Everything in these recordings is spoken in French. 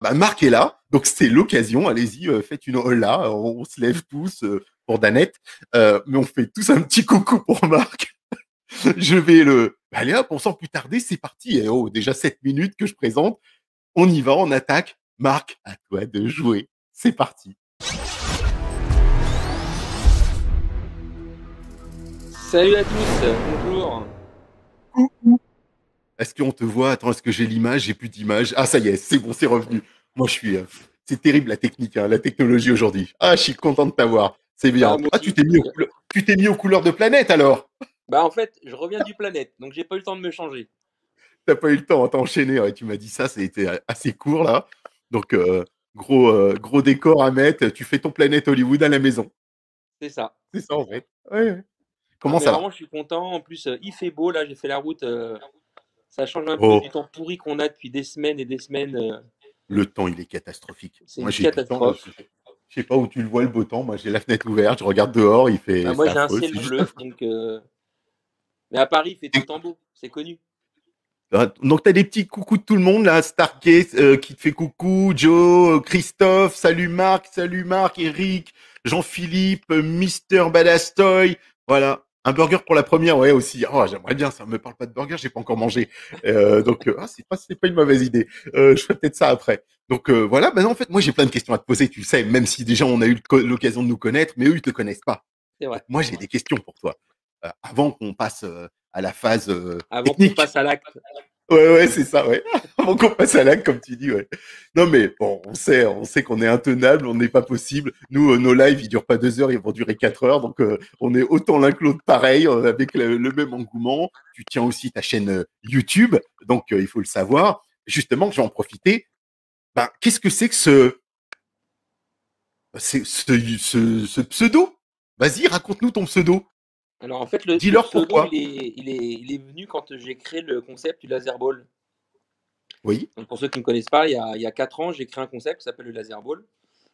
bah, Marc est là, donc c'est l'occasion. Allez-y, faites une holla. On se lève tous pour Danette, mais on fait tous un petit coucou pour Marc. Je vais allez hop, on sans plus tarder, c'est parti. Et oh, déjà 7 minutes que je présente. On y va, on attaque. Marc, à toi de jouer. C'est parti. Salut à tous, bonjour. Coucou. Est-ce qu'on te voit? Attends, est-ce que j'ai l'image? J'ai plus d'image. Ah, ça y est, c'est bon, c'est revenu. Moi, je suis. C'est terrible la technique, hein, la technologie aujourd'hui. Ah, je suis content de t'avoir. C'est Bah bien. moi Ah, aussi. tu t'es mis aux couleurs de planète alors? Bah en fait, je reviens du planète, donc j'ai pas eu le temps de me changer. T'as pas eu le temps à t'enchaîner. Ouais, tu m'as dit ça, c'était assez court là. Donc, gros décor à mettre. Tu fais ton planète Hollywood à la maison. C'est ça. C'est ça en fait. Ouais, ouais. Ah, Comment mais ça va? vraiment, je suis content. En plus, il fait beau là, j'ai fait la route. Ça change un peu Oh, du temps pourri qu'on a depuis des semaines et des semaines. le temps, il est catastrophique. C'est Moi, une j'ai du temps là. catastrophe. Je sais pas où tu le vois le beau temps. Moi, j'ai la fenêtre ouverte. Je regarde dehors. Bah, C'est moi, j'ai un affreux. ciel C'est juste bleu, affreux. donc. Mais à Paris, il fait tout le temps beau, c'est connu. Donc, tu as des petits coucous de tout le monde, là. Stargate qui te fait coucou. Joe, Christophe, salut Marc, Eric, Jean-Philippe, Mister Badastoy. Voilà. Un burger pour la première, ouais, aussi. Oh, j'aimerais bien ça. Me parle pas de burger, j'ai pas encore mangé. C'est pas une mauvaise idée. Je ferai peut-être ça après. Donc, voilà. Ben, en fait, moi, j'ai plein de questions à te poser, tu le sais, même si déjà on a eu l'occasion de nous connaître, mais eux, ils te connaissent pas. C'est Donc, vrai. moi, j'ai des questions pour toi. Avant qu'on passe à la phase Avant qu'on technique. passe à l'acte. Ouais, ouais, c'est ça, ouais. Avant qu'on passe à l'acte, comme tu dis, ouais. Non, mais bon, on sait qu'on est intenable, on n'est pas possible. Nous, nos lives, ils durent pas 2 heures, ils vont durer 4 heures. Donc, on est autant l'un que l'autre pareil, avec le même engouement. Tu tiens aussi ta chaîne YouTube, donc il faut le savoir. Justement, je vais en profiter. Ben, qu'est-ce que c'est que ce pseudo? Vas-y, raconte-nous ton pseudo. Alors en fait, le Dis-leur pseudo, pourquoi. il est venu quand j'ai créé le concept du laser ball. Oui, Donc, pour ceux qui ne me connaissent pas, il y a 4 ans, j'ai créé un concept qui s'appelle le laser ball.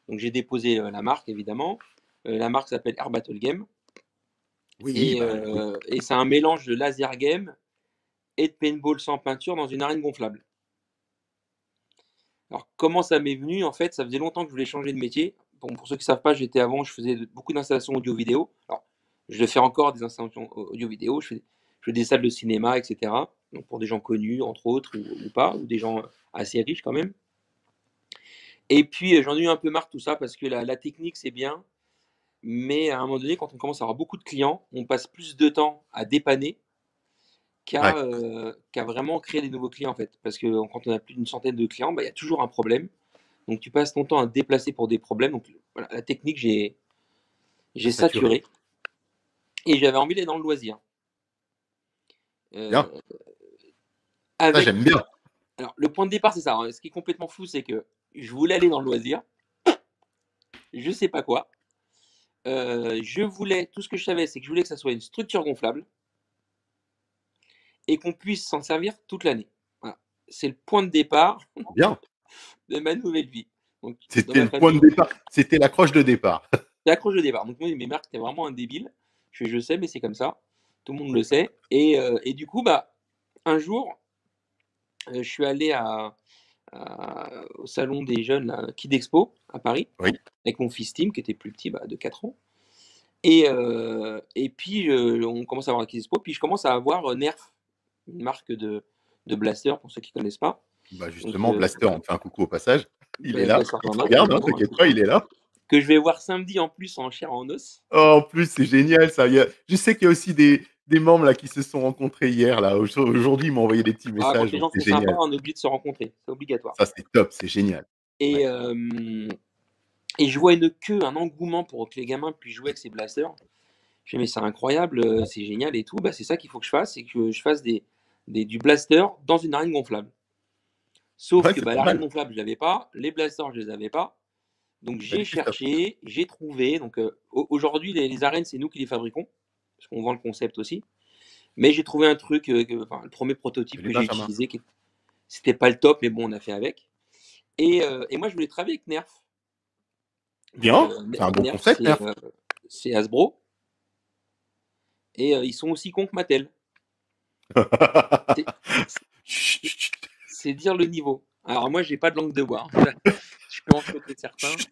Donc j'ai déposé la marque, évidemment. La marque s'appelle Air Battle Game. oui, bah oui. Et c'est un mélange de laser game et de paintball sans peinture dans une arène gonflable. Alors comment ça m'est venu? En fait, ça faisait longtemps que je voulais changer de métier. Bon, pour ceux qui ne savent pas, j'étais avant, je faisais beaucoup d'installations audio-vidéo. Alors, je vais faire encore des installations audio-vidéo. Je fais des salles de cinéma, etc. Donc pour des gens connus, entre autres, ou pas, ou des gens assez riches quand même. Et puis j'en ai eu un peu marre de tout ça parce que la technique, c'est bien. Mais à un moment donné, quand on commence à avoir beaucoup de clients, on passe plus de temps à dépanner Ouais, qu'à vraiment créer des nouveaux clients en fait. Parce que quand on a plus d'une centaine de clients, bah, il y a toujours un problème. Donc tu passes ton temps à te déplacer pour des problèmes. Donc voilà, la technique, t'as j'ai saturé. saturé. Et j'avais envie d'aller dans le loisir. Bien. Euh, Ça, avec. j'aime bien. Alors le point de départ, c'est ça, hein. Ce qui est complètement fou, c'est que je voulais aller dans le loisir. Je sais pas quoi. Je voulais, tout ce que je savais, c'est que je voulais que ça soit une structure gonflable et qu'on puisse s'en servir toute l'année. Voilà. C'est le point de départ Bien. de ma nouvelle vie. Donc, dans C'était ma le point de famille, départ. C'était l'accroche de départ. c'est accroche de départ. Donc, moi, mes marques, t'es vraiment un débile. Je sais, mais c'est comme ça. Tout le monde le sait. Et du coup, bah, un jour, je suis allé au salon des jeunes, là, Kid Expo, à Paris, Oui. avec mon fils Tim, qui était plus petit, bah, de 4 ans. Et puis, on commence à avoir la Kid Expo. Puis, je commence à avoir Nerf, une marque de blaster, pour ceux qui ne connaissent pas. Bah Donc, justement, Blaster, on te fait un coucou au passage. Il est là. Blaster Il te Corner, regarde, hein, évidemment, t'inquiète pas, il est là. que je vais voir samedi en plus en chair en os. Oh, en plus, c'est génial ça. Je sais qu'il y a aussi des membres là qui se sont rencontrés hier. Là. Aujourd'hui, ils m'ont envoyé des petits Ah, messages, quand les donc gens c'est sont sympas, génial. on est obligé de se rencontrer, c'est obligatoire. Ça, c'est top, c'est génial. Et, Ouais. euh, et je vois une queue, un engouement pour que les gamins puissent jouer avec ces blasters. Je dis, mais c'est incroyable, c'est génial et tout. Bah, c'est ça qu'il faut que je fasse, c'est que je fasse du blaster dans une arène gonflable. Sauf Ouais, que c'est bah, pas l'arène mal. gonflable, je l'avais pas, les blasters, je les avais pas. Donc T'as j'ai du Christophe. cherché, j'ai trouvé. Donc aujourd'hui, les arènes, c'est nous qui les fabriquons, parce qu'on vend le concept aussi. Mais j'ai trouvé un truc, enfin, le premier prototype Salut que j'ai Benjamin. utilisé, c'était pas le top, mais bon, on a fait avec. Et moi, je voulais travailler avec Nerf. Donc, Bien, c'est un bon Nerf, concept, Nerf. c'est Hasbro. Et ils sont aussi cons que Mattel. C'est Chut, chut, chut. c'est dire le niveau. Alors moi, j'ai pas de langue de bois, hein. Je peux en choquer certains. Chut.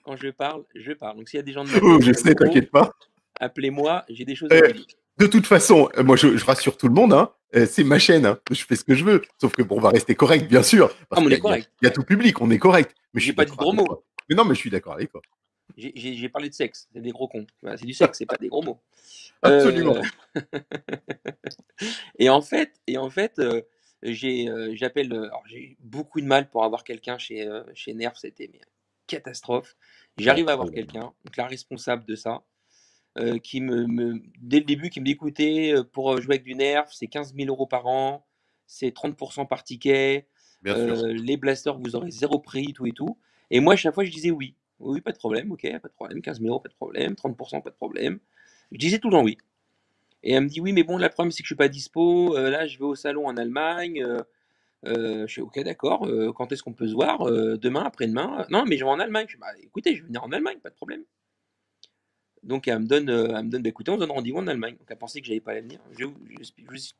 Quand je parle, je parle. Donc s'il y a des gens de ma Oh, tête je sur le sais, micro, t'inquiète pas. appelez-moi, j'ai des choses à Euh, vous dire. de toute façon, moi, je rassure tout le monde, hein, c'est ma chaîne, hein, je fais ce que je veux. Sauf que bon, on va rester correct, bien sûr, Ah, parce mais on qu'il est correct. y a tout public, on est correct. Mais je J'ai suis pas dit de d'accord gros avec mots. toi. Mais non, mais je suis d'accord avec toi. J'ai parlé de sexe. C'est des gros cons. Voilà, c'est du sexe, c'est pas des gros mots. Absolument. Euh, et en fait, j'appelle. Alors, j'ai eu beaucoup de mal pour avoir quelqu'un chez Nerf. C'était mais, catastrophe. Oh, J'arrive à oh avoir là là. quelqu'un, donc la responsable de ça, qui dès le début, qui me dit écoutez, pour jouer avec du Nerf, c'est 15 000 € par an, c'est 30% par ticket, Bien sûr. les blasters, vous aurez zéro prix, tout et tout. Et moi, à chaque fois, je disais oui. Oui, pas de problème, ok, pas de problème, 15 000 €, pas de problème, 30%, pas de problème. Je disais tout le temps oui. Et elle me dit oui, mais bon, le problème, c'est que je suis pas dispo. Là, je vais au salon en Allemagne. Je suis ok, d'accord. Quand est-ce qu'on peut se voir? Demain, après-demain? Non, mais je vais en Allemagne. Je dis, bah, écoutez, je vais venir en Allemagne, pas de problème. Donc elle me donne, bah, écoutez, on se donne rendez-vous en Allemagne. Donc elle pensait que j'allais pas la venir.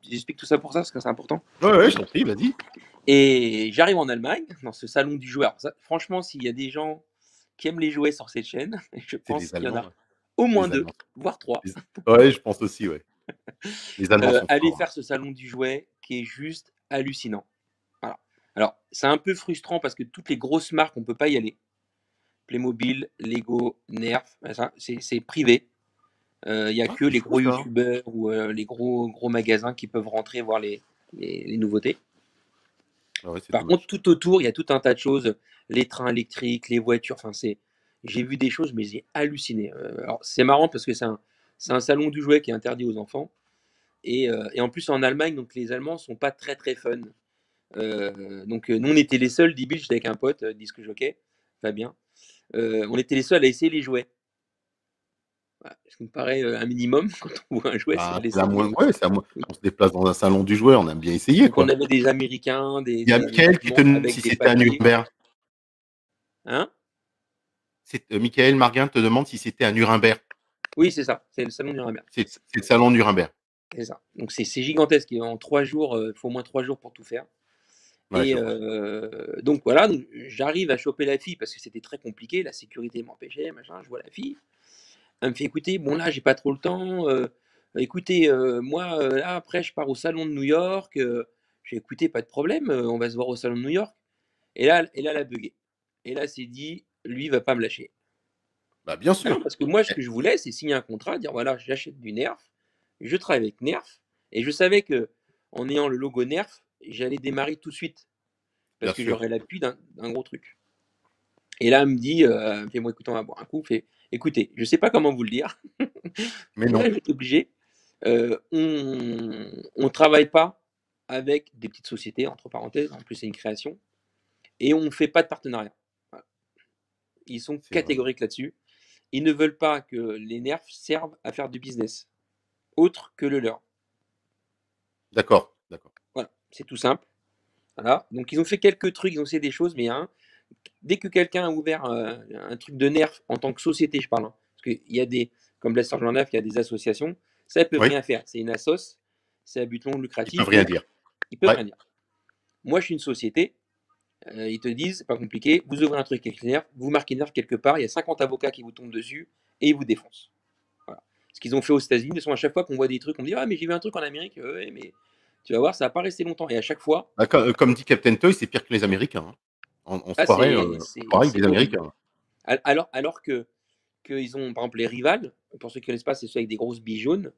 J'explique tout ça pour ça, parce que c'est important. Ouais, ouais, je t'en prie, vas-y. Et j'arrive en Allemagne, dans ce salon du jouet. Alors ça, franchement, s'il y a des gens qui aiment les jouets sur cette chaîne, je C'est pense les qu'il y en Allemands, a hein. au moins Les deux, Allemands. voire trois. Les- Ouais, je pense aussi, ouais. Les Allemands sont Aller forts, hein. faire ce salon du jouet qui est juste hallucinant. Voilà. Alors, c'est un peu frustrant parce que toutes les grosses marques, on peut pas y aller. Playmobil, Lego, Nerf, ça, c'est privé. Il y a Ah, que c'est les fou gros ça, hein. youtubeurs ou les gros magasins qui peuvent rentrer voir les nouveautés. Ah ouais, c'est Par contre, dommage. tout autour, il y a tout un tas de choses. Les trains électriques, les voitures, enfin, j'ai vu des choses, mais j'ai halluciné. Alors, c'est marrant parce que c'est un salon du jouet qui est interdit aux enfants. Et en plus, en Allemagne, donc les Allemands sont pas très très fun. Donc, nous, on était les seuls, dit Bill, j'étais avec un pote, disque jockey, Fabien. On était les seuls à essayer les jouets. Voilà. Ce qui me paraît un minimum quand on voit un jouet, c'est Bah, de c'est la l'essayer. moins... ouais, on se déplace dans un salon du jouet, on aime bien essayer, Donc, on quoi. avait des Américains, des, Il y a des Michael qui te Allemands demande avec si des c'était à papiers. Nuremberg. Hein? Michael Marguin te demande si c'était à Nuremberg. Oui, c'est ça, c'est le salon du Nuremberg. C'est le salon de Nuremberg. C'est ça. Donc, c'est gigantesque. Et en 3 jours, il faut au moins 3 jours pour tout faire. Ouais, Et je vois. donc, voilà, donc, j'arrive à choper la fille parce que c'était très compliqué. La sécurité m'empêchait, machin. Je vois la fille. Elle me fait écouter, bon, là, j'ai pas trop le temps. Écoutez, moi, là, après, je pars au salon de New York. J'ai écouté, pas de problème, on va se voir au salon de New York. Et là, elle a bugué. Et là, c'est dit, lui, il va pas me lâcher. Bah, bien Ah non, sûr. parce que moi, ce Eh, que je voulais, c'est signer un contrat, dire voilà, j'achète du Nerf, je travaille avec Nerf, et je savais que en ayant le logo Nerf, j'allais démarrer tout de suite, bien parce que sûr. j'aurais l'appui d'un gros truc. Et là, elle me dit, fais-moi écouter, on va boire un coup, fait, écoutez, je sais pas comment vous le dire, Mais mais là, non. je vais être obligé. On travaille pas avec des petites sociétés, entre parenthèses, en plus c'est une création, et on ne fait pas de partenariat. Voilà. Ils sont C'est vrai. catégoriques là-dessus. Ils ne veulent pas que les nerfs servent à faire du business, autre que le leur. D'accord, d'accord. Voilà, c'est tout simple. Voilà. Donc ils ont fait quelques trucs, ils ont essayé des choses, mais hein, dès que quelqu'un a ouvert un truc de nerf en tant que société, je parle, hein, parce qu'il y a des, comme Blaster Journal, il y a des associations, ça ils peuvent Oui, rien faire. C'est une assoce, c'est à but non ils peuvent lucratif, rien donc dire. ils peuvent Ouais, rien dire. Moi, je suis une société, ils te disent, c'est pas compliqué, vous ouvrez un truc avec nerf, vous marquez nerf quelque part, il y a 50 avocats qui vous tombent dessus et ils vous défoncent. Voilà. Ce qu'ils ont fait aux États-Unis, de toute façon, à chaque fois qu'on voit des trucs, on me dit ah mais j'ai vu un truc en Amérique, ouais, mais tu vas voir, ça va pas rester longtemps. Et à chaque fois, bah, comme dit Captain Toy, c'est pire que les Américains, hein. On se ah, croirait, c'est on se croirait avec c'est des horrible. Américains. Alors que qu'ils ont, par exemple, les rivales, pour ceux qui ne connaissent pas, c'est ceux avec des grosses billes jaunes.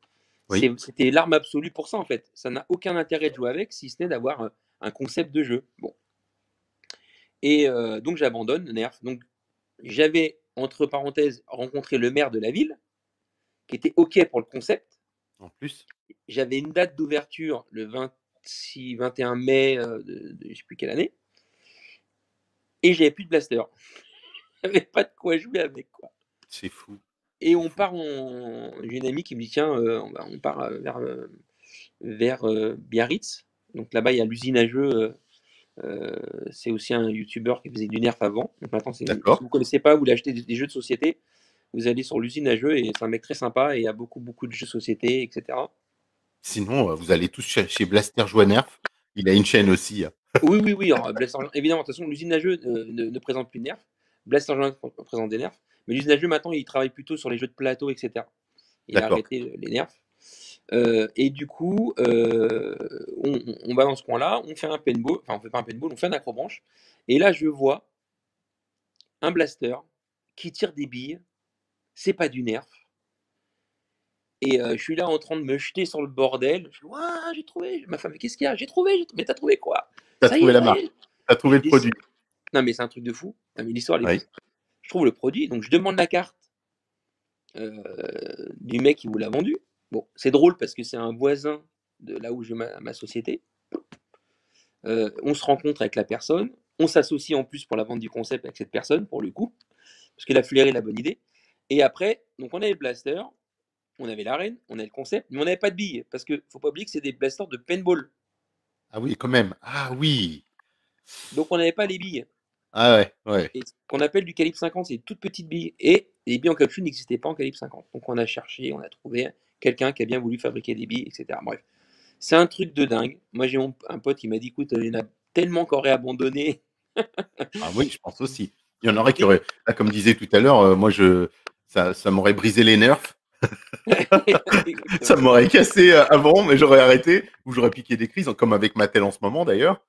Oui, C'était l'arme absolue pour ça, en fait. Ça n'a aucun intérêt de jouer avec, si ce n'est d'avoir un concept de jeu. Bon. Et donc, j'abandonne Nerf. Donc, j'avais, entre parenthèses, rencontré le maire de la ville, qui était OK pour le concept. en plus. J'avais une date d'ouverture le 26, 21 mai de je ne sais plus quelle année, et j'avais plus de blaster. J'avais pas de quoi jouer avec, quoi. C'est fou. Et C'est on fou. part en. J'ai une amie qui me dit tiens, on part vers Biarritz. Donc là-bas, il y a l'usine à jeux. C'est aussi un youtubeur qui faisait du nerf avant. Donc maintenant, si D'accord. vous ne connaissez pas, vous voulez acheter des jeux de société, vous allez sur l'usine à jeux et c'est un mec très sympa et il y a beaucoup, beaucoup de jeux de société, etc. Sinon, vous allez tous chez Blaster Joie Nerf. Il a une chaîne aussi, hein. Oui, oui, oui. Alors, Blaster Orient, évidemment, de toute façon, l'usine à jeux ne présente plus de nerfs. Blaster Orient présente des nerfs. Mais l'usine à jeux, maintenant, il travaille plutôt sur les jeux de plateau, etc. Il a D'accord. arrêté les nerfs. Et du coup, on va dans ce coin-là, on fait un paintball, enfin on fait pas un paintball, on fait un acrobranche. Et là, je vois un blaster qui tire des billes, c'est pas du nerf. Et je suis là en train de me jeter sur le bordel. Je dis, ouah, j'ai trouvé. Ma femme, mais qu'est-ce qu'il y a? J'ai trouvé. Mais t'as trouvé quoi? T'as trouvé la Ça y marque. est. T'as trouvé Je le produit. décide. Non, mais c'est un truc de fou. Non, mais l'histoire, elle est fou. Oui. Je trouve le produit, donc je demande la carte du mec qui vous l'a vendu. Bon, c'est drôle parce que c'est un voisin de là où j'ai ma société. On se rencontre avec la personne, on s'associe en plus pour la vente du concept avec cette personne, pour le coup, parce qu'il a flairé la bonne idée. Et après, donc on avait le blaster, on avait l'arène, on avait le concept, mais on n'avait pas de billes, parce que faut pas oublier que c'est des blasters de paintball. Ah oui, quand même. Ah oui. Donc on n'avait pas les billes. Ah ouais, ouais. Et ce qu'on appelle du calibre 50, c'est des toutes petites billes. Et les billes en caoutchouc n'existaient pas en calibre 50. Donc on a cherché, on a trouvé quelqu'un qui a bien voulu fabriquer des billes, etc. Bref, c'est un truc de dingue. Moi j'ai un pote qui m'a dit, écoute, il y en a tellement qui auraient abandonné. Ah oui, je pense aussi. Il y en aurait qui Et auraient, là, comme disait tout à l'heure, moi, ça m'aurait brisé les nerfs. Ça exactement. m'aurait cassé avant, mais j'aurais arrêté, ou j'aurais piqué des crises, comme avec Mattel en ce moment d'ailleurs.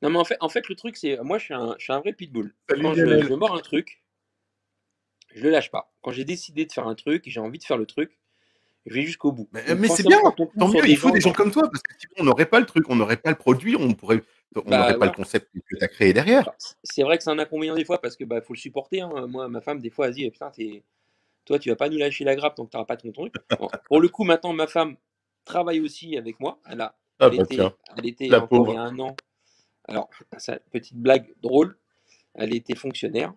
Non, mais en fait, le truc, c'est, moi, je suis un vrai pitbull. Salut Quand Lionel. je mords un truc, je le lâche pas. Quand j'ai décidé de faire un truc, j'ai envie de faire le truc, je vais jusqu'au bout. Donc, Mais c'est bien, forcément, quand on tombe tant sur mieux, des il faut gens, des gens genre, comme toi, parce que sinon on n'aurait pas le truc, on n'aurait pas le produit, on bah n'aurait pas le voilà. concept que tu as créé derrière. Alors, c'est vrai que c'est un inconvénient des fois parce que bah faut le supporter, hein. Moi, ma femme, des fois, elle dit, putain, toi, tu vas pas nous lâcher la grappe tant que tu n'auras pas ton truc. Bon, pour le coup, maintenant, ma femme travaille aussi avec moi. Ah Elle bah était, tiens, elle était la encore il y pauvre. a un an. Alors, ça, petite blague drôle. Elle était fonctionnaire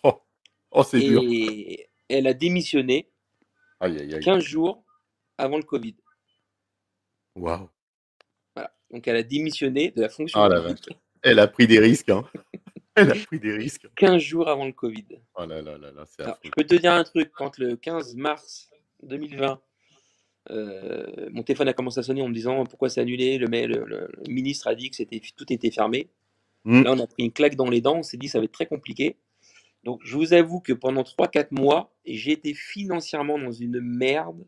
Oh, oh c'est dur. et elle a démissionné Aïe, aïe, aïe. 15 jours avant le Covid. Waouh. Voilà. Donc elle a démissionné de la fonction Ah la vache. publique Elle a pris des risques, hein. Elle a pris des risques. 15 jours avant le Covid. Oh là là là là, c'est Alors, je affreux. peux te dire un truc, quand le 15 mars 2020, mon téléphone a commencé à sonner en me disant pourquoi c'est annulé, le ministre a dit que tout était fermé. Hmm. Là, on a pris une claque dans les dents, on s'est dit ça va être très compliqué. Donc, je vous avoue que pendant 3 4 mois, j'ai été financièrement dans une merde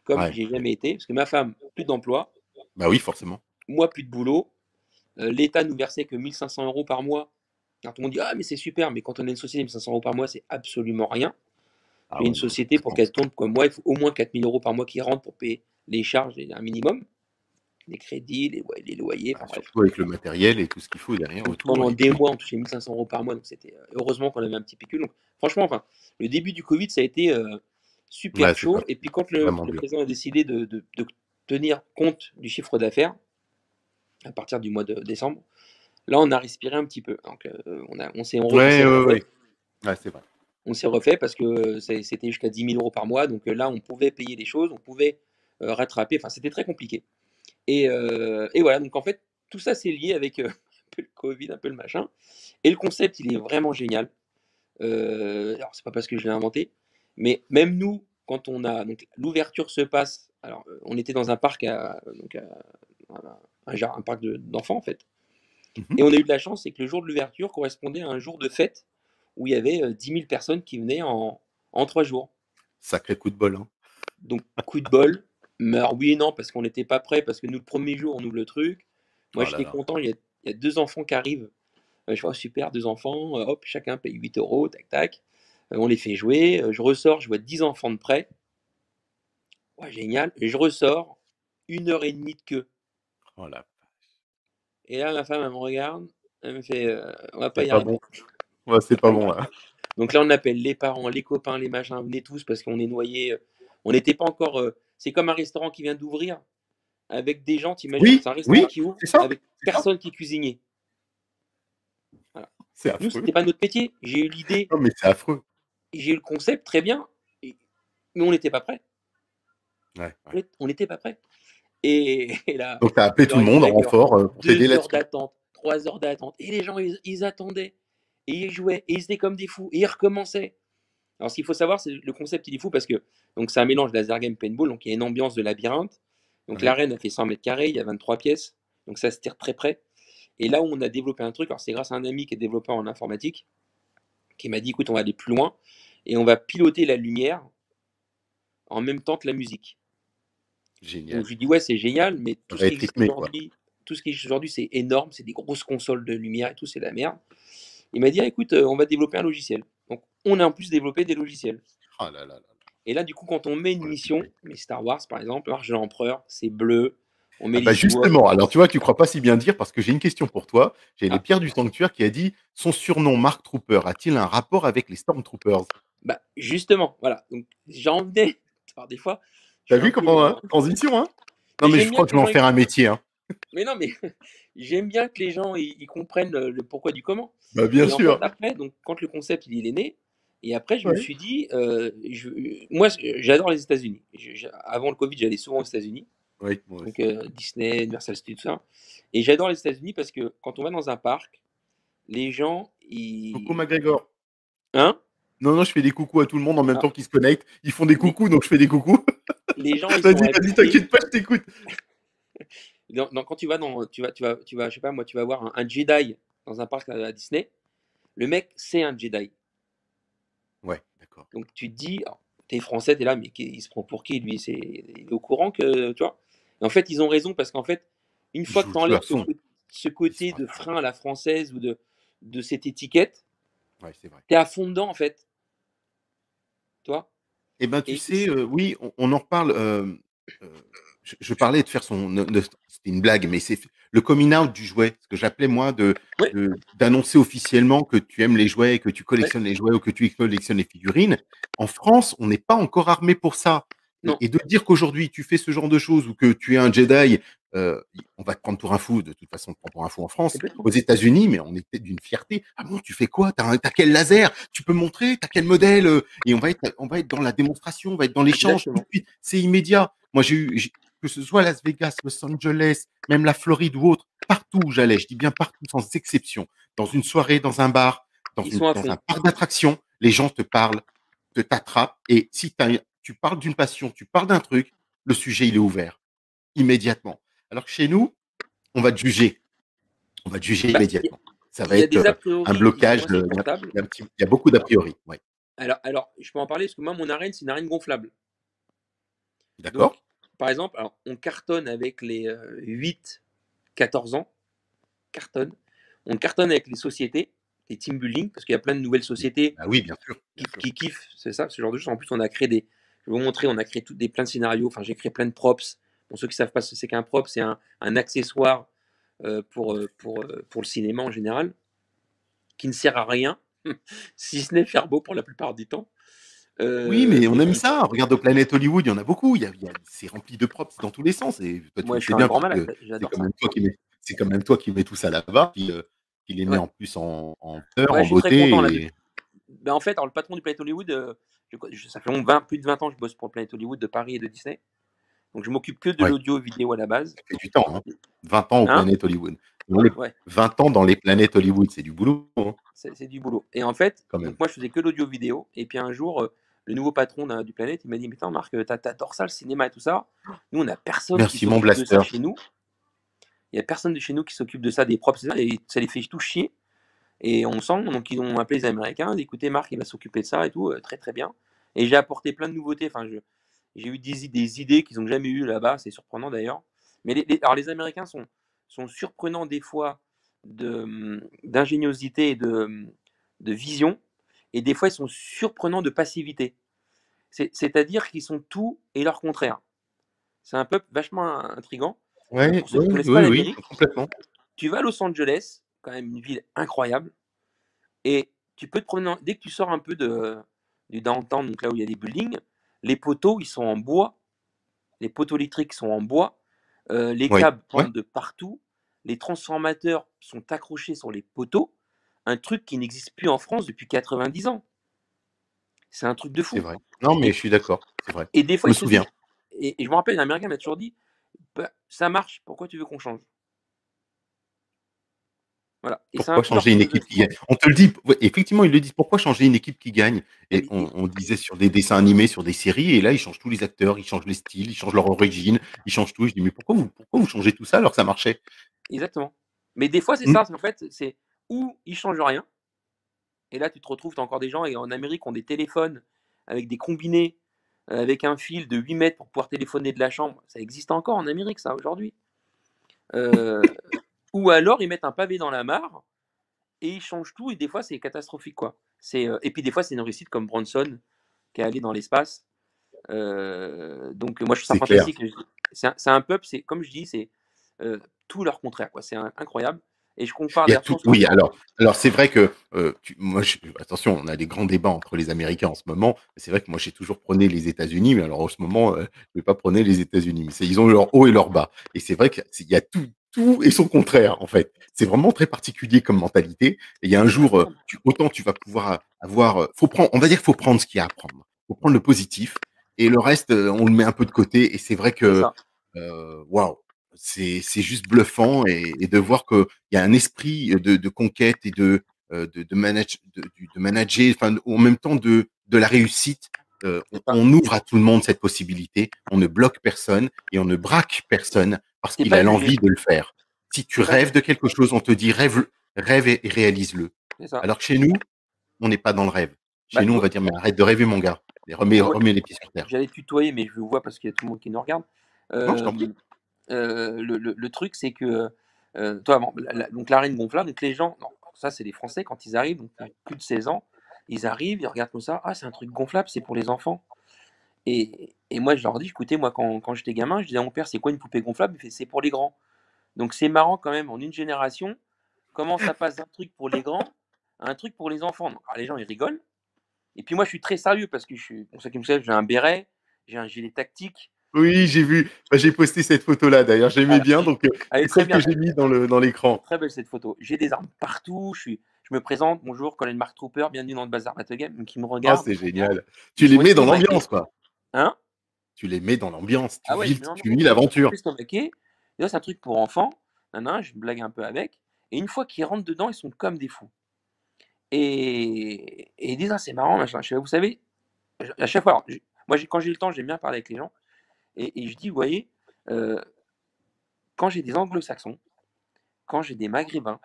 comme Ouais. j'ai jamais été, parce que ma femme, plus d'emploi, Bah oui, forcément. moi, plus de boulot. L'État nous versait que 1 500 € par mois. Alors tout le monde dit ah mais c'est super, mais quand on a une société 1 500 € par mois, c'est absolument rien. Ah Mais une ouais, non, société pour complètement. qu'elle tourne comme moi, il faut au moins 4 000 € par mois qui rentrent pour payer les charges, un minimum, les crédits, les loyers, Bah, enfin bref. surtout avec le matériel et tout ce qu'il faut derrière Donc, autour. pendant Et des puis, mois, on touchait 1 500 € par mois, donc c'était heureusement qu'on avait un petit pécule. Donc franchement, enfin, le début du Covid, ça a été super ouais, chaud. Et puis quand c'est le, vraiment le dur. président a décidé de tenir compte du chiffre d'affaires à partir du mois de décembre, là on a respiré un petit peu. Donc on s'est Ouais, ouais, refait. ouais. Ouais, c'est vrai. On s'est refait parce que c'était jusqu'à 10 000 € par mois. Donc là, on pouvait payer des choses, on pouvait rattraper. Enfin, c'était très compliqué. Et voilà, donc en fait, tout ça, c'est lié avec un peu le Covid, un peu le machin. Et le concept, il est vraiment génial. Alors, c'est pas parce que je l'ai inventé, mais même nous, quand on a. Donc, l'ouverture se passe. Alors, on était dans un parc, un parc d'enfants, en fait. Mhm. Et on a eu de la chance, c'est que le jour de l'ouverture correspondait à un jour de fête où il y avait 10 000 personnes qui venaient en 3 jours. Sacré coup de bol, hein. Donc, coup de bol. Mais alors, oui et non, parce qu'on n'était pas prêts, parce que nous, le premier jour, on ouvre le truc. Moi, Oh là j'étais là. content, il y a 2 enfants qui arrivent. Je vois, super, 2 enfants, hop, chacun paye 8 €, tac, tac. On les fait jouer. Je ressors, je vois 10 enfants de près. Ouais, génial. Et je ressors, 1 heure et demie de queue. Oh là. Et là, ma femme, elle me regarde, elle me fait on va pas C'est y pas bon. arriver. Ouais, On c'est va pas pas y bon arriver. là. Donc là, on appelle les parents, les copains, les machins, venez tous parce qu'on est noyés. On n'était pas encore. C'est comme un restaurant qui vient d'ouvrir avec des gens, t'imagines, Oui, c'est un restaurant oui, qui ouvre c'est ça. avec C'est ça. personne qui est cuisinier. Voilà. C'est Nous, affreux. c'était pas notre métier. J'ai eu l'idée, Non, mais c'est affreux. j'ai eu le concept, très bien, mais on n'était pas prêt. Ouais, ouais. On n'était pas prêt. Et là, Donc, t'as appelé je tout leur le monde en explique, alors, renfort pour t'aider 2 heures là-dessus. d'attente, 3 heures d'attente. Et les gens, ils attendaient. Et ils jouaient. Et ils étaient comme des fous. Et ils recommençaient. Alors, ce qu'il faut savoir, c'est le concept, il est fou parce que donc c'est un mélange laser game paintball. Donc, il y a une ambiance de labyrinthe. Donc Ouais. l'arène a fait 100 mètres carrés, il y a 23 pièces, donc ça se tire très près. Et là où on a développé un truc, alors c'est grâce à un ami qui est développeur en informatique, qui m'a dit, écoute, on va aller plus loin, et on va piloter la lumière en même temps que la musique. Donc Génial. je lui dis, ouais, c'est génial, mais Ça va être rythmé, quoi. tout ce qui existe aujourd'hui, c'est énorme, c'est des grosses consoles de lumière et tout, c'est la merde. Il m'a dit, ah, écoute, on va développer un logiciel. Donc on a en plus développé des logiciels. Ah là là là. Et là, du coup, quand on met une Oh, le mission, futuriste. mais Star Wars par exemple, Marche de l'Empereur, c'est bleu, on met Ah bah les Ewoks. justement, alors tu vois, tu crois pas si bien dire parce que j'ai une question pour toi. J'ai les Ah, Pierres du Sanctuaire qui a dit son surnom Mark Trooper a-t-il un rapport avec les Stormtroopers? bah justement, voilà. Donc j'en venais. Alors des fois, je T'as suis un vu peu comment, lent, hein? hein. Transition, hein? Non Mais mais j'aime je bien crois que que je les vais en gens, faire un métier, hein. mais non, mais j'aime bien que les gens ils comprennent le pourquoi du comment. Bah bien Et en fait, sûr. après, donc quand le concept il est né, et après je me Ouais. suis dit, moi j'adore les États-Unis. Avant le Covid, j'allais souvent aux États-Unis, Oui, moi donc aussi. Disney, Universal Studios, tout ça. Et j'adore les États-Unis parce que quand on va dans un parc, les gens Coucou ils, McGregor. hein, Non, non, je fais des coucous à tout le monde en même ah, temps qu'ils se connectent. Ils font des les, coucous, donc je fais des coucous. les gens ils sont Vas-y, vas-y, habillés. t'inquiète pas, je t'écoute. Quand tu vas je sais pas moi, tu vas voir un Jedi dans un parc à Disney, le mec, c'est un Jedi. Ouais, d'accord. Donc tu te dis, alors, t'es français, t'es là, mais il se prend pour qui lui? Il est au courant que, tu vois? Et en fait, ils ont raison parce qu'en fait, une Ils fois que jouent tu le jeu à enlèves fond. ce Ils sont côté à de fond. frein à la française ou de cette étiquette, Ouais, c'est vrai. t'es à fond dedans en fait, tu vois? Eh ben, tu Et sais, oui, on en reparle. Je parlais de faire c'était une blague, mais c'est le coming out du jouet, ce que j'appelais moi ouais, d'annoncer officiellement que tu aimes les jouets, que tu ouais, collectionnes les jouets ou que tu collectionnes les figurines. En France, on n'est pas encore armé pour ça. non, Et de dire qu'aujourd'hui tu fais ce genre de choses ou que tu es un Jedi, on va te prendre pour un fou. De toute façon, on te prend pour un fou en France. complètement. Aux États-Unis, mais on est peut-être d'une fierté. Ah bon, tu fais quoi? T'as quel laser? Tu peux montrer? T'as quel modèle? Et on va être dans la démonstration, on va être dans l'échange tout de Exactement. suite. C'est immédiat. Moi, que ce soit Las Vegas, Los Angeles, même la Floride ou autre, partout où j'allais, je dis bien partout, sans exception, dans une soirée, dans un bar, Ils sont à dans un fond. parc d'attractions, les gens te parlent, t'attrapent. Et si tu parles d'une passion, tu parles d'un truc, le sujet, il est ouvert immédiatement. Alors que chez nous, on va te juger. On va te juger Bah, immédiatement. Ça va il y a être des a un priori qui sont blocage. insupportables. Il y a beaucoup d'a priori. Ouais. Alors, je peux en parler parce que moi, mon arène, c'est une arène gonflable. D'accord. Donc, par exemple, alors, on cartonne avec les 8-14 ans, cartonne. On cartonne avec les sociétés, les team building, parce qu'il y a plein de nouvelles sociétés Ah oui, bien sûr. Bien sûr. qui kiffent, c'est ça, ce genre de choses. En plus, on a créé des. Je vais vous montrer, on a créé plein de scénarios. Enfin, j'ai créé plein de props. Pour ceux qui ne savent pas ce que c'est qu'un prop, c'est un accessoire pour le cinéma en général, qui ne sert à rien, si ce n'est faire beau pour la plupart du temps. Oui, mais on Mais aime qui. ça. Regarde aux planètes Hollywood, il y en a beaucoup. C'est rempli de props dans tous les sens. Et toi, tu Moi, le je suis sais un bien, grand puisque malade, c'est j'adore quand ça. même toi qui mets, c'est quand même toi qui mets tout ça là-bas, qui les met Ouais, en plus en fleurs, ouais, en je suis très content là. beauté. Et Ben, en fait, alors, le patron du Planet Hollywood, ça fait plus de 20 ans que je bosse pour le Planet Hollywood de Paris et de Disney. Donc, je m'occupe que de ouais, l'audio vidéo à la base. ça fait du temps, hein. 20 ans aux Hein? planètes Hollywood. Dans les- Ouais, 20 ans dans les planètes Hollywood, c'est du boulot, hein, c'est du boulot. Et en fait, quand donc même. moi, je faisais que l'audio vidéo. Et puis un jour, le nouveau patron du Planet, il m'a dit, mais attends, Marc, t'adores ça, le cinéma et tout ça. Nous, on n'a personne qui Merci, mon s'occupe de ça blaster. chez nous. Il n'y a personne de chez nous qui s'occupe de ça, des props, et ça les fait tout chier. Et on sent, donc ils ont appelé les Américains, écoutez, Marc, il va s'occuper de ça et tout, très très bien. Et j'ai apporté plein de nouveautés. Enfin, j'ai eu des idées qu'ils n'ont jamais eues là-bas, c'est surprenant d'ailleurs. Mais alors les Américains sont surprenants des fois d'ingéniosité et de vision, et des fois ils sont surprenants de passivité. C'est-à-dire qu'ils sont tout et leur contraire. C'est un peuple vachement intrigant. Ouais, Pour ceux qui ouais, ne connaissent pas oui, oui, l'Amérique, complètement. tu vas à Los Angeles, quand même une ville incroyable, et tu peux te promener, dès que tu sors un peu du downtown, donc là où il y a des buildings, les poteaux, ils sont en bois, les poteaux électriques sont en bois, les Oui, câbles ouais, pendent de partout, les transformateurs sont accrochés sur les poteaux, un truc qui n'existe plus en France depuis 90 ans. C'est un truc de c'est fou. vrai. Non, mais Et, je suis d'accord, c'est vrai. et des Je fois, me ils se souviens. disent, et je me rappelle, un Américain m'a toujours dit, bah, ça marche, pourquoi tu veux qu'on change? Voilà, et c'est un Pourquoi peu leur changer une équipe qui philosophie. gagne? On te le dit, ouais, effectivement, ils le disent. Pourquoi changer une équipe qui gagne? Et Et on disait sur des dessins animés, sur des séries, et là, ils changent tous les acteurs, ils changent les styles, ils changent leur origine, ils changent tout. Je dis: «Mais pourquoi vous changez tout ça alors que ça marchait?» exactement. Mais des fois, c'est Mmh, ça, c'est en fait, c'est ou ils changent rien, et là, tu te retrouves, tu encore des gens et en Amérique ont des téléphones avec des combinés, avec un fil de 8 mètres pour pouvoir téléphoner de la chambre. Ça existe encore en Amérique, ça, aujourd'hui. Heu, ou alors ils mettent un pavé dans la mare et ils changent tout et des fois, c'est catastrophique, quoi. Et puis des fois, c'est une réussite comme Bronson qui est allé dans l'espace. Donc moi, je trouve ça c'est clair. fantastique. C'est un peuple, c'est comme je dis, c'est tout leur contraire, quoi. C'est incroyable. Et je compare Il y a d'ailleurs tout, souvent. oui, alors c'est vrai que, moi je attention, on a des grands débats entre les Américains en ce moment. C'est vrai que moi j'ai toujours prôné les États-Unis, mais alors en ce moment, je vais pas prôner les États-Unis. Mais c'est ils ont leur haut et leur bas, et c'est vrai qu'il y a tout et son contraire, en fait. C'est vraiment très particulier comme mentalité, et il y a un C'est jour, incroyable. autant tu vas pouvoir avoir, faut prendre, on va dire, faut prendre ce qu'il y a à prendre. Faut prendre le positif, et le reste, on le met un peu de côté, et c'est vrai C'est que, ça. waouh, c'est juste bluffant, et de voir que il y a un esprit de conquête et de manager, enfin, en même temps de la réussite. C'est ça. On ouvre à tout le monde cette possibilité, on ne bloque personne et on ne braque personne parce T'es qu'il pas a jugé. l'envie de le faire. Si tu T'es pas rêves jugé. de quelque chose, on te dit rêve, rêve et réalise-le. C'est ça. Alors que chez nous, on n'est pas dans le rêve. Chez Bah, nous, on moi, va dire, mais arrête de rêver, mon gars. Et moi, remets les pieds sur terre. j'allais tutoyer, mais je le vois parce qu'il y a tout le monde qui nous regarde. Non, je t'en prie. Euh, le truc, c'est que toi, bon, donc la reine gonflable, donc les gens, non, ça c'est les Français quand ils arrivent, donc ils ont plus de 16 ans, ils arrivent, ils regardent comme ça, ah c'est un truc gonflable, c'est pour les enfants. Et moi je leur dis, écoutez, moi quand j'étais gamin, je disais à mon père, c'est quoi une poupée gonflable? Il fait, c'est pour les grands. Donc c'est marrant quand même, en une génération, comment ça passe d'un truc pour les grands à un truc pour les enfants. Donc, alors, les gens ils rigolent, et puis moi je suis très sérieux parce que je suis, pour ceux qui me savent, j'ai un béret, j'ai un gilet tactique. Oui, j'ai vu. Bah, j'ai posté cette photo-là, d'ailleurs. J'aimais Voilà. bien, donc Elle est c'est très celle que bien. j'ai mis dans Elle est l'écran. très belle cette photo. J'ai des armes partout. Je me présente, bonjour, Colin Mark Trooper, bienvenue dans le Bazar Battle Game. Donc ils me Oh, regardent, c'est génial. ils Tu les sont mets dans estomaqués. l'ambiance, quoi. Hein? Tu les mets dans l'ambiance. Ah ouais, je mets Tu l'ambiance. vis Ils sont un peu l'aventure. estomaqués. Et là, c'est un truc pour enfants. Nanana, je blague un peu avec. Et une fois qu'ils rentrent dedans, ils sont comme des fous. Et ils disent, ah, c'est marrant, machin. Je fais, vous savez, à chaque fois, alors, moi, quand j'ai le temps, j'aime bien parler avec les gens. Et je dis, vous voyez, euh, quand j'ai des anglo-saxons, quand j'ai des maghrébins,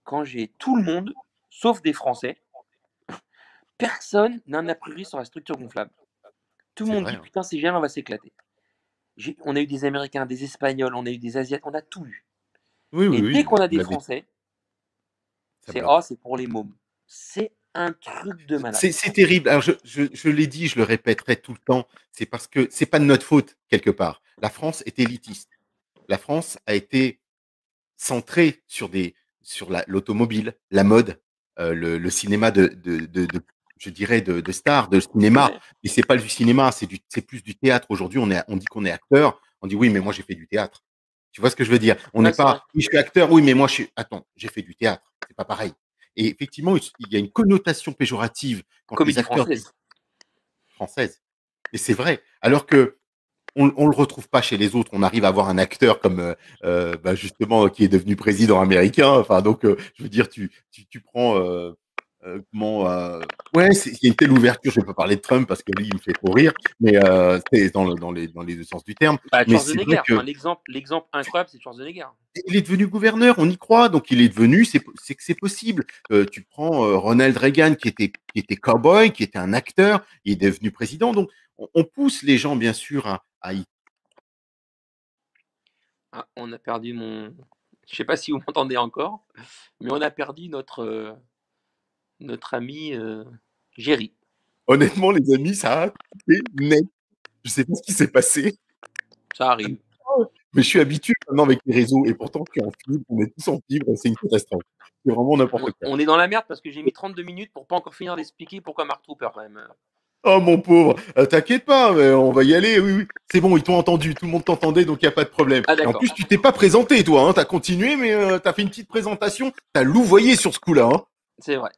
quand j'ai tout le monde, sauf des Français, personne n'a un a priori sur la structure gonflable. Tout le C'est monde vrai, dit hein. putain, c'est génial, on va s'éclater. On a eu des Américains, des Espagnols, on a eu des Asiates, on a tout eu. Oui, oui, Et dès oui, qu'on a on des a des Français, ça c'est oh, bloque. c'est pour les mômes. C'est un truc de malade. C'est terrible. Alors je l'ai dit, je le répéterai tout le temps, c'est parce que c'est pas de notre faute, quelque part. La France est élitiste. La France a été centrée sur l'automobile, la mode, le cinéma je dirais de stars, de cinéma. Ouais, Et c'est pas du cinéma, c'est plus du théâtre. Aujourd'hui, on dit qu'on est acteur, on dit: «Oui, mais moi j'ai fait du théâtre». Tu vois ce que je veux dire? On n'est ouais, c'est vrai. pas: «Oui, je suis acteur, oui, mais moi je suis» attends, j'ai fait du théâtre, c'est pas pareil. Et effectivement, il y a une connotation péjorative quand les Comédie acteurs disent française. française. Et c'est vrai. Alors que on le retrouve pas chez les autres. On arrive à avoir un acteur comme, bah, justement, qui est devenu président américain. Enfin, donc, je veux dire, tu prends, comment, ouais, il y a une telle ouverture. Je vais pas parler de Trump parce que lui, il me fait trop rire, mais c'est dans les 2 sens du terme. Bah, Mais c'est vrai Schwarzenegger, que enfin, l'exemple incroyable, c'est Schwarzenegger. il est devenu gouverneur, on y croit, donc il est devenu, c'est que c'est possible. Tu prends, Ronald Reagan qui était cow-boy, qui était un acteur, il est devenu président, donc on pousse les gens bien sûr à y Ah, on a perdu mon. Je sais pas si vous m'entendez encore, mais on a perdu notre ami Géry. honnêtement les amis, ça a coupé net. Je sais pas ce qui s'est passé, Ça arrive. mais je suis habitué maintenant avec les réseaux, et pourtant je suis en fibre, on est tous en fibre, c'est une catastrophe. C'est vraiment n'importe quoi. On est dans la merde parce que j'ai mis 32 minutes pour pas encore finir d'expliquer pourquoi Mark Trooper quand même. Oh mon pauvre, t'inquiète pas, mais on va y aller, oui, oui. C'est bon, ils t'ont entendu, tout le monde t'entendait, donc il y a pas de problème. Ah Et en d'accord, plus, tu t'es pas présenté, toi, hein, tu continué, mais tu fait une petite présentation, tu louvoyé sur ce coup-là, hein. c'est vrai.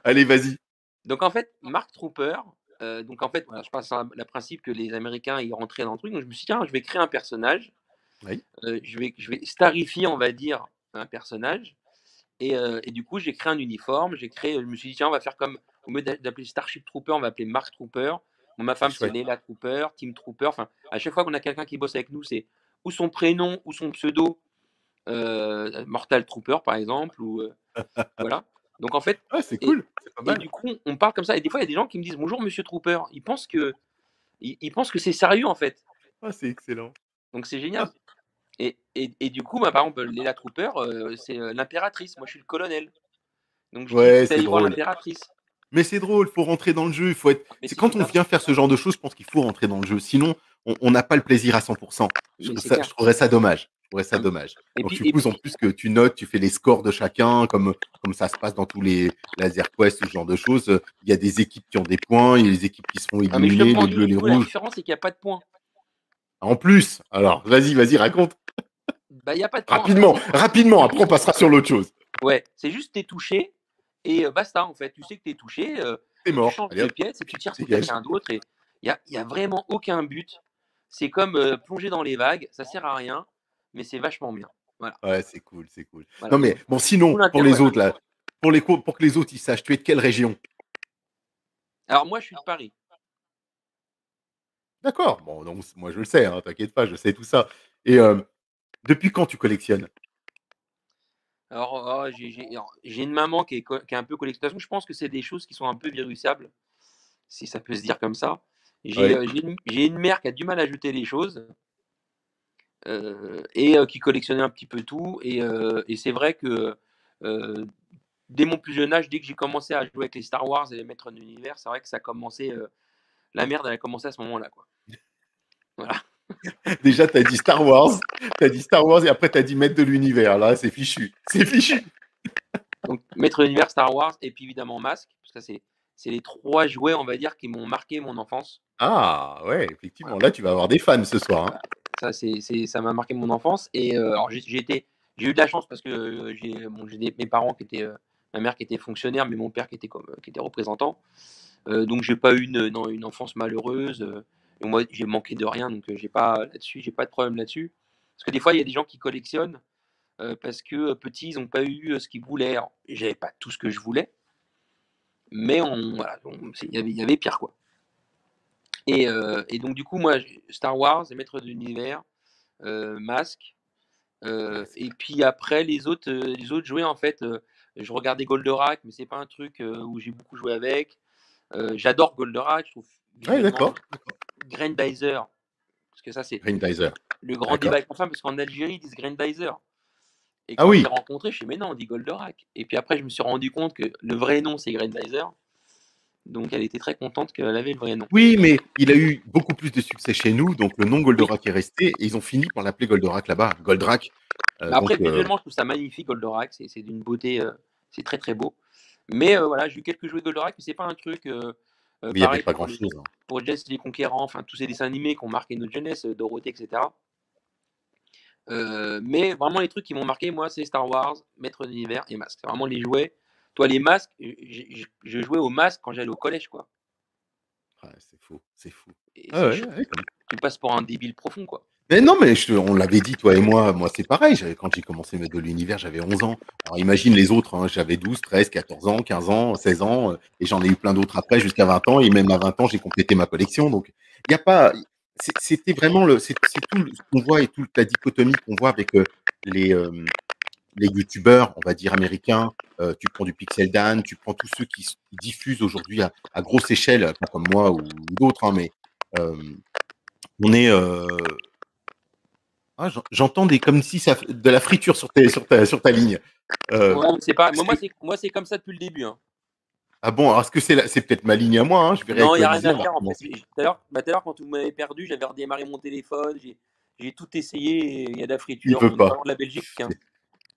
Allez, vas-y. Donc en fait, Mark Trooper, donc en fait, voilà, je passe à le principe que les Américains y rentraient dans le truc, donc je me suis dit, tiens, je vais créer un personnage, Oui. je vais starifier, on va dire, un personnage, Et du coup, j'ai créé un uniforme. Je me suis dit, tiens, on va faire comme, au lieu d'appeler Starship Trooper, on va appeler Mark Trooper. Bon, ma C'est femme, c'est chouette. Leila Trooper, Team Trooper. Enfin, à chaque fois qu'on a quelqu'un qui bosse avec nous, c'est ou son prénom ou son pseudo, Mortal Trooper, par exemple. Voilà. Donc, en fait, Ah, c'est et, cool, c'est pas et mal. du coup, on parle comme ça. Et des fois, il y a des gens qui me disent, bonjour, monsieur Trooper. Ils pensent que c'est sérieux, en fait. Ah, c'est excellent. Donc, c'est Ah, génial. Et du coup, par exemple, Leila Trooper, c'est l'impératrice. Moi, je suis le colonel. Donc, je dis, il ouais, faut c'est aller voir drôle. l'impératrice. Mais c'est drôle, faut rentrer dans le jeu. Faut être... Mais C'est c'est quand on super. vient faire ce genre de choses, je pense qu'il faut rentrer dans le jeu. Sinon, on n'a pas le plaisir à 100%. Mais c'est Je clair. trouverais ça dommage. Je trouverais ça Hein. dommage. Et Donc, puis, je et suppose en puis, plus que tu notes, tu fais les scores de chacun, comme ça se passe dans tous les laser quest, ce genre de choses. Il y a des équipes qui ont des points, il y a des équipes qui seront ah, mais éliminées, justement, les nous, bleus, les nous, la rouges. différence, c'est qu'il n'y a pas de points. En plus, alors, vas-y, raconte. Bah, il n'y a pas de points, en fait. Rapidement, rapidement. C'est Après, on juste, passera sur l'autre chose. ouais, c'est juste t'es touché et basta, en fait. Tu sais que t'es touché C'est et tu mort. changes Allez de hop, pièce et tu tires sur dégage. quelqu'un d'autre. Et il y a vraiment aucun but. C'est comme plonger dans les vagues. Ça sert à rien, mais c'est vachement bien. Voilà. Ouais, c'est cool, c'est cool. Voilà. Non, mais bon, sinon, Tout pour l'intérêt. les autres, là, pour que les autres ils sachent, tu es de quelle région? Alors, moi, je suis de Paris. D'accord. Bon, donc moi je le sais, hein, t'inquiète pas, je sais tout ça. Et depuis quand tu collectionnes? Alors, j'ai une maman qui est un peu collectionneur. Je pense que c'est des choses qui sont un peu virussables, si ça peut se dire comme ça. Oui. J'ai une mère qui a du mal à jeter les choses qui collectionnait un petit peu tout. Et c'est vrai que euh, dès mon plus jeune âge, dès que j'ai commencé à jouer avec les Star Wars et les maîtres de l'univers, c'est vrai que ça a commencé. La merde, elle a commencé à ce moment-là, quoi. Voilà. Déjà, t'as dit Star Wars et après t'as dit maître de l'univers. Là, c'est fichu. C'est fichu. Donc, maître de l'univers, Star Wars, et puis évidemment Masque, parce que c'est les trois jouets, on va dire, qui m'ont marqué mon enfance. Ah, ouais, effectivement. Voilà. Là, tu vas avoir des fans ce soir, hein. Ça m'a marqué mon enfance. Et alors, j'ai eu de la chance parce que mes parents qui étaient, ma mère qui était fonctionnaire, mais mon père qui était représentant. Donc, j'ai pas eu une enfance malheureuse. Et moi, j'ai manqué de rien, donc j'ai pas de problème là-dessus. Parce que des fois, il y a des gens qui collectionnent parce que petits, ils n'ont pas eu ce qu'ils voulaient. Alors, j'avais pas tout ce que je voulais, mais voilà, il y avait pire, quoi. Et donc, du coup, moi, Star Wars, les Maîtres de l'Univers, Masque. Et puis après, les autres jouets, en fait, je regardais Goldorak, mais c'est pas un truc où j'ai beaucoup joué avec. J'adore Goldorak, je trouve Ouais, visuellement d'accord. Grandizer, parce que ça, c'est Grandizer. le grand débat D'accord. avec ma femme, parce qu'en Algérie, ils disent Grandizer. Et Ah quand je l'ai oui. rencontré, je suis mais non, on dit Goldorak. Et puis après, je me suis rendu compte que le vrai nom, c'est Grandizer. Donc elle était très contente qu'elle avait le vrai nom. Oui, mais il a eu beaucoup plus de succès chez nous, donc le nom Oui. Goldorak est resté et ils ont fini par l'appeler Goldorak là-bas. Goldrack. Mais après, visuellement, je trouve ça magnifique, Goldorak. C'est d'une beauté, c'est très très beau. Mais voilà, j'ai eu quelques jouets de Goldorak, mais c'est pas un truc mais il n'y avait pareil pas grand-chose, hein. pour Jess les Conquérants, enfin tous ces dessins animés qui ont marqué notre jeunesse, Dorothée, etc. Mais vraiment, les trucs qui m'ont marqué, moi, c'est Star Wars, Maître de l'Univers et Masque. C'est vraiment les jouets. Toi, les masques, je jouais aux masques quand j'allais au collège, quoi. Ah, c'est fou, c'est fou. Et Ah c'est ouais, chaud. ouais, Tu passes pour un débile profond, quoi. mais non, mais on l'avait dit, toi et moi c'est pareil. Quand j'ai commencé Maître de l'Univers, j'avais 11 ans. Alors imagine les autres, hein, j'avais 12, 13, 14 ans, 15 ans, 16 ans, et j'en ai eu plein d'autres après jusqu'à 20 ans, et même à 20 ans, j'ai complété ma collection. Donc, il n'y a pas. C'était vraiment c'est tout ce qu'on voit et toute la dichotomie qu'on voit avec les, euh, les youtubeurs, on va dire américains. Tu prends du Pixel Dan, tu prends tous ceux qui diffusent aujourd'hui à grosse échelle, pas comme moi ou d'autres, hein, mais euh, on est. Ah, j'entends comme si ça de la friture sur ta ligne. Ouais, c'est pas. Est-ce que, Moi, c'est comme ça depuis le début, hein. ah bon, alors est-ce que c'est peut-être ma ligne à moi, hein, je verrai Non, avec il n'y a rien Olivier, à on va faire en fait. recommencer. Tout à l'heure, quand vous m'avez perdu, j'avais redémarré mon téléphone, j'ai tout essayé, et il y a de la Il friture. veut On est pas. pas de la Belgique, hein.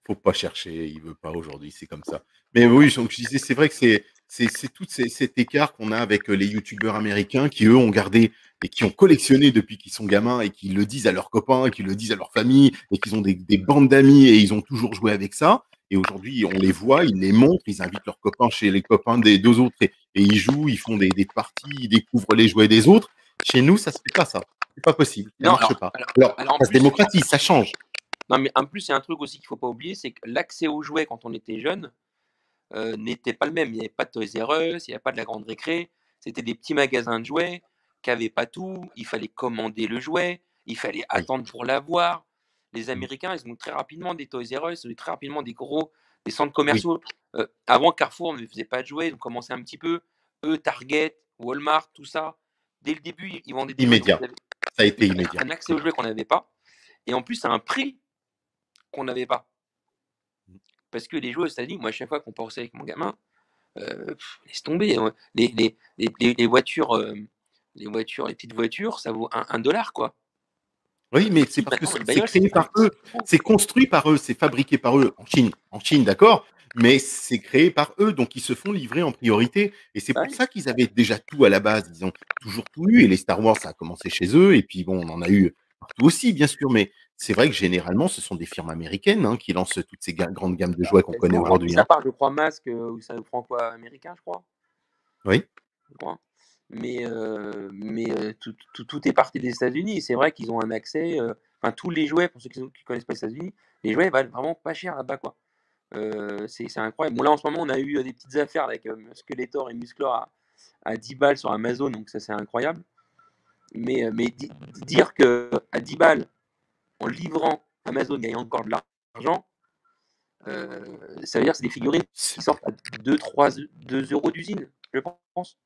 Faut pas chercher, il veut pas aujourd'hui, c'est comme ça. Mais oui, donc je disais, c'est vrai que c'est tout cet écart qu'on a avec les youtubeurs américains qui eux ont gardé et qui ont collectionné depuis qu'ils sont gamins et qui le disent à leurs copains, qui le disent à leur famille et qu'ils ont des bandes d'amis et ils ont toujours joué avec ça. Et aujourd'hui, on les voit, ils les montrent, ils invitent leurs copains chez les copains des deux autres et ils jouent, ils font des parties, ils découvrent les jouets des autres. Chez nous, ça se fait pas ça. C'est pas possible, ça Non, marche pas. alors Alors, en ça se plus, démocratise, ça change. Non, mais en plus, il y a un truc aussi qu'il faut pas oublier, c'est que l'accès aux jouets quand on était jeune n'était pas le même. Il n'y avait pas de Toys R Us, il n'y avait pas de la grande récré. C'était des petits magasins de jouets qui n'avaient pas tout. Il fallait commander le jouet, il fallait Oui. attendre pour l'avoir. Les Mm. Américains, ils ont très rapidement des Toys R Us, ils ont très rapidement des centres Oui, commerciaux. Avant, Carrefour ne faisait pas de jouets, ils ont commencé un petit peu. Eux, Target, Walmart, tout ça. Dès le début, ils vendaient des jouets, donc immédiat. Ça a été ils avaient immédiat. un accès aux jouets qu'on n'avait pas. Et en plus, à un prix qu'on n'avait pas. Parce que les jouets aux États-Unis, moi, à chaque fois qu'on pensait avec mon gamin, laisse tomber. Les voitures, les petites voitures, ça vaut un dollar, quoi. Oui, mais c'est Ici, parce que maintenant, une c'est bagnole, créé c'est par eux, 10 euros. c'est construit par eux, c'est fabriqué par eux en Chine, d'accord, mais c'est créé par eux, donc ils se font livrer en priorité. Et c'est pour Ouais. ça qu'ils avaient déjà tout à la base. Ils ont toujours tout eu. Et les Star Wars, ça a commencé chez eux. Et puis bon, on en a eu partout aussi, bien sûr. Mais c'est vrai que généralement, ce sont des firmes américaines qui lancent toutes ces grandes gammes de jouets qu'on connaît Quasiment. Alors, mis aujourd'hui. à part, je crois, Masque, ou ça franco-américain, je crois. Oui, Je crois. Tout est parti des États-Unis. C'est vrai qu'ils ont un accès. Enfin, tous les jouets, pour ceux qui ne connaissent pas les États-Unis, les jouets valent vraiment pas cher là-bas, quoi. C'est incroyable. Bon, là, en ce moment, on a eu des petites affaires avec Skeletor et Musclor à 10 balles sur Amazon, donc ça, c'est incroyable. Mais dire que à 10 balles, en livrant, Amazon gagne encore de l'argent, ça veut dire que c'est des figurines qui sortent à 2 euros d'usine, je pense.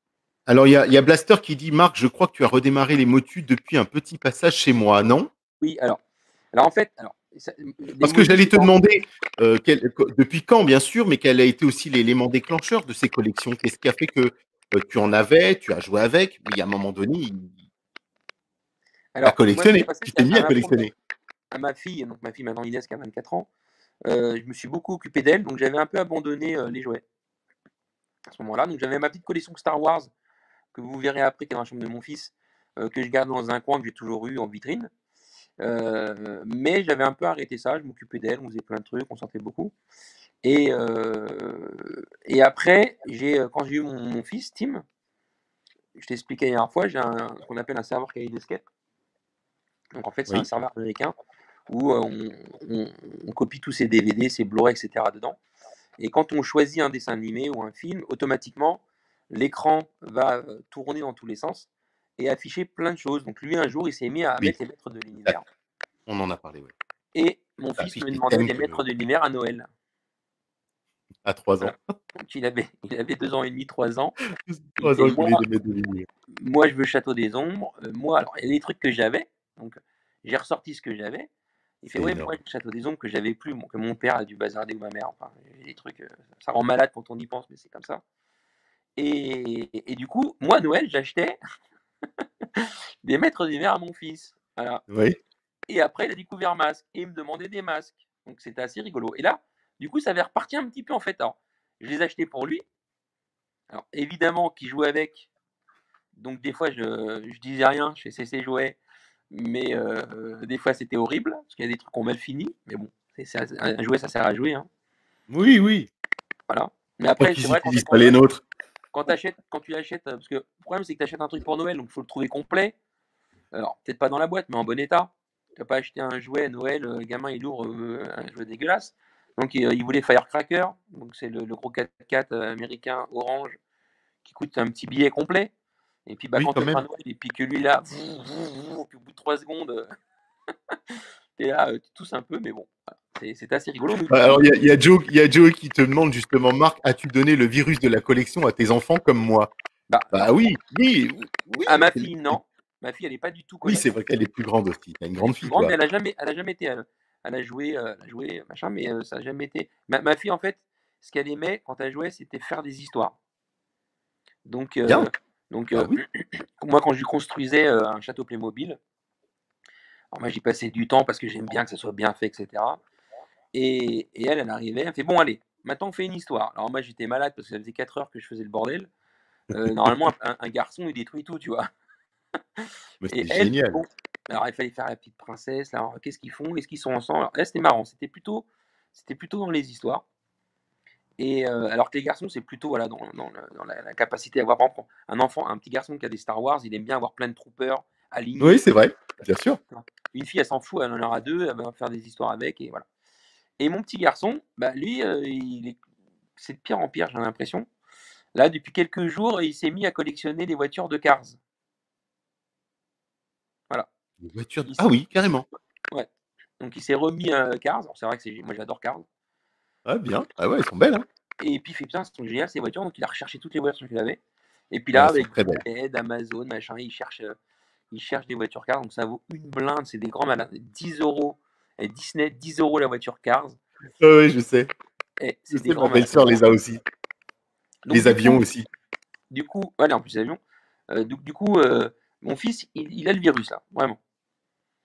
alors, il y a Blaster qui dit, Marc, je crois que tu as redémarré les motus depuis un petit passage chez moi, non? Oui, alors en fait, les Parce que motus, j'allais c'est te pas. demander depuis quand, bien sûr, mais quel a été aussi l'élément déclencheur de ces collections. Qu'est-ce qui a fait que tu en avais, tu as joué avec, mais il y a un moment donné, tu as Alors, moi, ce qui s'est collectionné, passé, tu c'est t'es mis à à collectionner. ma fille, donc ma fille maintenant Inès qui a 24 ans, je me suis beaucoup occupé d'elle, donc j'avais un peu abandonné les jouets à ce moment-là. Donc j'avais ma petite collection Star Wars que vous verrez après qui est dans la chambre de mon fils, que je garde dans un coin que j'ai toujours eu en vitrine. Mais j'avais un peu arrêté ça, je m'occupais d'elle, on faisait plein de trucs, on sortait beaucoup. Et après, quand j'ai eu mon fils, Tim, je t'ai expliqué la dernière fois, j'ai ce qu'on appelle un serveur Kaleidoscope. Donc en fait, c'est un Oui, serveur américain où on copie tous ses DVD, ses Blu-ray, etc. dedans. Et quand on choisit un dessin animé ou un film, automatiquement, l'écran va tourner dans tous les sens et afficher plein de choses. Donc lui, un jour, il s'est mis à oui, mettre les maîtres de ça, l'univers. on en a parlé, oui. Et mon Ça fils affiche me des demandait thèmes les maîtres de l'univers à Noël. à 3 ans. Voilà. Donc il avait 2 ans et demi, 3 ans. Il 3 fait ans, il moi, voulait les mettre de lumière. moi je veux Château des Ombres. Moi, alors il y a des trucs que j'avais. Donc j'ai ressorti ce que j'avais. Il fait C'est ouais, moi énorme. le Château des Ombres que j'avais plus, que mon père a dû bazarder ou ma mère. Enfin, il y a des trucs, ça rend malade quand on y pense, mais c'est comme ça. Et du coup, moi, Noël, j'achetais des maîtres d'hiver à mon fils. Voilà. Oui, Et après, il a découvert masque et il me demandait des masques. Donc c'était assez rigolo. Et là, du coup, ça avait reparti un petit peu en fait. Alors, je les achetais pour lui. Alors, évidemment, qu'il jouait avec. Donc, des fois, je disais rien, je faisais ses jouets. Mais des fois, c'était horrible parce qu'il y a des trucs qui ont mal fini. Mais bon, un jouet, ça sert à jouer. Hein. oui, oui. Voilà. Mais Tant après, c'est qu'ils vrai, utilisent pas quand, les nôtres. quand tu achètes, parce que le problème, c'est que tu achètes un truc pour Noël, donc il faut le trouver complet. Alors, peut-être pas dans la boîte, mais en bon état. Tu n'as pas acheté un jouet à Noël, le gamin il ouvre un jouet dégueulasse. Donc il voulait Firecracker, donc c'est le gros 4x4 américain orange qui coûte un petit billet complet. Et puis bah, Oui, quand quand tu offres un même. Noël et puis que lui là, puis au bout de 3 secondes, t'es là, tu tousses un peu, mais bon, voilà. C'est assez rigolo. Donc, du coup, Alors, il y a Joe qui te demande justement, Marc, as-tu donné le virus de la collection à tes enfants comme moi? bah, Bah alors, oui, oui, oui. à ma fille, non. Ma fille, elle n'est pas du tout Oui, c'est collector. vrai qu'elle est plus grande aussi. T'as une Elle est grande plus fille, grande, mais toi. elle a jamais été. Elle a joué, machin, mais ça n'a jamais été. Ma fille, en fait, ce qu'elle aimait quand elle jouait, c'était faire des histoires. Donc, Bien. donc Bah oui. moi, quand je lui construisais un château Playmobil, alors moi, j'y passais du temps parce que j'aime bien que ça soit bien fait, etc. Et elle arrivait, elle fait bon, allez, maintenant on fait une histoire. Alors moi, j'étais malade parce que ça faisait 4 heures que je faisais le bordel. Normalement, un garçon, il détruit tout, tu vois. Mais Et c'est elle, génial. bon, alors il fallait faire la petite princesse. Là, alors, qu'est-ce qu'ils font? Est-ce qu'ils sont ensemble? Alors, là, c'était marrant. C'était plutôt dans les histoires. Et alors que les garçons, c'est plutôt voilà, dans la capacité à avoir, par exemple, un enfant, un petit garçon qui a des Star Wars, il aime bien avoir plein de troopers Oui, alignés. c'est vrai. Bien sûr. Une fille, elle s'en fout, elle en aura 2, elle va faire des histoires avec et voilà. Et mon petit garçon, bah, lui, c'est de pire en pire, j'ai l'impression. Là, depuis quelques jours, il s'est mis à collectionner les voitures de Cars. Voilà. Les voitures. Il Ah s'est oui, carrément. Ouais. Donc il s'est remis à Cars. Alors, c'est vrai que moi j'adore Cars. Ah bien. Ah ouais, elles sont belles, hein. Et puis il fait putain, c'est génial ces voitures. Donc il a recherché toutes les voitures qu'il avait. Et puis Ouais, là, elles sont avec très belles. Vinted, Amazon, machin, il cherche des voitures Cars. Donc ça vaut une blinde, c'est des grands malades. 10 euros. Et Disney, 10 euros la voiture Cars. Oui, je sais. Et Je c'est des sais, ma grands malades. belle-sœur les a aussi. Donc Les avions aussi. voilà, en plus avion. Du coup, mon fils, il a le virus là, vraiment.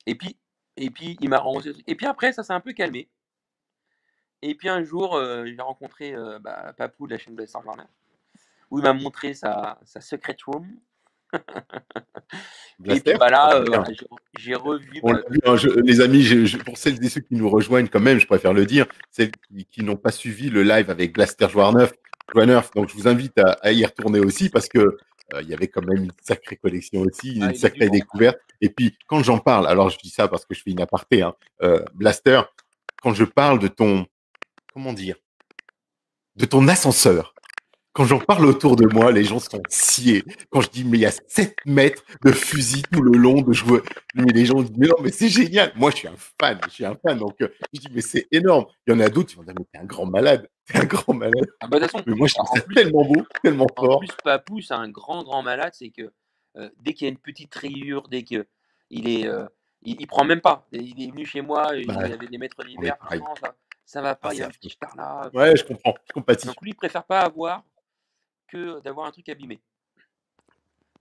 Et puis, il m'a rendu. Et puis après, ça s'est un peu calmé. Et puis un jour, j'ai rencontré Papou de la chaîne Blaster Warner, où il m'a montré sa secret room. Et puis Blaster. bah Ah, là, bah, bien. voilà, j'ai revu. On l'a vu, hein, les amis, pour celles et ceux qui nous rejoignent quand même, je préfère le dire, celles qui n'ont pas suivi le live avec Blaster Joueur 9, donc je vous invite à y retourner aussi parce que il y avait quand même une sacrée collection aussi, une Il est du sacrée lourd. découverte. Et puis quand j'en parle, alors je dis ça parce que je fais une aparté, hein, Blaster, quand je parle de ton, comment dire, de ton ascenseur. Quand j'en parle autour de moi, les gens sont sciés. Quand je dis, mais il y a 7 mètres de fusil tout le long de jouer. Mais les gens disent, mais non, mais c'est génial. Moi, je suis un fan. Je suis un fan. Donc, je dis, mais c'est énorme. Il y en a d'autres qui vont dire, mais t'es un grand malade. T'es un grand malade. Ah bah de toute façon, Mais moi, je trouve en ça plus, tellement beau, tellement fort. Papou, c'est un grand malade, c'est que dès qu'il y a une petite rayure, dès que il est, il prend même pas. Il est venu chez moi, Bah, il avait des maîtres on est d'hiver. pareil. Non, ça va Ah, pas, il y c'est a un petit affreux. star là. Ouais, je comprends. Je Donc compatis. lui, il préfère pas avoir que d'avoir un truc abîmé.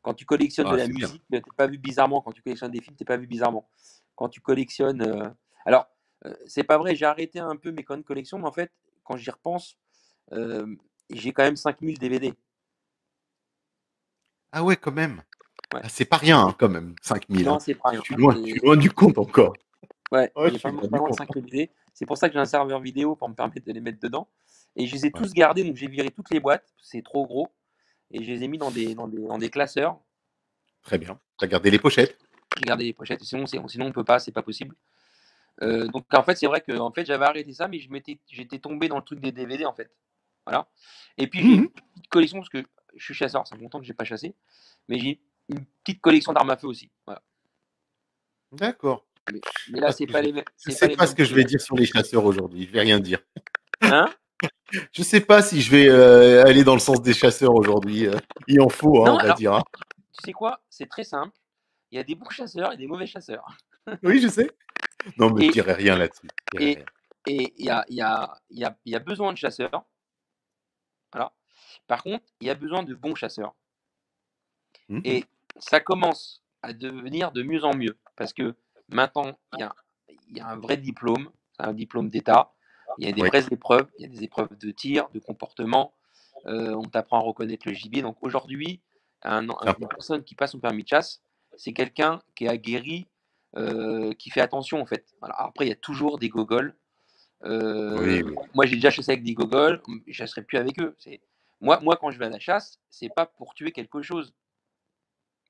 Quand tu collectionnes de Ah, la c'est bien. musique, t'es pas vu bizarrement. Quand tu collectionnes des films, t'es pas vu bizarrement. Quand tu collectionnes. Alors, c'est pas vrai, j'ai arrêté un peu mes connes collections, mais en fait, quand j'y repense, euh, j'ai quand même 5000 DVD. Ah ouais, quand même. Ouais. Ah, c'est pas rien, hein, quand même. 5000, Non, hein. c'est pas Je rien. suis loin, je suis loin du compte encore. Ouais, Ouais, je j'ai suis pas, loin pas du loin de compte. 5000 DVD. C'est pour ça que j'ai un serveur vidéo pour me permettre de les mettre dedans. Et je les ai Ouais, tous gardés, donc j'ai viré toutes les boîtes, c'est trop gros. Et je les ai mis dans des classeurs. très bien. T'as gardé les pochettes. J'ai gardé les pochettes, sinon on peut pas, c'est pas possible. Ouais. Donc en fait, c'est vrai que j'avais arrêté ça, mais j'étais tombé dans le truc des DVD en fait. Voilà. Et puis j'ai une Mhm. petite collection parce que je suis chasseur, ça fait longtemps que j'ai pas chassé, mais j'ai une petite collection d'armes à feu aussi. Voilà. D'accord. Mais là, c'est pas les mêmes, Je c'est pas sais les pas ce mêmes que je vais prix. dire sur les chasseurs aujourd'hui. Je vais rien dire. Hein? Je sais pas si je vais aller dans le sens des chasseurs aujourd'hui. Il en faut, hein, Non, on va alors, dire, hein. tu sais quoi? C'est très simple. Il y a des bons chasseurs et des mauvais chasseurs. Oui, je sais. Non, mais je Et dirais rien là-dessus. Je dirais et rien. et il y a besoin de chasseurs. Voilà. Par contre, il y a besoin de bons chasseurs. Mhm. Et ça commence à devenir de mieux en mieux. Parce que maintenant, il y a un vrai diplôme, un diplôme d'État. Il y a des Oui, vraies épreuves. Il y a des épreuves de tir, de comportement. On t'apprend à reconnaître le gibier. Donc aujourd'hui, c'est une important. personne qui passe son permis de chasse, c'est quelqu'un qui est aguerri, qui fait attention en fait. Voilà. Après, il y a toujours des gogoles. Oui, oui. Moi, j'ai déjà chassé avec des gogoles. Je ne chasserai plus avec eux. Moi, quand je vais à la chasse, c'est pas pour tuer quelque chose.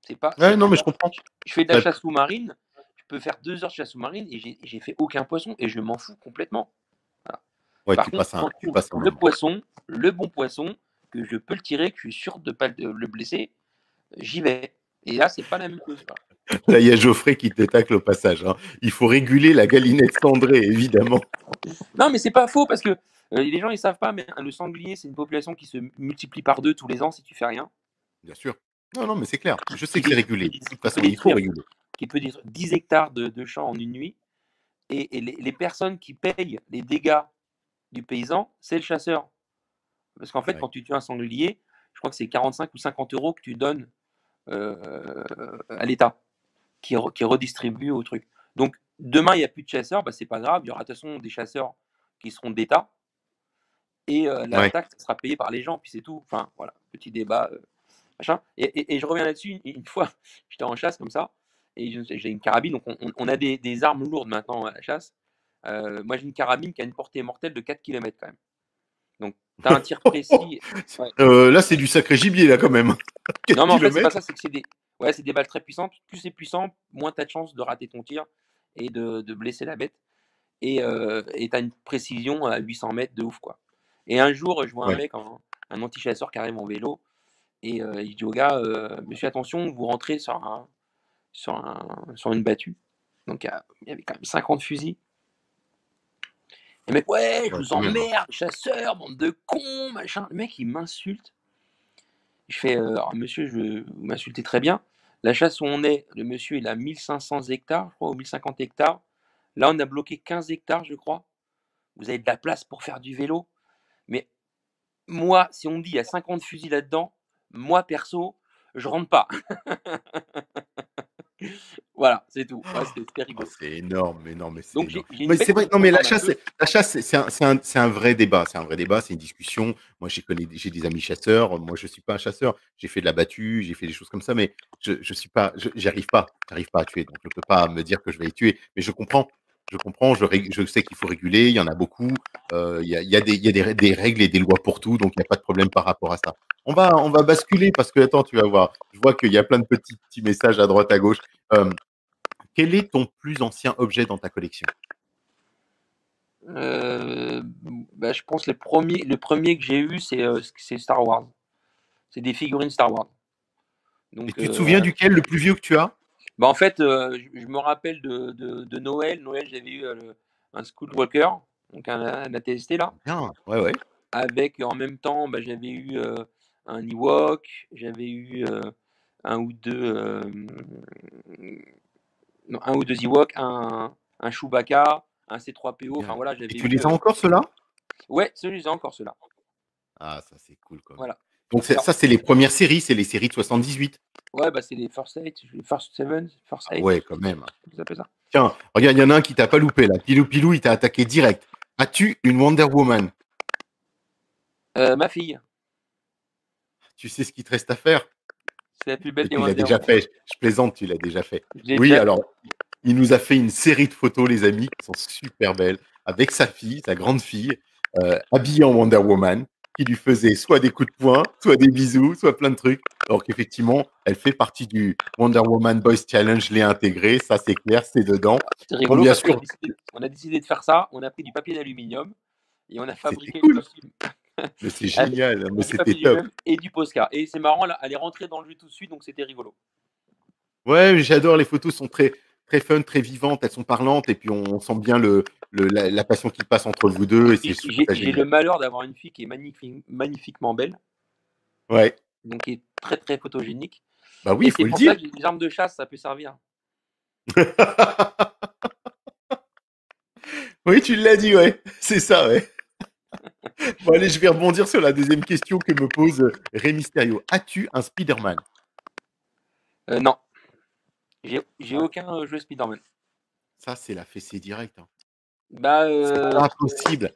Ouais, C'est non, pas. mais je comprends. Je fais de la Ça- chasse sous-marine. Je peux faire 2 heures de chasse sous-marine et j'ai fait aucun poisson et je m'en fous complètement. Voilà. Ouais, Par contre, quand je tu trouve passes un moment. le bon poisson, que je peux le tirer, que je suis sûr de ne pas le blesser, j'y vais. Et là, c'est pas la même chose. Voilà. Là, il y a Geoffrey qui te tacle au passage, hein. Il faut réguler la galinette cendrée, évidemment. Non, mais c'est pas faux parce que les gens ils savent pas, mais le sanglier, c'est une population qui se multiplie par 2 tous les ans si tu fais rien, Bien sûr. Non, non, mais c'est clair. Je sais qui, que c'est dé- régulé. De toute qui peut façon, il faut détruire, réguler. 10 hectares de champs en une nuit. Et les personnes qui payent les dégâts du paysan, c'est le chasseur. Parce qu'en fait, Ouais. quand tu tues un sanglier, je crois que c'est 45 ou 50 euros que tu donnes à l'État, qui redistribue au truc. Donc, demain, il n'y a plus de chasseurs, bah, c'est pas grave, il y aura de toute façon des chasseurs qui seront d'État, et la Ouais. taxe sera payée par les gens, puis c'est tout. Enfin, voilà, petit débat. Machin. Et je reviens là-dessus, une fois, j'étais en chasse comme ça, et j'ai une carabine, donc on a des armes lourdes maintenant à la chasse. Moi, j'ai une carabine qui a une portée mortelle de 4 km quand même. Donc, tu as un tir précis. Ouais. Là, c'est du sacré gibier, là, quand même. 4 Non, mais en fait, c'est pas kilomètres. ça, c'est que c'est des balles très puissantes. Plus c'est puissant, moins tu as de chances de rater ton tir. et de blesser la bête. Et tu as une précision à 800 mètres de ouf, quoi. Et un jour, je vois un Ouais. mec, un anti-chasseur qui arrive en vélo, et il dit au gars, monsieur, attention, vous rentrez sur une battue. Donc il y avait quand même 50 fusils. Et le mec, ouais, je Ouais, vous quand même, hein. emmerde, chasseur, bande de cons, machin. Le mec, il m'insulte. Je fais, alors, monsieur, vous m'insultez très bien. La chasse où on est, le monsieur, il a 1500 hectares, je crois, ou 1050 hectares. Là, on a bloqué 15 hectares, je crois. Vous avez de la place pour faire du vélo. Mais moi, si on me dit il y a 50 fusils là-dedans, moi, perso, je rentre pas. Voilà, c'est tout. Ouais, c'était Oh, rigolo. c'est énorme, énorme, mais c'est Donc, énorme. j'ai une Mais bête c'est vrai, qui me non, mais ressemble un peu. la chasse, c'est un vrai débat. C'est un vrai débat, c'est une discussion. Moi, j'ai des amis chasseurs. Moi, je suis pas un chasseur. J'ai fait de la battue, j'ai fait des choses comme ça, mais je suis pas, j'arrive pas à tuer. Donc, je peux pas me dire que je vais les tuer. Mais je comprends, je sais qu'il faut réguler. Il y en a beaucoup. Il y a des règles et des lois pour tout. Donc, il n'y a pas de problème par rapport à ça. On va basculer parce que, attends, tu vas voir. Je vois qu'il y a plein de petits messages à droite, à gauche. Euh, Quel est ton plus ancien objet dans ta collection? Bah, je pense le premier que j'ai eu, c'est Star Wars. C'est des figurines Star Wars. Et Donc, tu te souviens duquel, le plus vieux que tu as? bah, en fait, je me rappelle de Noël. Noël, j'avais eu un Walker, donc un ATST là, Bien, ouais, ouais. avec en même temps, bah, j'avais eu un Ewok, j'avais eu un ou deux, non, un ou deux Ewoks, un Chewbacca, un C3PO. Enfin Bien. voilà, Et j'avais tu eu. les as encore, ceux-là? Ouais, celui-là encore, ceux-là. Ah, ça, c'est cool quand même. Voilà. Donc, Alors, ça, c'est les premières séries, c'est les séries de 78. ouais, bah c'est les First Eight, les First Seven, First Ah Eight, ouais, quand même. vous appelez ça? Tiens, regarde, il y en a un qui t'a pas loupé, là. Pilou Pilou, il t'a attaqué direct. As-tu une Wonder Woman? Ma fille, Tu sais ce qu'il te reste à faire? c'est la plus belle Et des tu l'as Wonder déjà Woman. fait. Je plaisante, tu l'as déjà fait. Je l'ai Oui, déjà fait. alors, il nous a fait une série de photos, les amis, qui sont super belles, avec sa fille, sa grande fille, habillée en Wonder Woman, qui lui faisait soit des coups de poing, soit des bisous, soit plein de trucs. Alors qu'effectivement, elle fait partie du Wonder Woman Boys Challenge, je l'ai intégré, ça c'est clair, c'est dedans. C'est Donc rigolo bien parce sûr, on a décidé de faire ça. On a pris du papier d'aluminium et on a c'était fabriqué le cool, costume mais c'est avec génial, mais du c'était papier top. d'aluminium et du Posca. Et c'est marrant, là, elle est rentrée dans le jeu tout de suite, donc c'était rigolo. Ouais, j'adore, les photos sont très fun, très vivantes, elles sont parlantes, et puis on sent bien la passion qui passe entre vous deux, et c'est, je trouve ça J'ai génial. le malheur d'avoir une fille qui est magnifiquement belle, Ouais, donc qui est très très photogénique. bah oui, Et il c'est faut le pour ça dire. que j'ai des armes de chasse, ça peut servir. Oui, tu l'as dit, ouais. C'est ça, ouais. Bon, allez, je vais rebondir sur la deuxième question que me pose Rey Mysterio. As-tu un Spider-Man? Non, j'ai Ah, aucun jeu Spider-Man. ça, c'est la fessée directe, hein. Bah, C'est pas possible.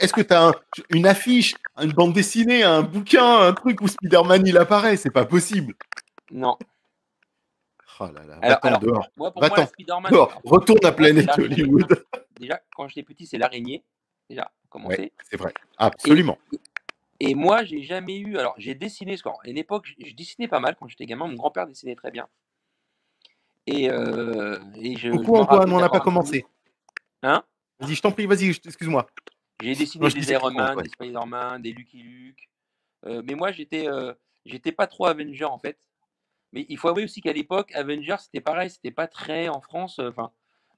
Est-ce que tu as une affiche, une bande dessinée, un bouquin, un truc où Spider-Man il apparaît? C'est pas possible. non. Oh là là, va-t'en Alors, dehors. moi, pour moi, la Va-t'en Spider-Man, dehors. Retourne à pour moi, c'est Planète l'araignée. Hollywood. Déjà, quand j'étais petit, c'est l'araignée. Déjà, pour Ouais, commencer. c'est vrai. Et, Absolument. et moi, j'ai jamais eu. Alors, j'ai dessiné, parce qu'à une époque, je dessinais pas mal quand j'étais gamin. Mon grand-père dessinait très bien. Et je Pourquoi me Antoine, rappelle on n'a pas d'avoir un comic. commencé? Hein? Vas-y, je t'en prie, vas-y, excuse-moi. J'ai Non, dessiné je des disais Iron pourquoi Man, Antoine. des Spider-Man, des Lucky Luke. Mais moi, j'étais pas trop Avenger, en fait. Mais il faut avouer aussi qu'à l'époque, Avengers, c'était pareil, c'était pas très en France. Enfin,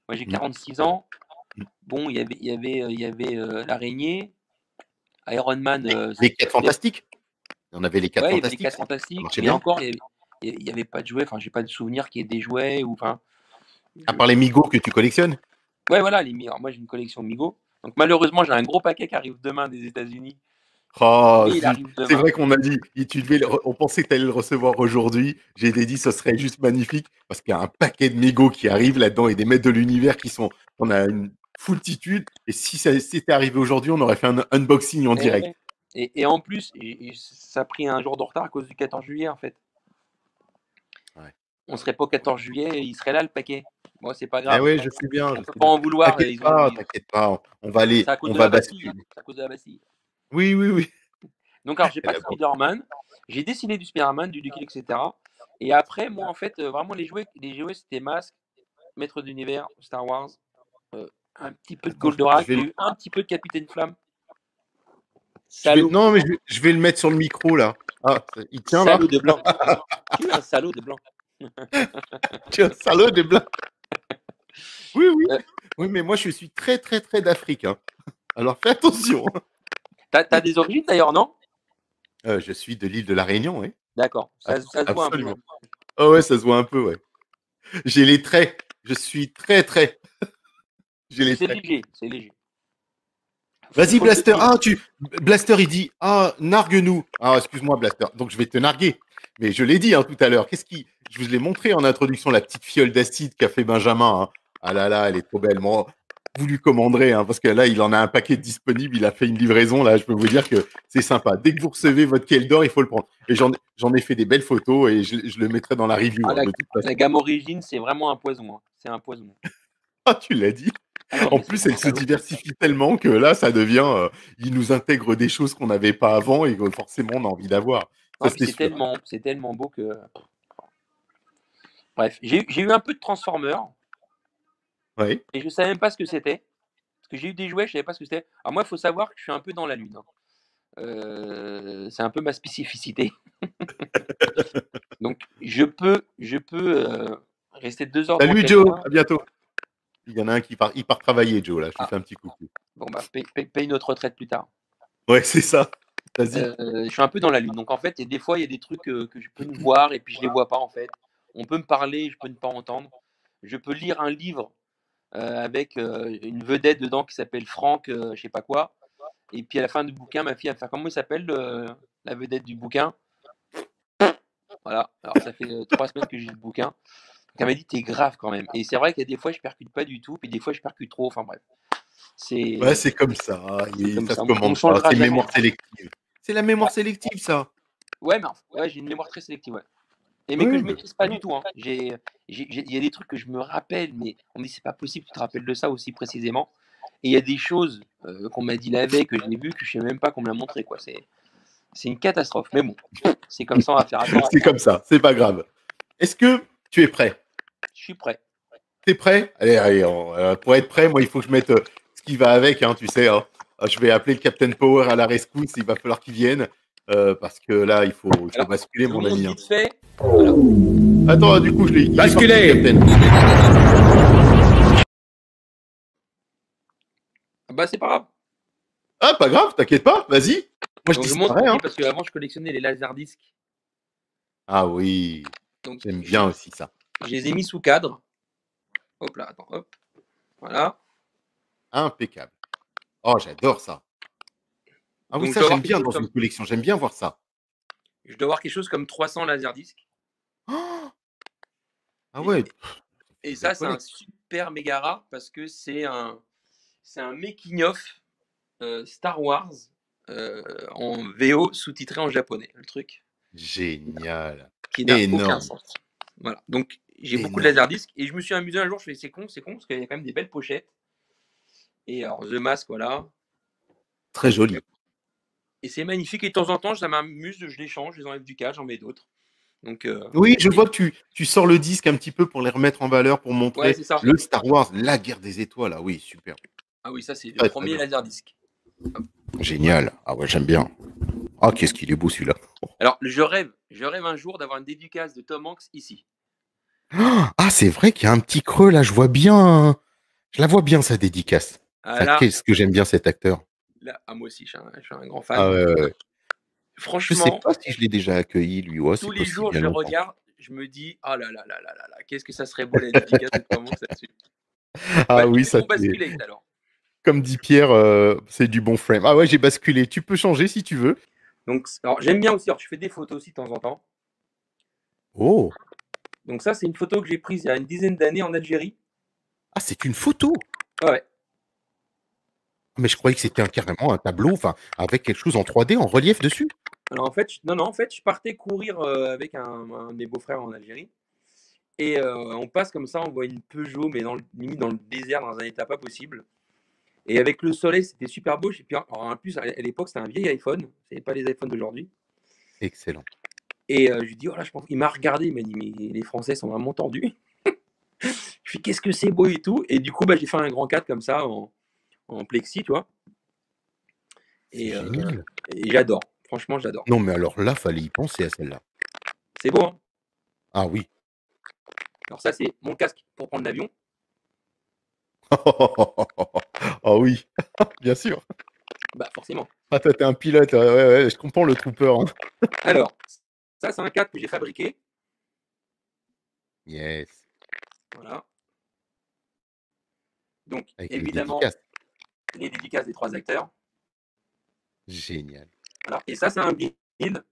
moi j'ai Mm, 46 c'est vrai. ans. Mm. Bon, il y avait l'araignée, Iron Man. Les 4 fantastiques. On avait les 4 Ouais, il y avait les fantastiques, 4 ça fantastiques, marchait mais bien. encore, il y avait pas de jouets. Enfin, j'ai pas de souvenir qu'il y ait des jouets ou enfin. À part les Migo que tu collectionnes. Ouais, voilà, alors, moi j'ai une collection Migo. Donc malheureusement, j'ai un gros paquet qui arrive demain des États-Unis, Oh mais il zut, arrive c'est demain. vrai qu'on a dit, on pensait que tu allais le recevoir aujourd'hui. J'ai dit, ce serait juste magnifique parce qu'il y a un paquet de mégots qui arrivent là-dedans et des maîtres de l'univers on a une foultitude. Et si ça c'était arrivé aujourd'hui, on aurait fait un unboxing en Et, direct. ouais. Et en plus, ça a pris un jour de retard à cause du 14 juillet en fait. Ouais. On serait pas au 14 juillet, il serait là le paquet. Moi, c'est pas Eh grave. ouais, je sais bien, On je peut sais pas bien. en vouloir. T'inquiète pas, on va C'est aller, à cause on de va la Bastille. Hein. basculer. C'est à cause de la Bastille. Oui, oui, oui. Donc, alors, j'ai Et pas la de bande. Spider-Man. J'ai dessiné du Spider-Man, du Lucky, etc. Et après, moi, en fait, vraiment, les jouets, c'était Masque. Maître d'univers, Star Wars, un petit peu de Attends, Goldorak, je vais, un petit peu de Capitaine Flamme. je vais, Salaud, non, mais je vais le mettre sur le micro là. Ah, il tient là. salaud de blanc. Tu es un salaud de blanc. Tiens, salaud de blanc. Oui, oui. Euh, Oui, mais moi, je suis très, très, très d'Afrique. Hein. Alors, fais attention. T'as des origines d'ailleurs, non? Je suis de l'île de la Réunion, oui. D'accord, ça se voit un peu. Absolument. Oh ouais, ça se voit un peu, ouais. J'ai les traits. Je suis très, très. J'ai les C'est traits. léger, c'est léger. Vas-y, Faut le Blaster. dire. Ah, Blaster, il dit, ah, nargue-nous. Ah, excuse-moi, Blaster. Donc, je vais te narguer. Mais je l'ai dit hein, tout à l'heure. Je vous l'ai montré en introduction, la petite fiole d'acide qu'a fait Benjamin. Hein. Ah là là, elle est trop belle. Moi, vous lui commanderez, hein, parce que là, il en a un paquet disponible. Il a fait une livraison. Là, je peux vous dire que c'est sympa. Dès que vous recevez votre Keldor, il faut le prendre. Et j'en ai fait des belles photos et je le mettrai dans la review. Ah, Hein, de toute façon. la gamme origine, c'est vraiment un poison. Hein. C'est un poison. Ah, tu l'as dit. Ah non, En mais c'est plus, elle se salaud. diversifie tellement que là, ça devient. Il nous intègre des choses qu'on n'avait pas avant et que forcément, on a envie d'avoir. Ah, Ça, puis c'est sûr. c'est tellement beau que. Bref, j'ai eu un peu de Transformers Oui. et je savais même pas ce que c'était. Parce que j'ai eu des jouets, je savais pas ce que c'était. Alors moi, il faut savoir que je suis un peu dans la lune. Hein. C'est un peu ma spécificité. Donc je peux rester 2 heures devant Salut Joe, quelqu'un. à bientôt. Il y en a un il part travailler, Joe, là. Je lui Ah, fais un petit coucou. bon bah paye notre retraite plus tard. Ouais, c'est ça. Vas-y. Je suis un peu dans la lune. Donc en fait, des fois, il y a des trucs que je peux voir et puis je les vois pas en fait. On peut me parler, je peux ne pas entendre. Je peux lire un livre avec une vedette dedans qui s'appelle Franck, je sais pas quoi. Et puis à la fin du bouquin, ma fille va me faire comment il s'appelle la vedette du bouquin. Voilà. Alors ça fait 3 semaines que j'ai le bouquin. Donc elle m'a dit t'es grave quand même. Et c'est vrai qu'il y a des fois je percute pas du tout, puis des fois je percute trop. Enfin bref, Ouais, c'est c'est comme ça. comme Ça ça. se On commande pas. changera C'est jamais. mémoire sélective. C'est la mémoire sélective, ça. Ouais, mais ouais, j'ai une mémoire très sélective. Ouais. Mais que Oui, je bah, maîtrise pas du tout. Hein. Il y a des trucs que je me rappelle, mais on me dit c'est pas possible que tu te rappelles de ça aussi précisément. Et il y a des choses qu'on m'a dit la veille, que je l'ai vu, que je sais même pas qu'on me l'a montré. Quoi. C'est une catastrophe. Mais bon, c'est comme ça, on va faire attention. c'est comme ça. C'est pas grave. Est-ce que tu es prêt? Je suis prêt. T'es prêt? Allez, allez. Pour être prêt, moi, il faut que je mette ce qui va avec, hein, tu sais. Hein. Je vais appeler le Captain Power à la rescousse. Il va falloir qu'il vienne. Parce que là, il faut Alors, basculer, je vous mon montre ami. Hein. vite fait. Voilà. Attends, du coup, je l'ai. Basculez. Ah bah c'est pas grave. Ah, pas grave, t'inquiète pas, vas-y. Moi, je Donc je montre disparais. Hein. parce qu'avant je collectionnais les laserdiscs. Ah oui, Donc j'aime bien aussi ça. je les ai mis sous cadre. Hop là, attends, hop. Voilà. Impeccable. Oh, j'adore ça. Ah oui, Donc ça, je dois j'aime avoir quelque bien chose dans comme, une collection. J'aime bien voir ça. je dois avoir quelque chose comme 300 laserdiscs. Oh ah Et- ouais. Et ça, c'est un super méga rare parce que c'est un making of Star Wars en VO sous-titré en japonais. Le truc Génial. qui n'a aucun Énorme. sens. Voilà. Donc j'ai beaucoup de Énorme. laserdiscs et je me suis amusé un jour. Je fais c'est con parce qu'il y a quand même des belles pochettes. Et alors The Mask, voilà. Très joli. Et c'est magnifique. Et de temps en temps, ça m'amuse, je les change, je les enlève du cadre, j'en mets d'autres. Donc Oui, je vois que tu sors le disque un petit peu pour les remettre en valeur, pour ouais, montrer c'est ça. le Star Wars, la guerre des étoiles. Ah oui, super. Ah oui, ça c'est le Très, très premier bien. laserdisc. Génial. Ah ouais, j'aime bien. Ah, qu'est-ce qu'il est beau celui-là. Alors je rêve un jour d'avoir une dédicace de Tom Hanks ici. Ah, c'est vrai qu'il y a un petit creux là, je vois bien. Je la vois bien, sa dédicace. Ah Ça, là, qu'est-ce que j'aime bien cet acteur. moi aussi, je suis un grand fan. Ah ouais, ouais. Je sais Franchement, pas si je l'ai déjà accueilli, lui. Ouais, tous c'est les possible, jours, il y a je le longtemps. regarde, je me dis, ah là là là là là là, qu'est-ce que ça serait beau la dédicace de Tom Hanks là-dessus. Ah Ouais, oui, j'ai ça fait mon basculé alors. comme dit Pierre, c'est du bon frame. Ah ouais, j'ai basculé. Tu peux changer si tu veux. Donc, alors, j'aime bien aussi, alors je fais des photos aussi de temps en temps. Oh, Donc ça, c'est une photo que j'ai prise il y a une dizaine d'années en Algérie. ah, c'est une photo. Ouais. Mais je croyais que c'était carrément un tableau, enfin, avec quelque chose en 3D, en relief dessus. Alors en fait, non, en fait, je partais courir avec un de mes beaux-frères en Algérie. Et on passe comme ça, on voit une Peugeot, mais limite dans le désert, dans un état pas possible. Et avec le soleil, c'était super beau. Et puis, alors, en plus, à l'époque, c'était un vieil iPhone. C'est pas les iPhones d'aujourd'hui. Excellent. Et je lui dis, oh là, il m'a regardé, il m'a dit, mais les Français sont vraiment tordus. Je fais qu'est-ce que c'est beau et tout. Et du coup, j'ai fait un grand 4 comme ça en plexi, tu vois. C'est Et, génial. et j'adore. Franchement, j'adore. Non, mais alors là, fallait y penser à celle-là. C'est beau, hein. Ah oui. Alors ça, c'est mon casque pour prendre l'avion. Ah oui, bien sûr. Bah forcément. Ah, toi, t'es un pilote. Ouais, ouais, ouais, je comprends le trooper. Hein. Alors, ça, c'est un cadre que j'ai fabriqué. Yes. Voilà. Donc, Avec les évidemment, dédicaces. les dédicaces des 3 acteurs. Génial. Voilà. Et ça, c'est un guide.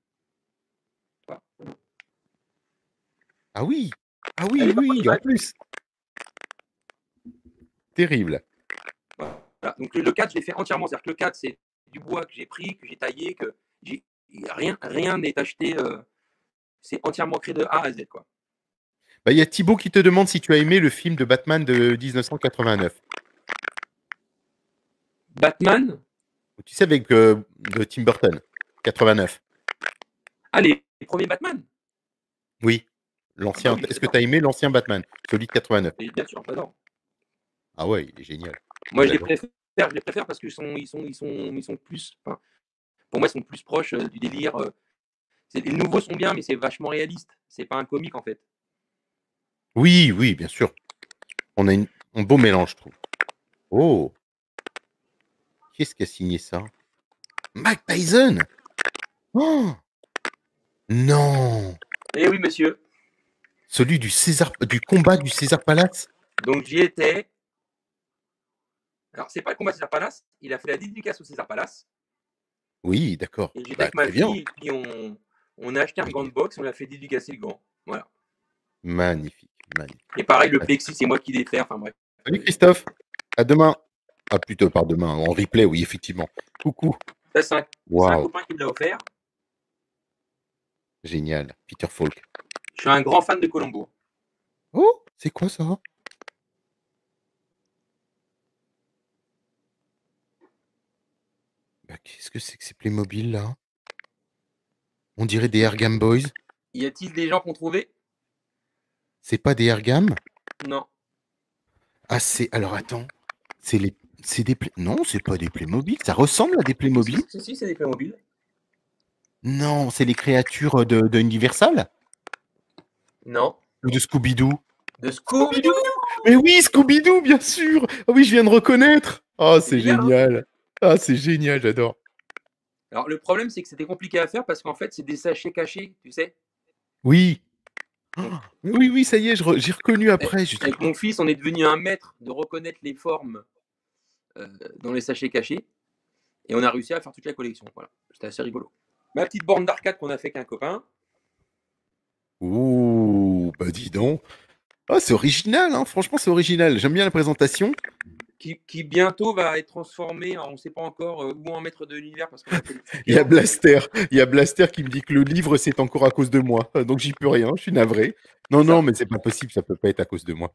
Ah oui. Ah Elle oui, est pas en oui, en image. plus. Terrible. Voilà. Donc, le cadre, je l'ai fait entièrement. C'est-à-dire que le cadre, c'est du bois que j'ai pris, que j'ai taillé, que j'ai... Rien n'est acheté. C'est entièrement créé de A à Z, quoi. Bah, il y a Thibaut qui te demande si tu as aimé le film de Batman de 1989. Batman. Tu sais, avec de Tim Burton. 89. Ah, les premiers Batman. Oui. Ah bah L'ancien. oui, Est-ce que j'adore. tu as aimé l'ancien Batman? Celui de 89. Et bien sûr, j'adore. Ah ouais, il est génial. Moi, J'adore. je les préfère parce ils sont plus. Enfin, pour moi, ils sont plus proches du délire. Les nouveaux sont bien, mais c'est vachement réaliste. C'est pas un comique en fait. Oui, oui, bien sûr. On a un beau mélange, je trouve. Oh, qui est-ce qui a signé ça? Mike Tyson? Oh, non. Eh oui, monsieur. Celui du combat du César Palace? Donc j'y étais. Alors, c'est pas le combat César Palace. Il a fait la dédicace au César Palace. Oui, d'accord. Et j'étais Bah, avec ma très bien. fille. Et puis, on a acheté un gant de Génial. boxe. On a fait dédicacer le gant. Voilà. Magnifique, magnifique. Et pareil, le plexi, c'est moi qui l'ai fait. Enfin, bref. Salut Christophe. À demain. Ah, plutôt par demain. En replay, oui, effectivement. Coucou. Ça, c'est un Waouh. copain qui me l'a offert. Génial. Peter Falk. Je suis un grand fan de Colombo. Oh, c'est quoi ça? Bah, qu'est-ce que c'est que ces Playmobil là? On dirait des Airgam Boys. Y a-t-il des gens qui ont trouvé? C'est pas des Airgam? Non. Ah, c'est. Alors attends. C'est les. C'est des. Non, c'est pas des Playmobil. Ça ressemble à des Playmobil? Si, c'est des Playmobil. Non, c'est les créatures de Universal? Non. Ou de Scooby-Doo? De Scooby-Doo! Scooby-Doo. Mais oui, Scooby-Doo, bien sûr! Ah oui, je viens de reconnaître! Ah, C'est c'est génial, hein? génial! Ah, c'est génial, j'adore. Alors, le problème, c'est que c'était compliqué à faire parce qu'en fait, c'est des sachets cachés, tu sais. Oui. Donc, Ah, oui, oui, ça y est, j'ai reconnu après. Je dis, avec mon fils, on est devenu un maître de reconnaître les formes dans les sachets cachés. Et on a réussi à faire toute la collection. Voilà. C'était assez rigolo. Ma petite borne d'arcade qu'on a fait avec un copain. ouh, bah dis donc. Ah, c'est original, hein. Franchement, c'est original. J'aime bien la présentation. Qui bientôt va être transformé, on ne sait pas encore où en mettre de l'univers parce qu'on a fait le Il y a sticker. Blaster. Il y a Blaster qui me dit que le livre, c'est encore à cause de moi. Donc, j'y peux rien. Je suis navré. Non, C'est non, ça. mais c'est pas possible. Ça peut pas être à cause de moi.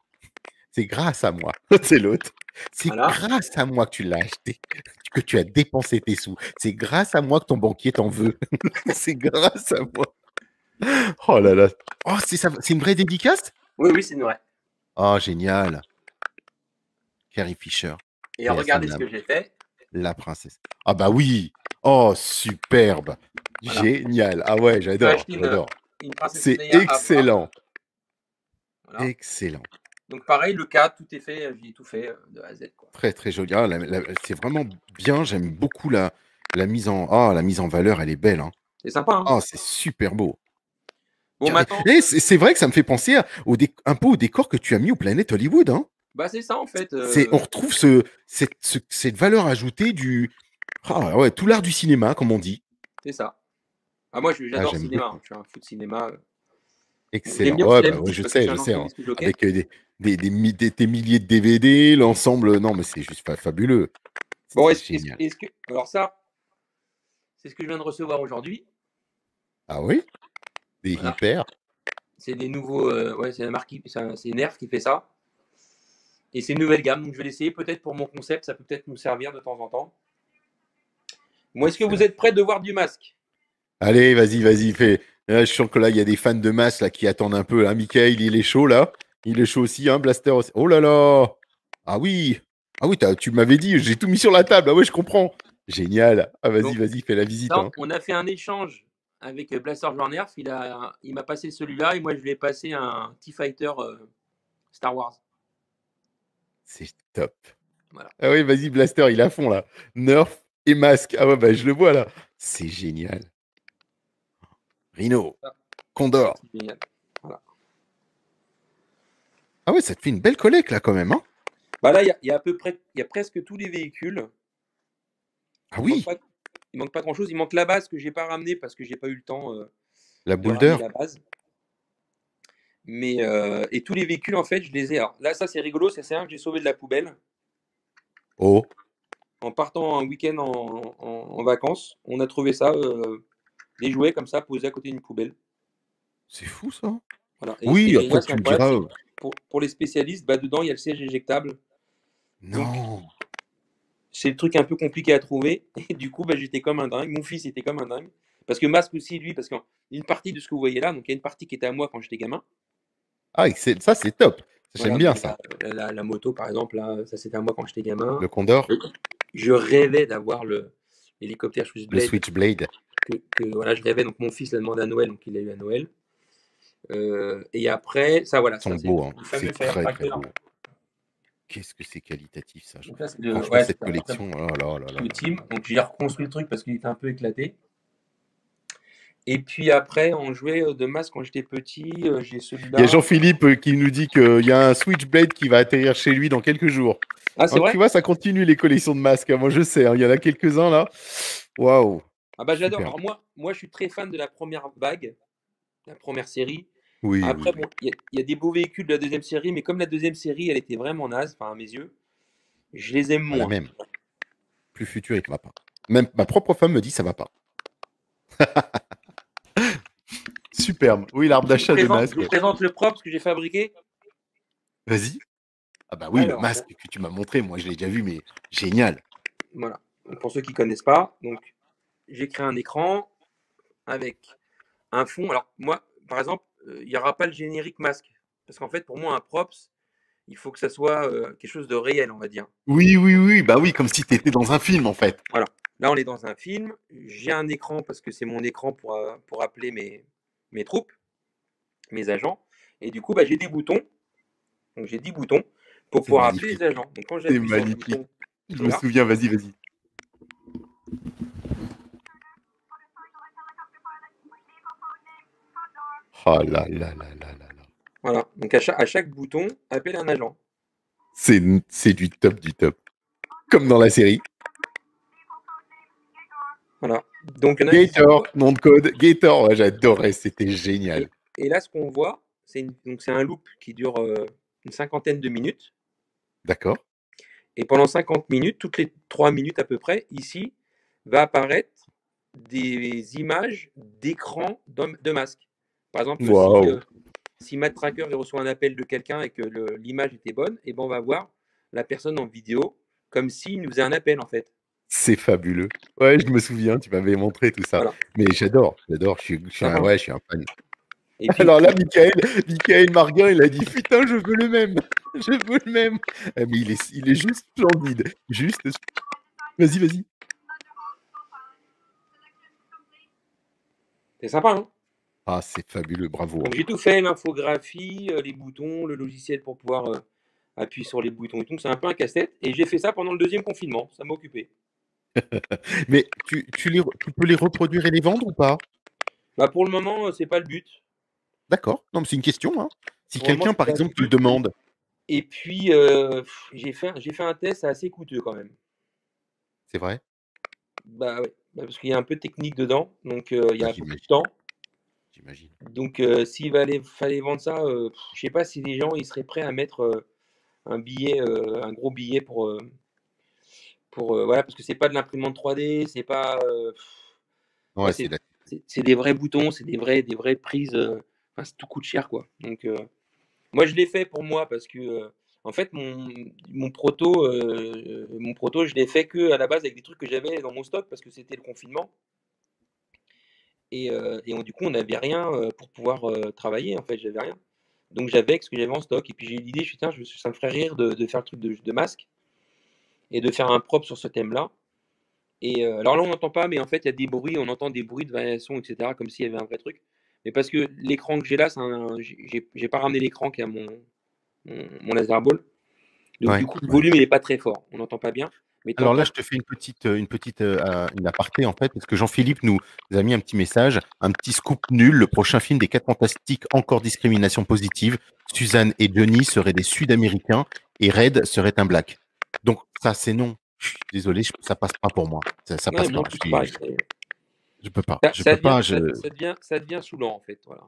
C'est grâce à moi. C'est l'autre. C'est Voilà. grâce à moi que tu l'as acheté, que tu as dépensé tes sous. C'est grâce à moi que ton banquier t'en veut. C'est grâce à moi. Oh là là. Oh, c'est une vraie dédicace? Oui, oui, c'est vrai. Oh, génial. Carrie Fisher. Et Paix à son regardez ce âme. que j'ai fait. La princesse. Ah bah oui. Oh, superbe. Voilà. Génial. Ah ouais, J'ai j'adore. acheté J'adore. une princesse C'est Leia à bras. excellent. Voilà. Excellent. Donc pareil, le cadre, tout est fait, j'ai tout fait de A à Z. Quoi. Très, très joli. Ah, c'est vraiment bien. J'aime beaucoup la mise en... Ah, la mise en valeur, elle est belle. Hein. C'est sympa, hein. Ah, c'est super beau. Bon, maintenant, Et c'est vrai que ça me fait penser un peu au décor que tu as mis au Planète Hollywood. Hein. bah c'est ça en fait. On retrouve cette valeur ajoutée du... Ah ouais, tout l'art du cinéma, comme on dit. C'est ça. Ah, moi, Ah, j'adore le j'aime cinéma, beaucoup. hein. Je suis un fou de cinéma. Bon, j'aime Excellent. bien aussi Ouais, la bah ouais, musique je parce que je sais, suis je un sais. ancien Hein. disque jockey. Avec des milliers de DVD, l'ensemble. Non, mais c'est juste fabuleux. Bon, C'est génial. alors ça, c'est ce que je viens de recevoir aujourd'hui. Ah oui? Des Voilà. hyper. C'est des nouveaux, ouais, c'est la marque, c'est Nerf qui fait ça. Et c'est une nouvelle gamme, donc je vais l'essayer peut-être pour mon concept, ça peut peut-être nous servir de temps en temps. Bon, est-ce que vous Excellent. êtes prêts de voir du masque? Allez, vas-y, fais. Là, je sens que là, il y a des fans de masse là, qui attendent un peu. Là. Michael, il est chaud là. Il est chaud aussi, hein, Blaster aussi. Oh là là! Ah oui! Ah oui, tu m'avais dit, j'ai tout mis sur la table. Ah ouais, je comprends. Génial. Ah vas-y, Donc, vas-y, fais la visite, ça, hein. on a fait un échange avec Blaster Journerf. Il m'a passé celui-là et moi, je lui ai passé un T-Fighter Star Wars. C'est top. Voilà. Ah oui, vas-y, Blaster, il est à fond là. Nerf et masque. Ah ouais, bah je le vois là. C'est génial. Rhino, Ça, ça, Condor. c'est génial. Voilà. Ah ouais, ça te fait une belle collecte là quand même, hein. Bah là, il y a à peu près, il y a presque tous les véhicules. Ah Il manque oui, pas, il manque pas grand-chose. Il manque la base que j'ai pas ramenée parce que j'ai pas eu le temps la de boule ramener d'heure. la base. Mais et tous les véhicules, en fait, je les ai. Alors là, ça c'est rigolo, c'est un que j'ai sauvé de la poubelle Oh, en partant un week-end en vacances. On a trouvé ça, des jouets comme ça posés à côté d'une poubelle. c'est fou ça. Voilà. Et ce qui Oui, est après génial, ce qui tu est me incroyable, diras. c'est que pour les spécialistes, bah, dedans il y a le siège éjectable. Donc Non. c'est le truc un peu compliqué à trouver. Et du coup, bah, j'étais comme un dingue. Mon fils était comme un dingue. Parce que Masque aussi, lui, parce qu'une partie de ce que vous voyez là, donc il y a une partie qui était à moi quand j'étais gamin. Ah, ça c'est top. J'aime Voilà, bien donc ça. la moto, par exemple, là, ça c'était à moi quand j'étais gamin. Le Condor, Je rêvais d'avoir l'hélicoptère le Switchblade Switchblade. voilà, je rêvais. Donc mon fils l'a demandé à Noël, donc il l'a eu à Noël. Et après, ça, voilà, Ils sont ça c'est beaux, hein. le fameux C'est très très Firecracker. beau. Qu'est-ce que c'est qualitatif ça. Donc là, Franchement, ouais, cette c'était un très collection, oh là là là beau là team. là. Donc j'ai reconstruit le truc parce qu'il était un peu éclaté. Et puis après, on jouait de masse quand j'étais petit. J'ai Il y a celui-là. Jean-Philippe qui nous dit qu'il y a un Switchblade qui va atterrir chez lui dans quelques jours. Ah, c'est Donc tu vrai? vois, ça continue les collections de masques. Moi, je sais, hein, il y en a quelques-uns là. Waouh, Ah bah j'adore. super. Alors moi, je suis très fan de la première vague, la première série. Oui, oui, Après, oui. bon, il y a des beaux véhicules de la deuxième série, mais comme la deuxième série, elle était vraiment naze, enfin à mes yeux, je les aime Pas la moins. même. Plus futuriste, ça va pas. Même ma propre femme me dit ça va pas. Superbe. Oui, l'arbre d'achat de Je masques. vous présente le propre que j'ai fabriqué. Vas-y. Ah bah oui, le Alors, bon, masque que tu m'as montré, moi je l'ai déjà vu, mais génial. voilà. Donc, pour ceux qui connaissent pas, donc j'ai créé un écran avec un fond. Alors moi, par exemple, il n'y aura pas le générique masque. Parce qu'en fait, pour moi, un props, il faut que ça soit quelque chose de réel, on va dire. Oui, oui, oui, bah oui, comme si tu étais dans un film en fait. Voilà. Là, on est dans un film. J'ai un écran parce que c'est mon écran pour appeler mes troupes, mes agents. Et du coup, bah, j'ai des boutons. Donc, j'ai 10 boutons pour C'est pouvoir appeler magnifique. les agents. Donc, quand C'est j'appuie sur le magnifique. bouton Je qui est me là, souviens, vas-y, vas-y. Oh là là là là là là. voilà. Donc, à chaque bouton, appelle un agent. C'est du top du top. Comme dans la série. Voilà. Donc, il y en a un qui Gator, s'ouvre. nom de code. Gator, ouais, j'adorais, c'était génial. Et, et là, ce qu'on voit, c'est un loop qui dure une cinquantaine de minutes. D'accord. Et pendant 50 minutes, toutes les 3 minutes à peu près, ici, va apparaître des images d'écran de masque. Par exemple, Waouh. si Matt Tracker il reçoit un appel de quelqu'un et que l'image était bonne, et ben on va voir la personne en vidéo comme s'il nous faisait un appel en fait. C'est fabuleux. Ouais, je me souviens, tu m'avais montré tout ça. Voilà. Mais j'adore, Sympa. ouais, je suis un fan. Et puis, Alors là, Michael Marguin, il a dit putain, je veux le même. Je veux le même. Ah, mais il est juste splendide. Juste. Vas-y, vas-y. c'est sympa, hein. Ah, c'est fabuleux, bravo, Donc hein. j'ai tout fait, l'infographie, les boutons, le logiciel pour pouvoir appuyer sur les boutons et tout. C'est un peu un casse-tête. Et j'ai fait ça pendant le deuxième confinement. Ça m'a occupé. Mais tu peux les reproduire et les vendre ou pas? Bah, pour le moment, c'est pas le but. D'accord. Non, mais c'est une question, hein. Si Pour le moment, quelqu'un, c'est par pas le exemple, te le but. demande. Et puis, j'ai fait un test assez coûteux quand même. C'est vrai? Bah ouais, bah, parce qu'il y a un peu de technique dedans, donc il y Ah, a beaucoup de temps. j'imagine. Donc s'il fallait vendre ça, je sais pas si les gens ils seraient prêts à mettre un billet, un gros billet voilà, parce que c'est pas de l'imprimante 3D, c'est pas, ouais, Ouais, c'est la c'est des vrais boutons, c'est des vraies prises, enfin, tout coûte cher quoi. Donc moi je l'ai fait pour moi parce que en fait mon proto, je l'ai fait que à la base avec des trucs que j'avais dans mon stock parce que c'était le confinement. Et du coup, on n'avait rien pour pouvoir travailler, en fait, j'avais rien. Donc j'avais ce que j'avais en stock. Et puis j'ai eu l'idée, je suis tiens, ça me ferait rire de faire le truc de masque et de faire un propre sur ce thème-là. Et alors là, on n'entend pas, mais en fait, il y a des bruits, on entend des bruits de variation, etc., comme s'il y avait un vrai truc. Mais parce que l'écran que j'ai là, j'ai pas ramené l'écran qui a mon laser ball. Donc du Ouais, coup, le ouais. volume, il n'est pas très fort. On n'entend pas bien. Mais Alors là, t'entends. je te fais une aparté en fait, parce que Jean-Philippe nous a mis un petit message, un petit scoop nul. Le prochain film des Quatre Fantastiques, encore discrimination positive. Suzanne et Johnny seraient des Sud-Américains et Red serait un Black. Donc ça, c'est non. Je suis désolé, ça passe pas pour moi. Ça Ouais, passe moi, pas. tout pareil. Je peux pas. Ça, Je ça peux devient, pas. ça devient saoulant, en fait. Voilà.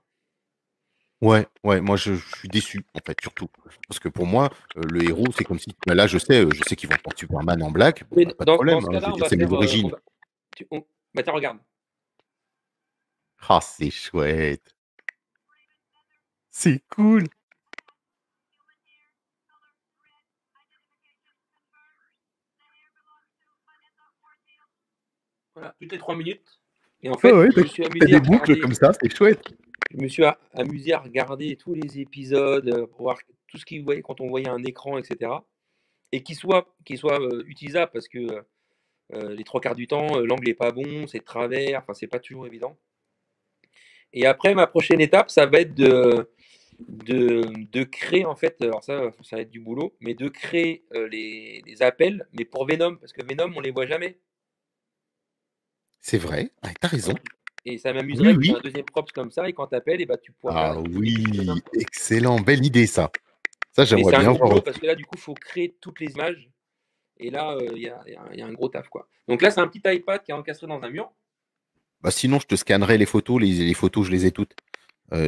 Ouais, ouais. Moi, je suis déçu en fait, surtout parce que pour moi, le héros, c'est comme si. Ben là, je sais qu'ils vont prendre Superman en Black. Bon, Mais bah, pas de dans problème. ce Hein. Je cas-là, veux on dire, va c'est faire. mes origines. Bah, tiens, regarde. Ah, c'est chouette. C'est cool. Voilà, toutes les 3 minutes. Et en Ah fait, ouais, je me suis t'as amusé à des boucles regarder. comme ça, c'est chouette. Je me suis amusé à regarder tous les épisodes pour voir tout ce qu'il voyait quand on voyait un écran, etc. Et qu'il soit utilisable parce que les trois quarts du temps, l'angle est pas bon, c'est de travers, enfin c'est pas toujours évident. Et après, ma prochaine étape, ça va être de créer en fait, alors ça va être du boulot, mais de créer les appels, mais pour Venom, parce que Venom, on les voit jamais. C'est vrai, ouais, t'as raison. Voilà. Et ça Oui, m'amuserait que tu aies un oui. deuxième props comme ça, et quand tu appelles, et bah, tu pourras faire Ah des mimiques de Venom, oui, quoi. excellent, belle idée ça. Ça, Mais j'aimerais c'est un bien gros voir boulot parce aussi. que là, du coup, il faut créer toutes les images. Et là, il y a un gros taf, quoi. Donc là, c'est un petit iPad qui est encastré dans un mur. Bah, sinon, je te scannerai les photos. Les photos, je les ai toutes.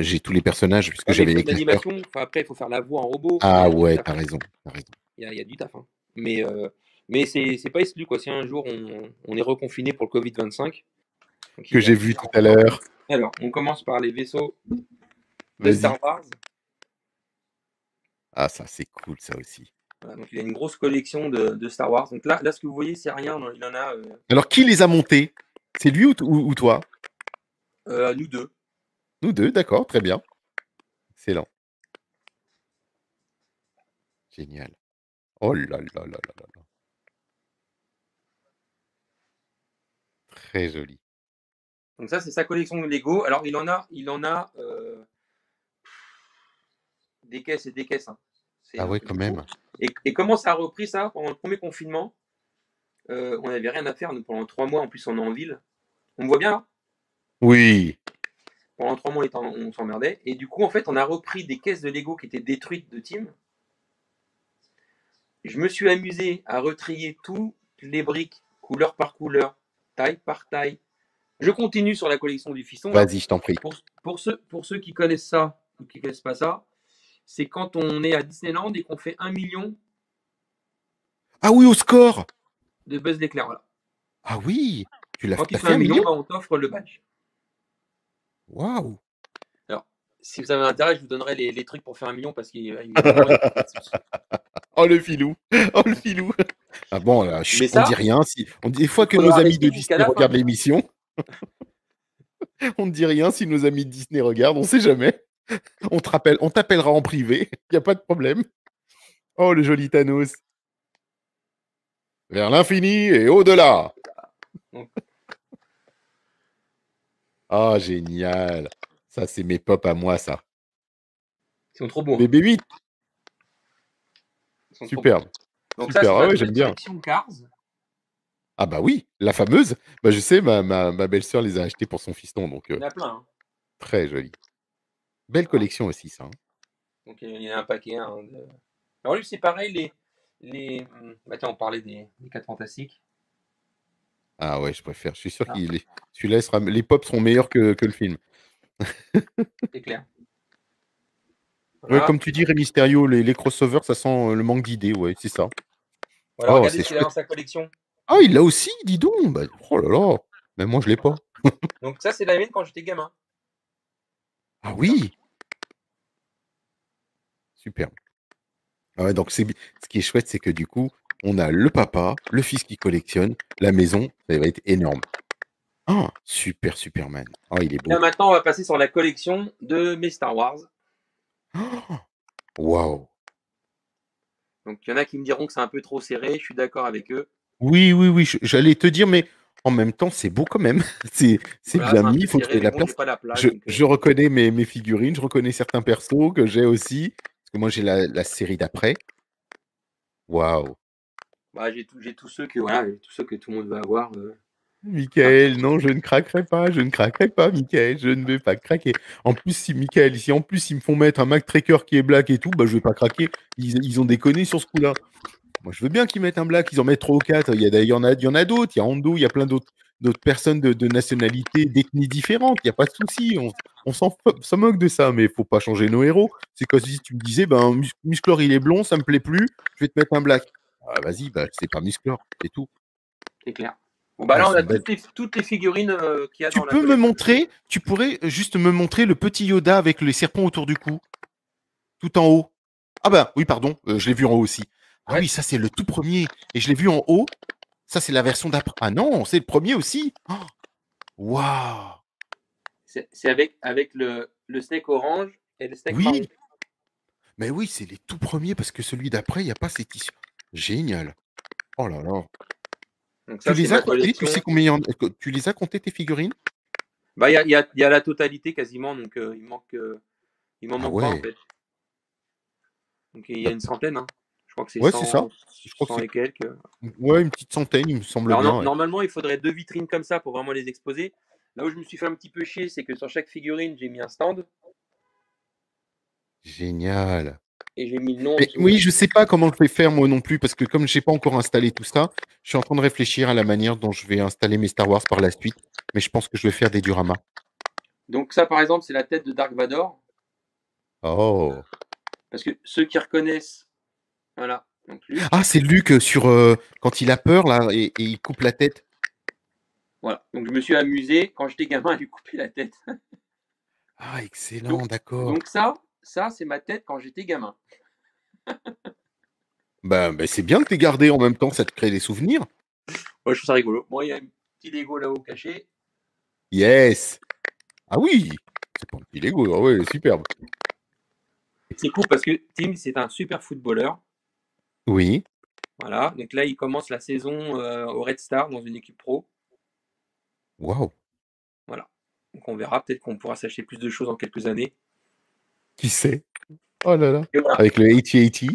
J'ai tous les personnages puisque Ouais, mais il j'avais faut les de classeurs. l'animation. Enfin, après, il faut faire la voix en robot. Enfin, il y Ah a du ouais, taf. t'as raison, t'as raison. Il y a du taf, hein. Mais c'est pas exclu, quoi. Si un jour on est reconfiné pour le Covid-25, donc il Que va j'ai y vu avoir tout à encore. l'heure. Alors, on commence par les vaisseaux de Vas-y. Star Wars. Ah, ça, c'est cool, ça aussi. Voilà, donc il a une grosse collection de Star Wars. Donc là, ce que vous voyez, c'est rien. Il en a Alors, qui les a montés? C'est lui ou toi? nous deux. Nous deux, d'accord, très bien. Excellent. Génial. Oh là là là là là là. Très joli. Donc ça, c'est sa collection de Lego. Alors, il en a des caisses et des caisses, hein. C'est Ah un ouais, truc quand de fou. même. Et comment ça a repris ça pendant le premier confinement? On n'avait rien à faire nous, pendant 3 mois. En plus, on est en ville. On me voit bien là. Oui. Pendant 3 mois, on s'emmerdait. Et du coup, en fait, on a repris des caisses de Lego qui étaient détruites de team. Je me suis amusé à retrier toutes les briques, couleur par couleur, taille par taille. Je continue sur la collection du fiston là. Vas-y, je t'en prie. Pour ceux qui connaissent ça ou qui connaissent pas ça, c'est quand on est à Disneyland et qu'on fait 1 million Ah oui, au score. de Buzz l'éclair. Voilà. Ah oui. Quand tu T'as fais fait un un million, million? bah, on t'offre le badge. Waouh. Alors, si vous avez intérêt, je vous donnerai les trucs pour faire 1 million parce qu'il y a vraiment une petite. Oh le filou. Oh le filou. Ah bon, là, Mais on dit ça, rien. Si on dit des fois il que nos faudra amis de rester jusqu'à Disney la fin. regardent l'émission, on ne dit rien si nos amis de Disney regardent. On sait jamais. On t'appellera en privé. Il y a pas de problème. Oh le joli Thanos. Vers l'infini et au-delà. Donc, Ah génial. Ça c'est mes pop à moi ça. ils sont trop beaux, hein. BB8. Ils sont trop beaux. Superbe. Donc ça, Super. c'est Ah ma ouais, nouvelle j'aime bien. collection Cars. Ah bah oui, la fameuse. Bah je sais, ma belle-sœur les a achetés pour son fiston, donc Il y en a plein, hein. très joli. Belle Voilà. collection aussi, ça. Hein. Donc il y en a un paquet, hein, alors lui, c'est pareil, bah tiens, on parlait des 4 fantastiques. Ah ouais, je préfère. Je suis sûr Ah, qu'il celui-là sera. Les pop seront meilleurs que le film. c'est clair. Ouais, Voilà. comme tu dis, Rey Mysterio, les crossovers, ça sent le manque d'idées, ouais, c'est ça. Voilà, Oh, regardez c'est ce qu'il a dans chouette. sa collection. Ah, il l'a aussi, dis donc. Bah, oh là là. Même moi, je l'ai pas. Donc ça, c'est la mienne quand j'étais gamin. Ah Ça. oui, super. Ah ouais, donc ce qui est chouette, c'est que du coup, on a le papa, le fils qui collectionne, la maison, ça va être énorme. Ah, super Superman. Ah, il est Là beau. maintenant, on va passer sur la collection de mes Star Wars. Oh, waouh. Donc il y en a qui me diront que c'est un peu trop serré, je suis d'accord avec eux. Oui, oui, oui, j'allais te dire, mais en même temps, c'est beau quand même. C'est Voilà, bien c'est un mis, peu il faut serré, trouver de mais la bon, j'ai place. pas la place, Je, donc je reconnais mes figurines, je reconnais certains persos que j'ai aussi. Parce que moi, j'ai la série d'après. Waouh. bah, j'ai tous ceux que voilà, j'ai tous ceux que tout le monde va avoir. Voilà. Michael, non, je ne craquerai pas, je ne craquerai pas, Michael, je ne vais pas craquer. En plus, si Michael, si en plus ils me font mettre un Mac Tracker qui est black et tout, bah je vais pas craquer. Ils ont déconné sur ce coup-là. Moi, je veux bien qu'ils mettent un black, ils en mettent trois ou quatre. Il y en a d'autres, il y a Ando, il y a plein d'autres personnes de nationalités, d'ethnies différentes. Il n'y a pas de souci, s'en moque de ça, mais il faut pas changer nos héros. C'est comme si tu me disais, ben, Musclor, il est blond, ça me plaît plus, je vais te mettre un black. Ah, vas-y, bah, c'est pas Musclor, c'est tout. C'est clair. Bon, bah Ah, elles là, on sont a belles. toutes les figurines qu'il y a Tu dans la peux me collection. montrer, tu pourrais juste me montrer le petit Yoda avec les serpents autour du cou, tout en haut. Ah bah oui, pardon, je l'ai vu en haut aussi. Ah Ouais, oui, ça c'est le tout premier. Et je l'ai vu en haut. Ça c'est la version d'après. Ah non, c'est le premier aussi. Oh, waouh. c'est avec le snake orange et le snake marron. Oui, mais oui, c'est les tout premiers parce que celui d'après, il n'y a pas ces tissus. Génial. Oh là là. Donc Tu ça, c'est les as ma comptés? Tu collection. sais combien il y en a? Tu les as comptés tes figurines? Bah, il y a la totalité quasiment, donc il m'en Ah manque pas en ouais. fait. Donc il y a Bah, une centaine, hein. Je crois que c'est ouais, c'est ça. 100, Je crois que 100 c'est et quelques. ouais, une petite centaine, il me semble Alors bien. Ouais. normalement, il faudrait deux vitrines comme ça pour vraiment les exposer. Là où je me suis fait un petit peu chier, c'est que sur chaque figurine, j'ai mis un stand Génial. et j'ai mis le nom en Mais dessous. oui, je sais pas comment je vais faire moi non plus, parce que comme j'ai pas encore installé tout ça, je suis en train de réfléchir à la manière dont je vais installer mes Star Wars par la suite. Mais je pense que je vais faire des dioramas. Donc ça, par exemple, c'est la tête de Dark Vador. Oh. Parce que ceux qui reconnaissent, voilà, donc Ah, Luke, c'est Luc sur quand il a peur là et il coupe la tête. voilà. Donc je me suis amusé quand j'étais gamin à lui couper la tête. Ah, Donc, excellent, d'accord. donc ça c'est ma tête quand j'étais gamin. Ben, c'est bien que t'aies gardé en même temps, ça te crée des souvenirs. Ouais, je trouve ça rigolo. Moi, il y a un petit Lego là-haut caché. Yes. Ah oui, c'est pas un petit Lego, ah ouais, superbe. C'est cool parce que Tim, c'est un super footballeur. Oui. Voilà. Donc là, il commence la saison au Red Star dans une équipe pro. Waouh. Voilà. Donc on verra. Peut-être qu'on pourra s'acheter plus de choses en quelques années. Qui sait? Oh là là. Et voilà. Avec le 8080.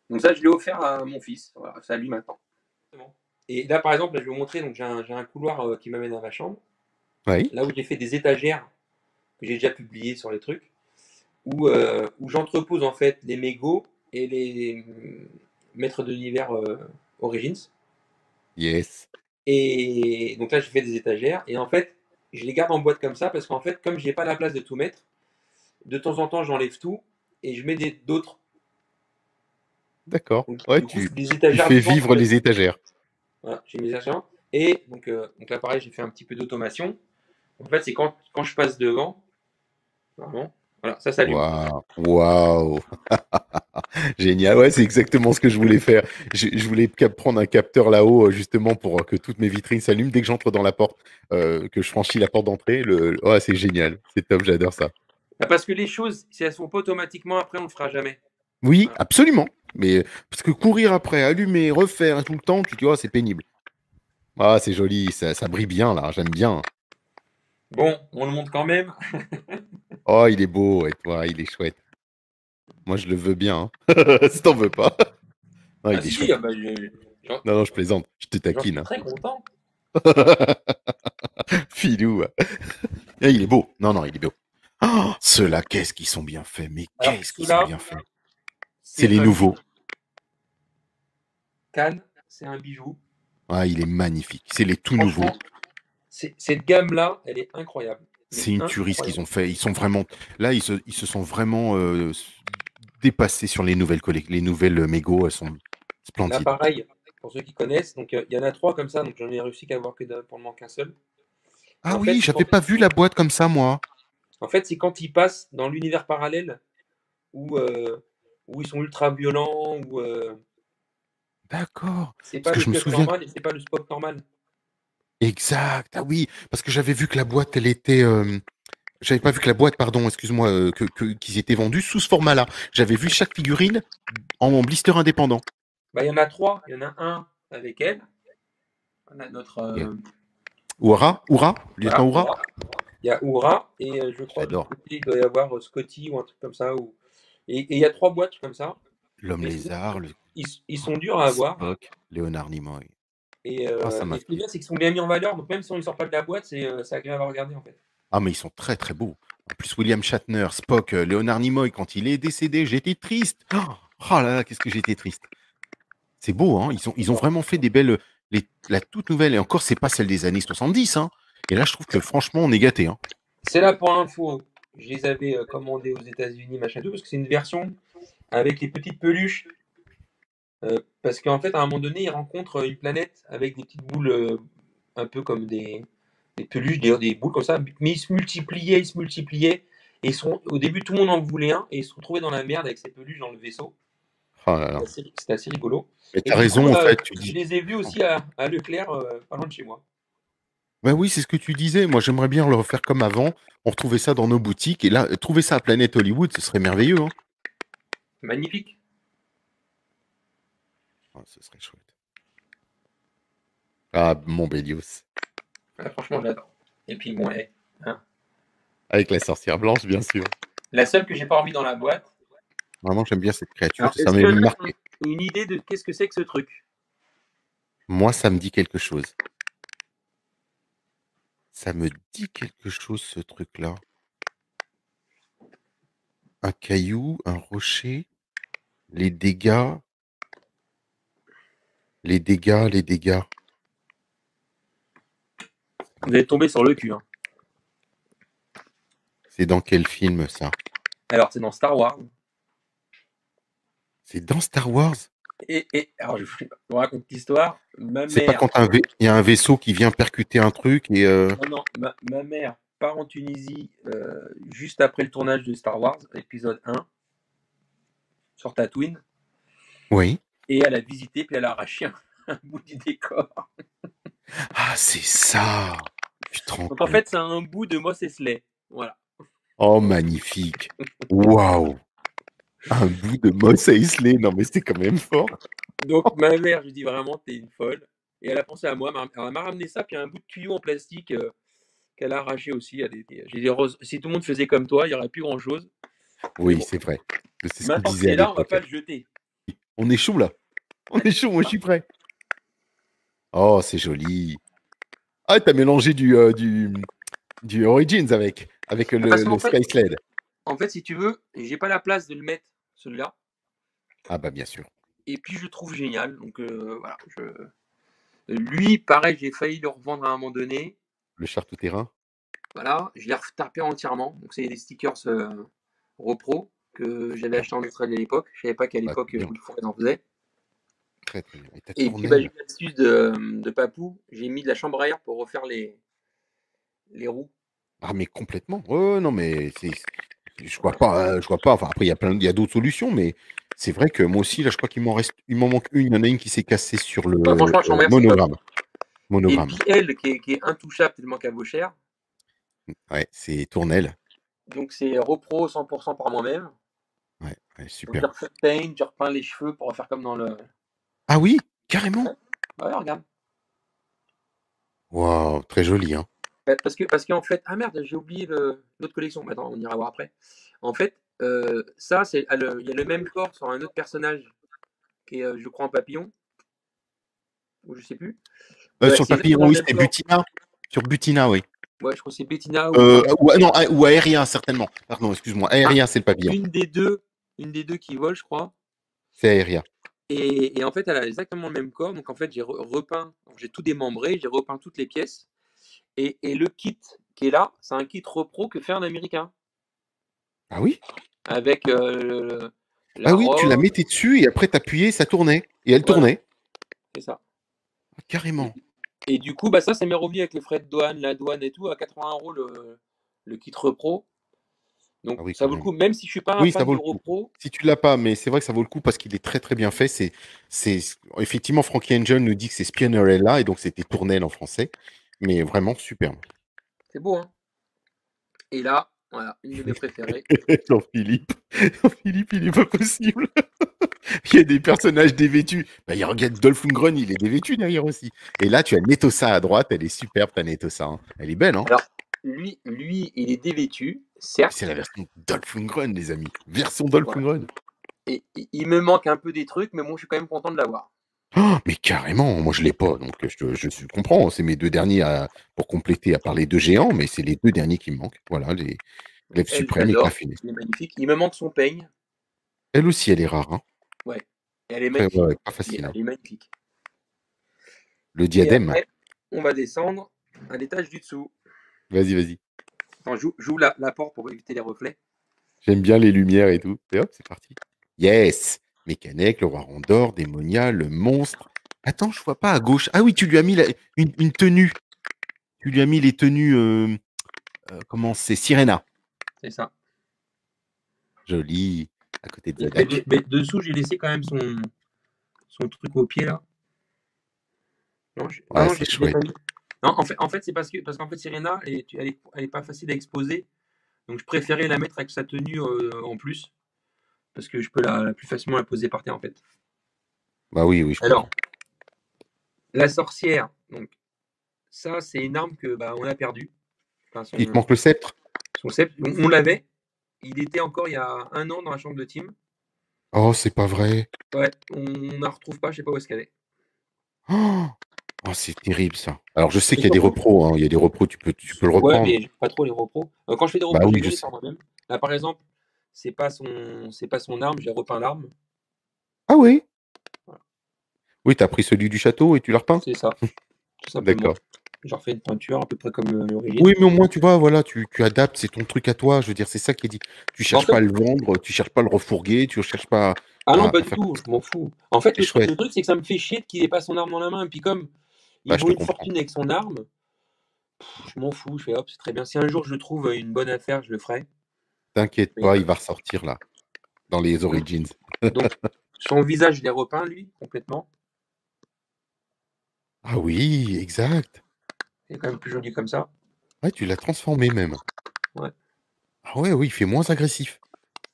Donc ça, je l'ai offert à mon fils. Voilà. C'est à lui maintenant. Et là, par exemple, là, je vais vous montrer. Donc j'ai un couloir qui m'amène à ma chambre. Oui. Là où j'ai fait des étagères que j'ai déjà publiées sur les trucs. Où j'entrepose en fait les mégots et les maîtres de l'univers Origins. Yes. Et donc là, j'ai fait des étagères. Et en fait, je les garde en boîte comme ça parce qu'en fait, comme j'ai pas la place de tout mettre, de temps en temps, j'enlève tout et je mets d'autres. D'accord. Donc, Ouais, du coup, des tu étagères fais vivantes en vivre fait. les étagères. Voilà, j'ai mis des étagères. Et donc là, pareil, j'ai fait un petit peu d'automation. En fait, c'est quand je passe devant, vraiment, voilà, ça s'allume. Waouh. Waouh. Génial. Ouais, c'est exactement ce que je voulais faire. Je voulais prendre un capteur là-haut, justement, pour que toutes mes vitrines s'allument dès que j'entre dans la porte, que je franchis la porte d'entrée. Oh, c'est génial. C'est top, j'adore ça. Bah, parce que les choses, si elles ne sont pas automatiquement, après, on ne le fera jamais. Oui, Voilà. absolument. Mais parce que courir après, allumer, refaire tout le temps, tu vois, c'est pénible. Ah, c'est joli, ça brille bien là, j'aime bien. Bon, on le montre quand même. Oh, il est beau, et toi, il est chouette. Moi, je le veux bien, hein. Si t'en veux pas. Ah, Ah il est si, ah chouette. bah, Non, non, je plaisante, je te j'en taquine, suis hein. très content. Filou. Ah, il est beau. Non, non, il est beau. Oh, ceux-là, qu'est-ce qu'ils sont bien faits, mais Alors, qu'est-ce qu'ils sont ceux-là, bien faits. C'est c'est les un bijou. nouveaux. Cannes, c'est un bijou. Ah, il est magnifique. C'est les tout nouveaux. Franchement, cette gamme-là, elle est incroyable. Mais C'est une tuerie ce qu'ils incroyable. ont fait. Ils sont vraiment. Là, ils se sont vraiment dépassés sur les nouvelles les nouvelles Mego. Elles sont Là, splendides. pareil, pour ceux qui connaissent, donc il y en a trois comme ça, donc j'en ai réussi qu'à avoir pour le moment qu'un seul. Et Ah oui, j'avais pas vu la boîte comme ça, moi. en fait, c'est quand ils passent dans l'univers parallèle où ils sont ultra violents, D'accord. c'est Parce pas que le je me cut souviens. normal et c'est pas le spot normal. Exact. Ah oui, parce que j'avais vu que la boîte, elle était J'avais pas vu que la boîte, pardon, excuse-moi, qu'ils étaient vendus sous ce format-là. J'avais vu chaque figurine en blister indépendant. Bah, il y en a trois. Il y en a un avec elle. On a notre. Ok. Oura, lieutenant Voilà. Oura. Il y a Oura et je crois de l'autre J'adore. côté, il doit y avoir Scotty ou un truc comme ça. Et il y a trois boîtes comme ça. L'homme Mais sinon, lézard, ils sont durs à avoir. Spock, Léonard Nimoy. Et, Ah, ça euh, m'a et ce qui est fait. bien, c'est qu'ils sont bien mis en valeur. Donc même si on ne sort pas de la boîte, c'est agréable à regarder en fait. Ah, mais ils sont très très beaux. En plus, William Shatner, Spock, Léonard Nimoy, quand il est décédé, j'étais triste. Oh là là, qu'est-ce que j'étais triste. C'est beau, hein. Ils ont vraiment fait des belles. La toute nouvelle, et encore, c'est pas celle des années 70, hein. Et là, je trouve que franchement, on est gâté, hein. C'est là pour info. Je les avais commandés aux États-Unis, machin tout, parce que c'est une version avec les petites peluches. Parce qu'en fait, à un moment donné, ils rencontrent une planète avec des petites boules un peu comme des peluches, des boules comme ça, mais ils se multipliaient. Et au début, tout le monde en voulait un, et ils se retrouvaient dans la merde avec ces peluches dans le vaisseau. Oh là là. C'était assez rigolo. Mais Et t'as du coup, raison, en fait, tu je dis. les ai vus aussi à Leclerc, pas loin de chez moi. Ouais, oui, c'est ce que tu disais. Moi, j'aimerais bien le refaire comme avant. On retrouvait ça dans nos boutiques. Et là, trouver ça à Planète Hollywood, ce serait merveilleux, hein. Magnifique. Ah, ce serait chouette. Ah, mon Bélios. Ah, franchement, j'adore. Et puis, bon, hein. Avec la sorcière blanche, bien sûr. La seule que j'ai pas remis dans la boîte. Vraiment, j'aime bien cette créature. Alors, Ça est-ce m'a que tu marqué. as une idée de qu'est-ce que c'est que ce truc? Moi, ça me dit quelque chose. Ça me dit quelque chose, ce truc-là. Un caillou, un rocher, les dégâts, les dégâts. Vous êtes tombé sur le cul. Hein. C'est dans quel film, ça? Alors, c'est dans Star Wars. C'est dans Star Wars? Alors, je vous raconte l'histoire. Ma C'est pas mère, quand il y a un vaisseau qui vient percuter un truc et... non, ma mère part en Tunisie juste après le tournage de Star Wars, épisode 1, sur Tatooine. Oui. Et elle a visité, puis elle a arraché un bout du décor. Ah, c'est ça! Tu te rends Donc, en compte? fait, c'est un bout de Mos Eisley. Voilà. Oh, magnifique! Waouh! Un bout de Mos Eisley. Non, mais c'est quand même fort. Donc, ma mère, je dis vraiment, t'es une folle. Et elle a pensé à moi. Elle m'a ramené ça, puis un bout de tuyau en plastique qu'elle a arraché aussi. J'ai dit, Rose, si tout le monde faisait comme toi, il n'y aurait plus grand-chose. Mais Oui, bon, c'est vrai. C'est ce qu'on maintenant que disait c'est à là, on va l'époque. pas le jeter. On est chaud, là. On est chaud, moi, je suis prêt. Oh, c'est joli. Ah, t'as mélangé du Origins avec Parce qu'en le fait, Sky Sled. si tu veux, j'ai pas la place de le mettre, celui-là. Ah, bah, bien sûr. Et puis, je le trouve génial. Donc, voilà. Lui, pareil, j'ai failli le revendre à un moment donné. Le char tout-terrain. Voilà, je l'ai retapé entièrement. Donc, c'est des stickers Repro que j'avais acheté en Australie à l'époque. Je savais pas qu'à Bah, l'époque, c'est bien. ils en faisaient. Très, très bien. Et ta Et puis, bah, j'ai tournelle. eu l'astuce de Papou. J'ai mis de la chambre à air pour refaire les roues. Ah, mais complètement. Ouais, ouais, non, mais je vois pas, je vois pas. Enfin, après, il y a d'autres solutions, mais c'est vrai que moi aussi, là, je crois il m'en manque une. Il y en a une qui s'est cassée sur le Bah, franchement, la chambre à air, c'est top. monogramme. Et Monogramme. puis, elle, qui est intouchable tellement qu'elle vaut cher. Ouais, c'est tournelle. Donc, c'est repro 100% par moi-même. Ouais, ouais, Donc, j'ai super. refait le paint, j'ai repeint les cheveux pour refaire comme dans le. Ah oui, carrément. Bah, ouais, regarde. Waouh, très joli, hein. Parce qu'en fait, ah merde, j'ai oublié l'autre collection. Attends, on ira voir après. En fait, ça, il y a le même corps sur un autre personnage qui est, je crois, un papillon, ou je sais plus. Ouais, Sur le c'est papillon, exactement le oui, même c'était corps. Butina. Sur Butina, oui. Ouais, je crois que c'est Bettina ou un. Non, ou aérien, certainement. Pardon, excuse-moi. Ah, Aérien, c'est le papillon. une des deux qui vole, je crois. C'est aérien. Et en fait, elle a exactement le même corps. Donc en fait, j'ai repeint, j'ai tout démembré, j'ai repeint toutes les pièces. Et le kit qui est là, c'est un kit repro que fait un Américain. Ah oui? Avec Ah la oui, tu la robe. mettais dessus et après t'appuyais, ça tournait. Et elle Voilà, tournait. c'est ça. Ah, Et, carrément. et du coup, bah ça, m'est revenu avec les frais de douane, la douane et tout, à 80 € le kit repro. Donc Ah oui, ça quand vaut le même. coup, même si je suis pas un Oui, ça fan vaut de le coup. repro. Si tu l'as pas, mais c'est vrai que ça vaut le coup parce qu'il est très très bien fait. C'est effectivement Frankie Angel nous dit que c'est Spinnerella et donc c'était Tournelle en français, mais vraiment superbe. C'est beau, hein. Et là, Voilà, une de mes préférées. Jean-Philippe. Jean-Philippe, il est pas possible. Il y a des personnages dévêtus. Bah, il regarde Dolph Lundgren, il est dévêtu derrière aussi. Et là, tu as Netossa à droite, elle est superbe, ta Netossa. Hein. Elle est belle, hein. Alors, lui, il est dévêtu, C'est certes. la version Dolph Lundgren, les amis. Version Dolph Voilà. Lundgren. Et il me manque un peu des trucs, mais bon, je suis quand même content de l'avoir. Oh, mais carrément, moi je l'ai pas, donc je comprends. C'est mes deux derniers pour compléter, à part les deux géants, mais c'est les deux derniers qui me manquent. Voilà, les Glaive Elle, suprême et j'adore. Clafounet. Elle est magnifique. Il me manque son peigne. Elle aussi, elle est rare. Hein. Ouais. Elle est Après, magnifique. ouais, pas facile. Hein. Elle est magnifique. Le Et diadème. après, on va descendre à l'étage du dessous. Vas-y, vas-y. Attends, j'ouvre la porte pour éviter les reflets. J'aime bien les lumières et tout. Et hop, c'est parti. Yes! Mécanique, le roi Rondor, Démonia, le monstre. Attends, je vois pas à gauche. Ah oui, tu lui as mis une tenue. Tu lui as mis les tenues. Comment c'est? Sirena. C'est ça. Joli. À côté de Zodak. Mais dessous, j'ai laissé quand même son truc au pied là. Non, Ouais, non, c'est je l'ai chouette. pas mis. Non, en fait c'est parce qu'en fait, Serena, elle est pas facile à exposer. Donc, je préférais la mettre avec sa tenue en plus. Parce que je peux la plus facilement la poser par terre, en fait. Bah oui, oui, je Alors, comprends. la sorcière, donc, ça, c'est une arme que bah, on a perdue. Enfin, Il te manque le sceptre? son sceptre, on l'avait. Il était encore il y a un an dans la chambre de Tim. Oh, c'est pas vrai. Ouais, on ne la retrouve pas, je sais pas où est-ce qu'elle est. Oh, oh, c'est terrible ça. Alors je sais Et qu'il y a des surtout, repros, hein. Il y a des repros, tu peux le ouais, reprendre. mais j'aime pas trop les repros. Quand je fais des Bah repros, oui, j'aime je bien les sais. faire moi-même. Là, par exemple, c'est pas son arme, j'ai repeint l'arme. Ah oui? Voilà. Oui, t'as pris celui du château et tu l'as repeint? C'est ça, tout simplement. D'accord. J'en refais une peinture à peu près comme l'origine. Oui, mais au moins, tu vois, voilà, tu adaptes, c'est ton truc à toi. Je veux dire, c'est ça qui est dit. Tu En cherches fait, pas à le vendre, tu cherches pas à le refourguer, tu cherches pas ah non, pas à du faire tout, comme je ça. m'en fous. En fait, C'est chouette. le truc, c'est que ça me fait chier qu'il ait pas son arme dans la main. Et puis comme Bah, il je vaut te une comprends. fortune avec son arme, je m'en fous. Je fais hop, c'est très bien. Si un jour je trouve une bonne affaire, je le ferai. T'inquiète Mais, pas, il va ressortir là, dans les Origins. donc, son visage, je l'ai repeint, lui, complètement. Ah oui, exact. Il est quand même plus joli comme ça. Ouais, tu l'as transformé même. Ouais. Ah ouais, oui, il fait moins agressif.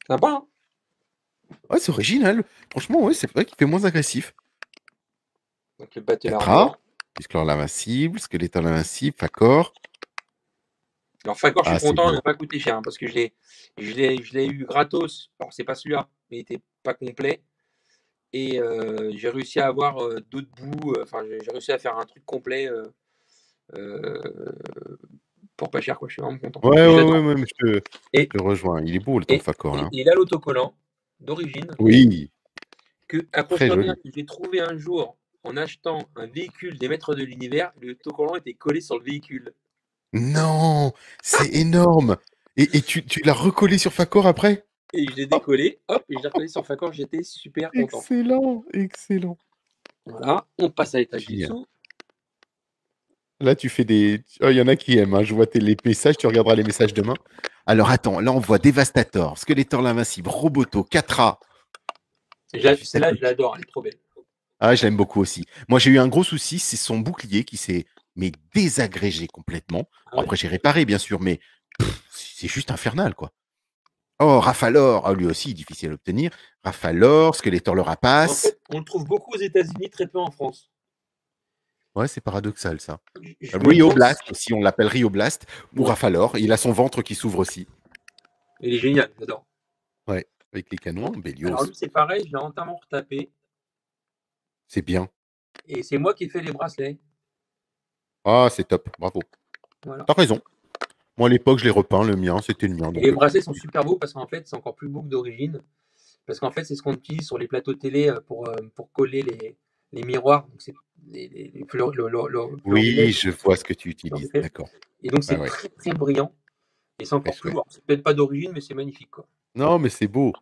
Sympa, hein? Ouais, c'est original. Franchement, ouais, c'est vrai qu'il fait moins agressif. Donc, le Battle Catra, Armor. Disclore l'invincible, Skeletor l'invincible, Facor. Alors, Facor, je suis Ah, c'est content, il beau. n'a pas coûté cher, hein, parce que je l'ai eu gratos. Alors, c'est pas celui-là, mais il était pas complet. Et j'ai réussi à avoir d'autres bouts. Enfin, j'ai réussi à faire un truc complet euh, pour pas cher, quoi. Je suis vraiment content. Ouais, Et ouais, j'adore. ouais, mais je Et, te rejoins. Il est beau, le ton Facor, là. et là, l'autocollant d'origine, Oui, à très confirmer, joli. que j'ai trouvé un jour en achetant un véhicule des maîtres de l'univers, le autocollant était collé sur le véhicule. Non, c'est énorme. Et tu l'as recollé sur Facor après? Et je l'ai Oh, décollé, hop, et je l'ai recollé sur Facor, j'étais super content. excellent, excellent. Voilà, on passe à l'étage du Génial. dessous. Là, tu fais des. Oh, il y en a qui aiment. Hein. Je vois les messages, tu regarderas les messages demain. Alors, attends, là, on voit Devastator, Skeletor l'invincible, Roboto, Catra. Juste à Celle-là, je côté. l'adore, elle est trop belle. Ah, je l'aime beaucoup aussi. Moi, j'ai eu un gros souci, c'est son bouclier qui s'est mais désagrégé complètement. Ah Bon, ouais. après, j'ai réparé, bien sûr, mais c'est juste infernal, quoi. Oh, Rafalor, ah, lui aussi, difficile à obtenir. Rafalor, Skeletor le En rapace. fait, on le trouve beaucoup aux États-Unis, très peu en France. Ouais, c'est paradoxal, ça. Je me Rio demande Blast aussi, on l'appelle Rio Blast, ou ouais, Rafalor. Il a son ventre qui s'ouvre aussi. il est génial, j'adore. Ouais, avec les canons, Alors Bélios. lui, c'est pareil, je l'ai entièrement retapé. C'est bien. Et c'est moi qui ai fait les bracelets. Ah, c'est top, bravo. Voilà. T'as raison. Moi, à l'époque, je l'ai repeint, le mien, c'était le mien, Et les donc bracelets sont super beaux parce qu'en fait, c'est encore plus beau que d'origine. Parce qu'en fait, c'est ce qu'on utilise sur les plateaux télé pour coller les miroirs. Donc, c'est les fleurs, fleurs de oui, LED, je vois ce que tu fleurs de utilises, LED. d'accord. Et donc, Ouais, c'est ouais, très, très brillant. Et c'est très encore plus chouette. beau. Alors, c'est peut-être pas d'origine, mais c'est magnifique, quoi. Non, mais c'est beau.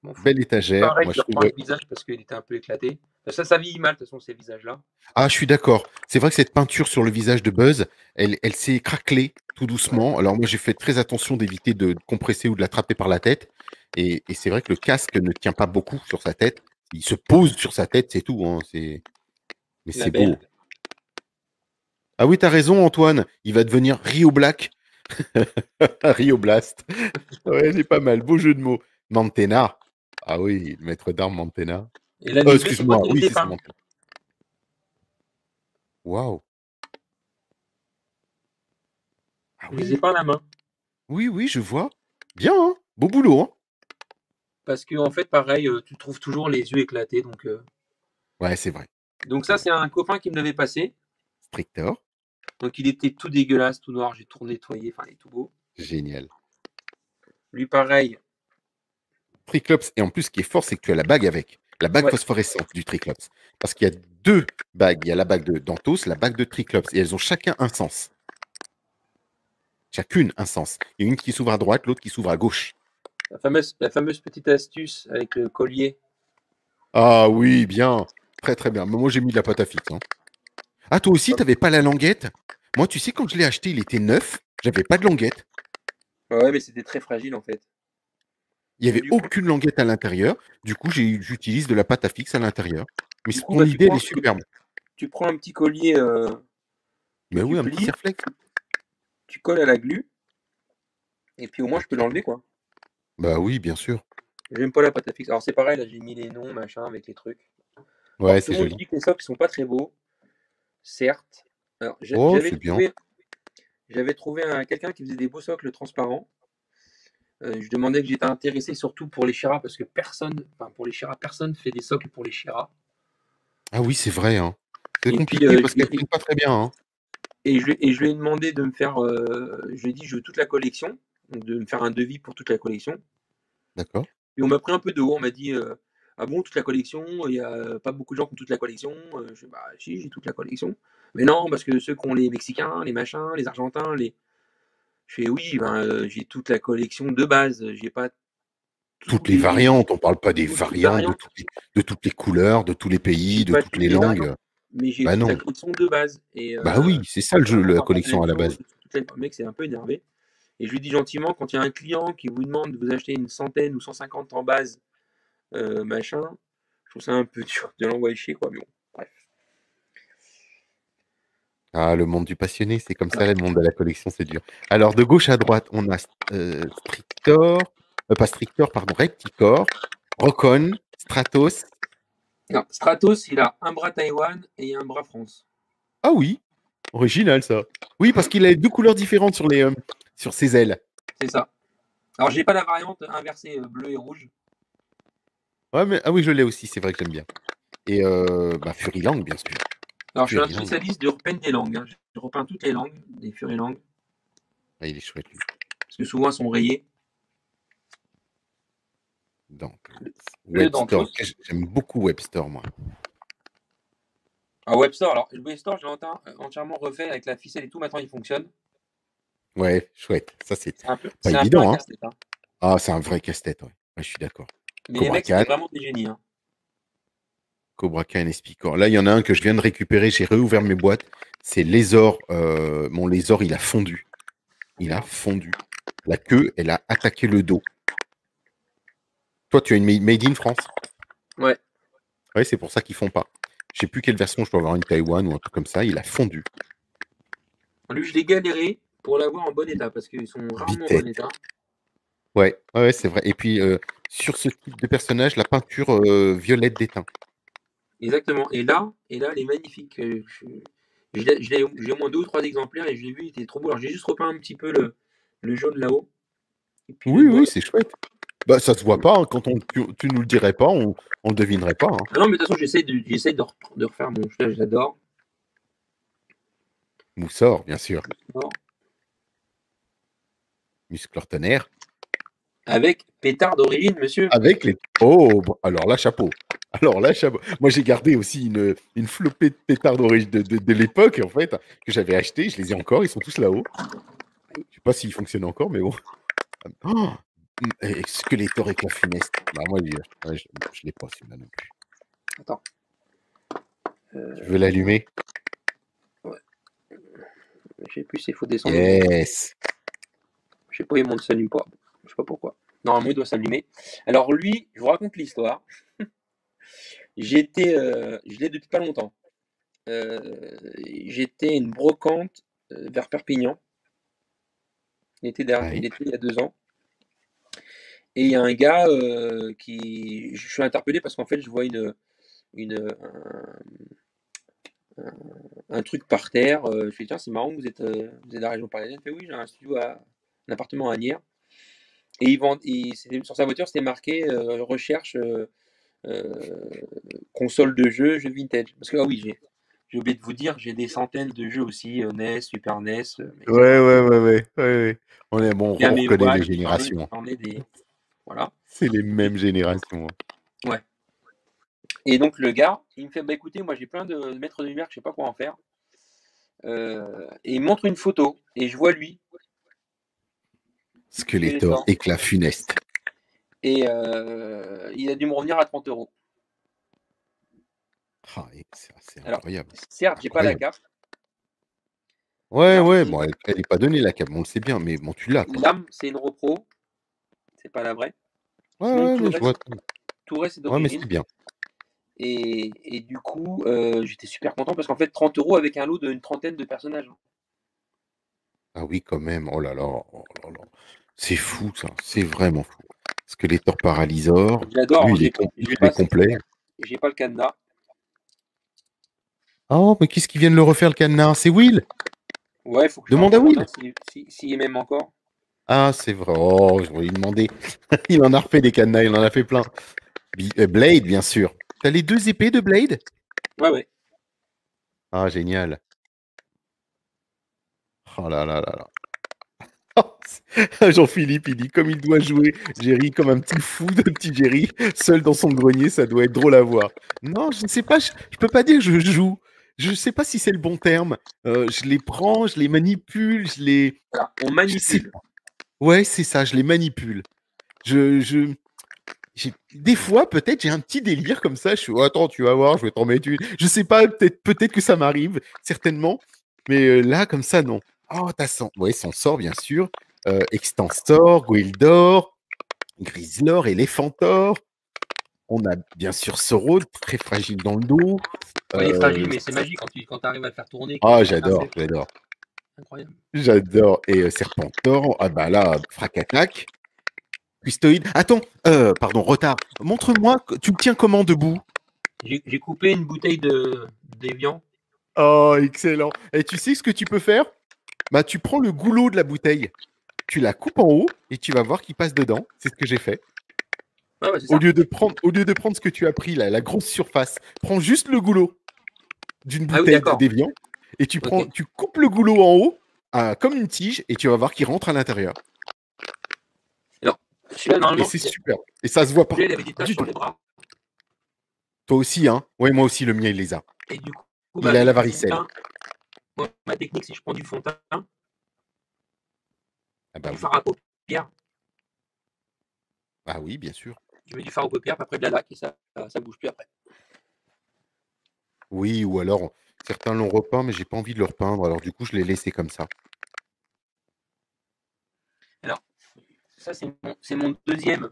Je m'en fous. Belle étagère, Pareil, moi, je je reprends le trouve. visage parce qu'il était un peu éclaté. Ça vieillit mal, de toute façon, ces visages-là. Ah, je suis d'accord. C'est vrai que cette peinture sur le visage de Buzz, elle s'est craquelée tout Ouais. doucement. Alors moi, j'ai fait très attention d'éviter de compresser ou de l'attraper par la tête. Et c'est vrai que le casque ne tient pas beaucoup sur sa tête. Il se pose sur sa tête, c'est tout. Hein. Mais La c'est belle. beau. Ah oui, t'as raison, Antoine. Il va devenir Rio Black. Rio Blast. Ouais, il est pas mal. Beau jeu de mots. Mantena. Ah oui, le maître d'armes Mantena. Et la nuit bleue, c'est moi Excuse-moi. qui l'ai Oui, c'est ça, dépeint. Mantena. Waouh. Ah Je les ai oui. peints à la main. Oui, oui, je vois. Bien, hein. Beau boulot, hein. Parce que, en fait, pareil, tu trouves toujours les yeux éclatés. Ouais, c'est vrai. Donc C'est ça, vrai. c'est un copain qui me l'avait passé. Strictor. Donc il était tout dégueulasse, tout noir. J'ai tout nettoyé. Enfin, il est tout beau. Génial. Lui, pareil. Triclops. Et en plus, ce qui est fort, c'est que tu as la bague avec. La bague Ouais. phosphorescente du Triclops. Parce qu'il y a deux bagues. Il y a la bague de Dantos, la bague de Triclops. Et elles ont chacun un sens. Chacune un sens. Il y a une qui s'ouvre à droite, l'autre qui s'ouvre à gauche. La fameuse petite astuce avec le collier. Ah oui, bien. Très très bien. Mais moi, j'ai mis de la pâte à fixe, hein. Ah, toi aussi, t'avais pas la languette? Moi, tu sais, quand je l'ai acheté, il était neuf. J'avais pas de languette. Ouais, mais c'était très fragile en fait. Il n'y Donc avait aucune languette à l'intérieur. Du coup, j'utilise de la pâte à fixe à l'intérieur. Mais du coup ton bah, idée, elle est superbe. tu prends un petit collier que Mais tu oui, un petit plies, serre-flex. tu colles à la glu, et puis au moins je peux Ok. l'enlever quoi. Bah oui, bien sûr. J'aime pas la pâte à fixe. Alors c'est pareil, là j'ai mis les noms, machin, avec les trucs. Ouais, Alors tout c'est le monde joli. dit que les socles sont pas très beaux, certes. Alors Oh, c'est bien. j'avais trouvé quelqu'un qui faisait des beaux socles transparents. Je demandais que j'étais intéressé surtout pour les Shiras, parce que personne, enfin pour les Shiras, personne fait des socles pour les Shiras. Ah oui, c'est vrai, hein. C'est Et puis compliqué parce qu'elles tiennent pas très bien, hein. je lui ai demandé de me faire, je lui ai dit je veux toute la collection, donc de me faire un devis pour toute la collection. D'accord. Et on m'a pris un peu de haut, on m'a dit ah bon, toute la collection, il n'y a pas beaucoup de gens qui ont toute la collection. Je dis bah si, j'ai toute la collection. Mais non, parce que ceux qui ont les Mexicains, les machins, les Argentins, les. Je fais oui, ben, j'ai toute la collection de base, j'ai pas tous Toutes les les variantes, on parle pas des toutes les variantes variantes, de toutes les couleurs, de tous les j'ai pays, de pas toutes toutes les les variantes, langues. mais j'ai Bah toute la non. collection de base. Et Bah oui, c'est ça le je veux jeu, vraiment la avoir la collection même à la chose. base. Le mec s'est un peu énervé. Et je lui dis gentiment, quand il y a un client qui vous demande de vous acheter une centaine ou 150 en base, machin, je trouve ça un peu dur de l'envoyer chier, quoi. Mais bon, bref. Ah, le monde du passionné, c'est comme ça, Voilà. le monde de la collection, c'est dur. Alors, de gauche à droite, on a Strictor, pas Strictor, pardon, Recticor, Rocon, Stratos. Non, Stratos, il a un bras Taïwan et un bras France. Ah oui, original ça. Oui, parce qu'il a deux couleurs différentes sur ses ailes. C'est ça. Alors, j'ai pas la variante inversée bleu et rouge. Ouais, mais, ah oui, je l'ai aussi, c'est vrai que j'aime bien. Et bah, Furilang, bien sûr. Alors, je suis un Furilang. spécialiste de repeindre des langues, hein. Je repeins toutes les langues, des furilangues, Ah, il est chouette, lui. parce que souvent elles sont rayées. Donc, Le Webstore. Dantos. J'aime beaucoup Webstore, moi. Ah, Webstore, alors le Webstore, je l'ai entièrement refait avec la ficelle et tout. Maintenant, il fonctionne. Ouais, chouette. Ça, c'est pas C'est un peu un évident, hein. casse-tête, hein. Ah, c'est un vrai casse-tête, ouais. Ouais, je suis d'accord. Mais les Cobra mecs, c'était Khan. vraiment des génies, hein. Cobra Khan et Spicor. Là, il y en a un que je viens de récupérer. J'ai réouvert mes boîtes. C'est Lésor. Mon Lésor, il a fondu. Il a fondu. La queue, elle a attaqué le dos. Toi, tu as une Made in France. Ouais. Ouais, c'est pour ça qu'ils font pas. Je sais plus quelle version. Je dois avoir une Taïwan ou un truc comme ça. Il a fondu. Lui, je l'ai galéré pour l'avoir en bon état, parce qu'ils sont rarement en bon Bitette. état. Ouais, ouais, c'est vrai. Et puis, sur ce type de personnage, la peinture violette d'étain. Exactement. Et là, elle est magnifique. J'ai au moins deux ou trois exemplaires et je l'ai vu, il était trop beau. Alors, j'ai juste repeint un petit peu le jaune là-haut. Et puis le Oui, dos. oui, c'est chouette. Bah, ça se voit pas, hein. Quand tu nous le dirais pas, on le devinerait pas, hein. Ah non, mais de toute façon, j'essaie de refaire mon cheval, j'adore. Moussor, bien sûr. Bon. Musclor tonnerre. Avec pétard d'origine, monsieur. Avec les. Oh, bon, alors là, chapeau. Alors là, chapeau. Moi, j'ai gardé aussi une flopée de pétards d'origine de l'époque, en fait, que j'avais acheté. Je les ai encore. Ils sont tous là-haut. Je sais pas s'ils fonctionnent encore, mais bon. Oh, Skeletor avec la funeste. Bah, moi, ouais, je l'ai pas, celui-là non plus. Attends. Tu veux l'allumer? Ouais. Je sais plus s'il faut descendre. Yes. Je sais pas, il ne s'allume pas. Je sais pas pourquoi. Normalement, il doit s'allumer. Alors lui, je vous raconte l'histoire. Je l'ai depuis pas longtemps. J'étais une brocante vers Perpignan. Il Ouais. était il y a 2 ans. Et il y a un gars je suis interpellé parce qu'en fait, je vois une, un truc par terre. Je fais, tiens, c'est marrant, vous êtes de la région parisienne. Il fait, oui, j'ai un studio, un appartement à Nières. Et sur sa voiture, c'était marqué recherche euh, console de jeux vintage. Parce que, ah oui, j'ai oublié de vous dire, j'ai des centaines de jeux aussi, NES, Super NES, Ouais, etc. ouais, ouais, ouais, ouais, ouais. Bon, Game on et reconnaît les Watch, générations. j'en ai des. Voilà. C'est les Et, mêmes générations. ouais. Et donc, le gars, il me fait, bah écoutez, moi j'ai plein de mètres de lumière que je sais pas quoi en faire. Et il me montre une photo. Et je vois lui, Skeletor, Skeletor. éclat funeste. Et il a dû me revenir à 30 euros. Ah, c'est Alors, incroyable. certes, j'ai pas la Incroyable. cape. Ouais, L'arme, ouais, c'est bon, elle est pas donnée la cape, on le sait bien, mais bon, tu l'as, quoi. l'arme, c'est une repro, c'est pas la vraie. Ouais, Sinon, ouais, mais je vois. tout le reste est Ouais, mais d'origine. c'est bien. Et du coup, j'étais super content parce qu'en fait, 30 euros avec un lot d'une trentaine de personnages. Ah oui, quand même. Oh là là, oh là là. C'est fou, ça. C'est vraiment fou. Skeletor Paralysor. J'adore, hein, Lui, il est complet. j'ai pas le cadenas. Oh, mais qu'est-ce qui vient de le refaire, le cadenas? C'est Will? Ouais, il faut que je Demande à regarde Will. hein, s'il est même encore. Ah, c'est vrai. Oh, je vais lui demander. Il en a refait des cadenas, il en a fait plein. Blade, bien sûr. T'as les deux épées de Blade? Ouais, ouais. Ah, génial. Oh là là là là. Jean-Philippe, il dit comme il doit jouer Jerry comme un petit fou de petit Jerry, seul dans son grenier, ça doit être drôle à voir. Non, je ne sais pas, je peux pas dire que je joue. Je ne sais pas si c'est le bon terme. Je les prends, je les manipule, Voilà, on je sais manipule. pas. Ouais, c'est ça, je les manipule. Je, je, des fois, peut-être, j'ai un petit délire comme ça. Je suis, oh, attends, tu vas voir, je vais t'en mettre une. Je sais pas, peut-être que ça m'arrive, certainement. Mais là, comme ça, non. Oh, t'as son. Ouais, son sort, bien sûr. Extensor, Gwyldor, Grislor, Elephantor. On a bien sûr Sorod, très fragile dans le dos. Ouais, il est fragile, Euh, mais c'est magique quand tu arrives à le faire tourner, qu'il Ah, soit bien j'adore, fait. j'adore. Incroyable. J'adore. Et Serpentor, ah bah là, frac attaque. Custoïde. Attends, pardon, retard. Montre-moi, tu le tiens comment debout? J'ai coupé une bouteille d'Evian. Oh, excellent. Et tu sais ce que tu peux faire? Bah, tu prends le goulot de la bouteille, tu la coupes en haut et tu vas voir qu'il passe dedans. C'est ce que j'ai fait. Ouais, bah, c'est ça. Au lieu de prendre ce que tu as pris, là, la grosse surface, prends juste le goulot d'une Ah oui, bouteille d'accord. d'Evian et Ok. tu coupes le goulot en haut, comme une tige, et tu vas voir qu'il rentre à l'intérieur. Alors, celui-là, Et normalement, c'est super. Et ça se voit pas celui-là, il avait des taches du sur tout. les bras. Toi aussi, hein? Ouais, moi aussi, le mien, il les a. Et du coup, Il bah, a avec la du varicelle. fond de teint, moi, ma technique, c'est je prends du fond de teint, Ah bah du oui. fard à paupières, Ah oui, bien sûr. je mets du fard aux paupières, puis après de la laque, et ça bouge plus après. Oui, ou alors, certains l'ont repeint, mais j'ai pas envie de le repeindre, alors du coup, je l'ai laissé comme ça. Alors, ça, c'est mon deuxième.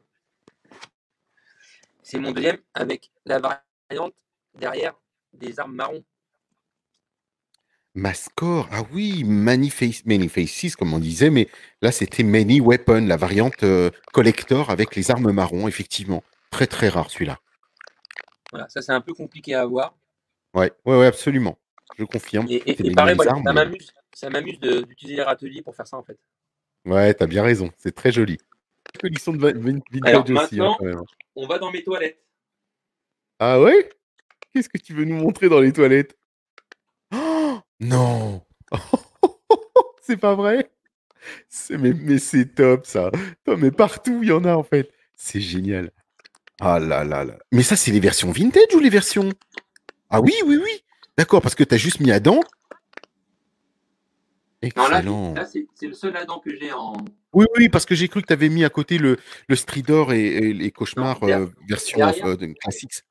C'est mon deuxième avec la variante derrière des armes marron. Mascore, ah oui, Many Faces, comme on disait, mais là, c'était Many Weapon, la variante collector avec les armes marron, effectivement. Très, très rare, celui-là. Voilà, ça, c'est un peu compliqué à avoir. Ouais, ouais, ouais, absolument. Je confirme. C'est Et des pareil, belles moi, armes, mais ça m'amuse d'utiliser les râteliers pour faire ça, en fait. ouais, t'as bien raison. C'est très joli. Colisson de Alors, vintage aussi, hein, maintenant, quand même. on va dans mes toilettes. Ah ouais? Qu'est-ce que tu veux nous montrer dans les toilettes? Oh, non! C'est pas vrai? Mais c'est top, ça. Non, mais partout, il y en a, en fait. C'est génial. Ah là là là. Mais ça, c'est les versions vintage ou les versions... Ah oui, oui, oui. D'accord, parce que t'as juste mis Adam. Non, Excellent. c'est le seul Adam que j'ai en. Oui, oui, parce que j'ai cru que t'avais mis à côté le Stridor et les Non, cauchemars version derrière, classique.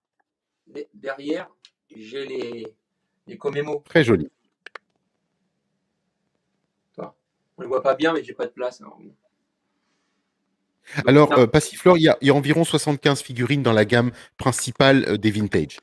derrière, j'ai les Comemo. Très joli. On ne le voit pas bien, mais j'ai pas de place. Alors. Donc, Alors, Passiflore, il y a environ 75 figurines dans la gamme principale des vintage.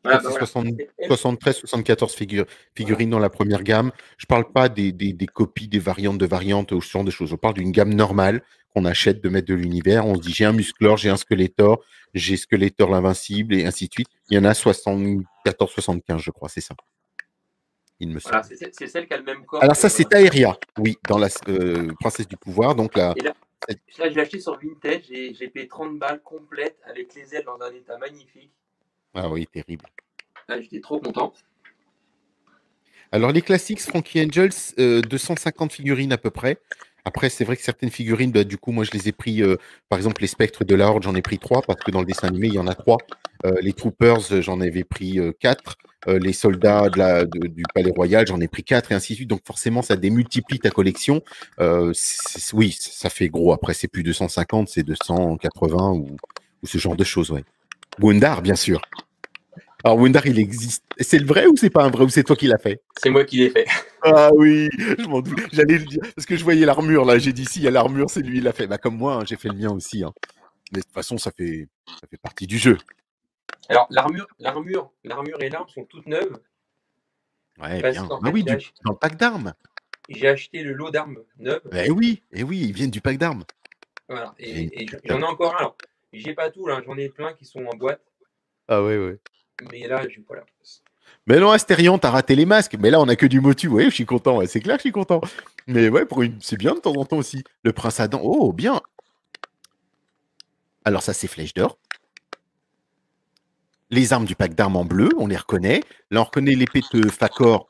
Je crois Voilà, que bah c'est voilà. 60 Elle, 73, 74 voilà. figurines dans la première gamme. Je parle pas des copies, des variantes de variantes ou ce genre de choses. On parle d'une gamme normale qu'on achète de mettre de l'univers. On se dit, j'ai un Musclor, j'ai un Skeletor, j'ai Skeletor l'invincible et ainsi de suite. Il y en a 74, 75, je crois, c'est ça, il me Voilà, semble. c'est celle qui a le même corps Alors que. ça, c'est Aeria, oui, dans la Princesse du Pouvoir. Donc là, Et là, je l'ai acheté sur Vintage, j'ai payé 30 balles complète avec les ailes dans un état magnifique. ah oui, terrible. Là, j'étais trop content. Alors, les classiques, Frankie Angels, 250 figurines à peu près. Après, c'est vrai que certaines figurines, bah, du coup, moi, je les ai pris, par exemple, les spectres de la Horde, j'en ai pris trois, parce que dans le dessin animé, il y en a trois. Les Troopers, j'en avais pris quatre. Les soldats du Palais Royal, j'en ai pris quatre, et ainsi de suite. Donc, forcément, ça démultiplie ta collection. Oui, ça fait gros. Après, c'est plus 250, c'est 280 ou ce genre de choses, ouais. Gundar, bien sûr. Alors, Wundar, il existe. C'est le vrai ou c'est pas un vrai ou c'est toi qui l'as fait? C'est moi qui l'ai fait. Ah oui, je m'en doute. J'allais le dire. Parce que je voyais l'armure là. J'ai dit si, il y a l'armure, c'est lui, il l'a fait. Bah, comme moi, hein, j'ai fait le mien aussi, hein. Mais de toute façon, ça fait partie du jeu. Alors, l'armure et l'arme sont toutes neuves Ouais, parce bien. qu'en Ah fait, oui, dans le pack d'armes. j'ai acheté le lot d'armes neuves. Eh oui, ils viennent du pack d'armes. Voilà, Génial. et j'en ai encore un. Alors, j'ai pas tout là, j'en ai plein qui sont en boîte, Ah ouais, ouais. mais là, j'ai pas la place. Mais non, Astérion, t'as raté les masques. Mais là, on a que du motu. Ouais, je suis content. Ouais, c'est clair, je suis content. Mais ouais, c'est bien de temps en temps aussi. Le prince Adam. Oh, bien. Alors ça, c'est Flèche d'or. Les armes du pack d'armes en bleu, on les reconnaît. Là, on reconnaît l'épée de Fakor,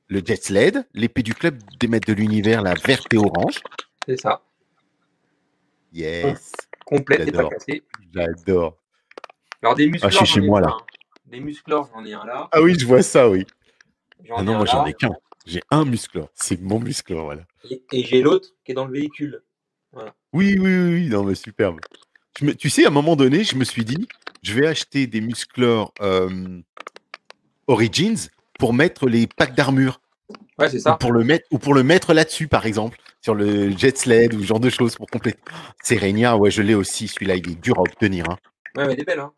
le Jet Sled, l'épée du club des maîtres de l'univers, la verte et orange. C'est ça. Yes, Complète et pas j'adore, cassée. j'adore. Alors, des Ah, je suis musclors, chez j'en ai moi plein, là. hein. Des musclors, j'en ai un là. Ah oui, je vois ça, oui. Ah J'en ai non, un moi j'en là. ai qu'un. J'ai un musclor. C'est mon musclor, voilà. Et j'ai l'autre qui est dans le véhicule. Voilà. Oui, oui, oui, oui, non, mais superbe. Tu sais, à un moment donné, je me suis dit, je vais acheter des musclors Origins pour mettre les packs d'armure. Ouais, c'est Ou ça. pour le mettre là-dessus, par exemple, sur le jet sled ou ce genre de choses pour compléter. C'est Régna, ouais, je l'ai aussi, celui-là, il est dur à obtenir, hein. Ouais, mais elle est belle, hein.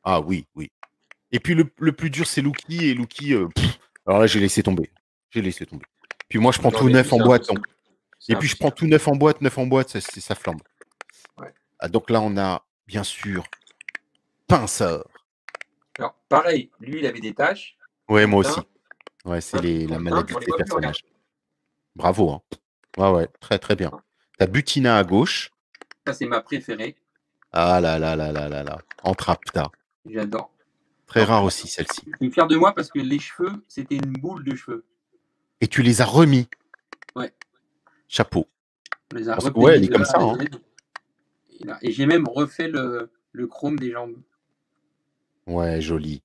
Ah oui, oui. Et puis le plus dur, c'est Lucky, et Lucky, alors là, j'ai laissé tomber. J'ai laissé tomber. Puis moi, je prends Non, tout mais lui, neuf en c'est boîte, impossible. donc. C'est Et puis je prends impossible. tout neuf en boîte, ça flambe. Ouais. Ah, donc là, on a, bien sûr, Pinceur. Alors, pareil, lui, il avait des taches. Ouais, moi Tintin, aussi. Ouais, c'est un la Tintin, maladie on de les ces voit plus, regarde. personnages. Bravo, hein. Ouais, ouais, très, très bien. T'as Butina à gauche. Ça, c'est ma préférée. Ah là là là là là là. Entrapta. J'adore. Très Alors, rare aussi, celle-ci. je suis fier de moi parce que les cheveux, c'était une boule de cheveux. Et tu les as remis. Ouais. Chapeau. On les a Parce que, ouais, repeignés elle est de comme A ça, à hein. Z. Et j'ai même refait le chrome des jambes. Ouais, joli.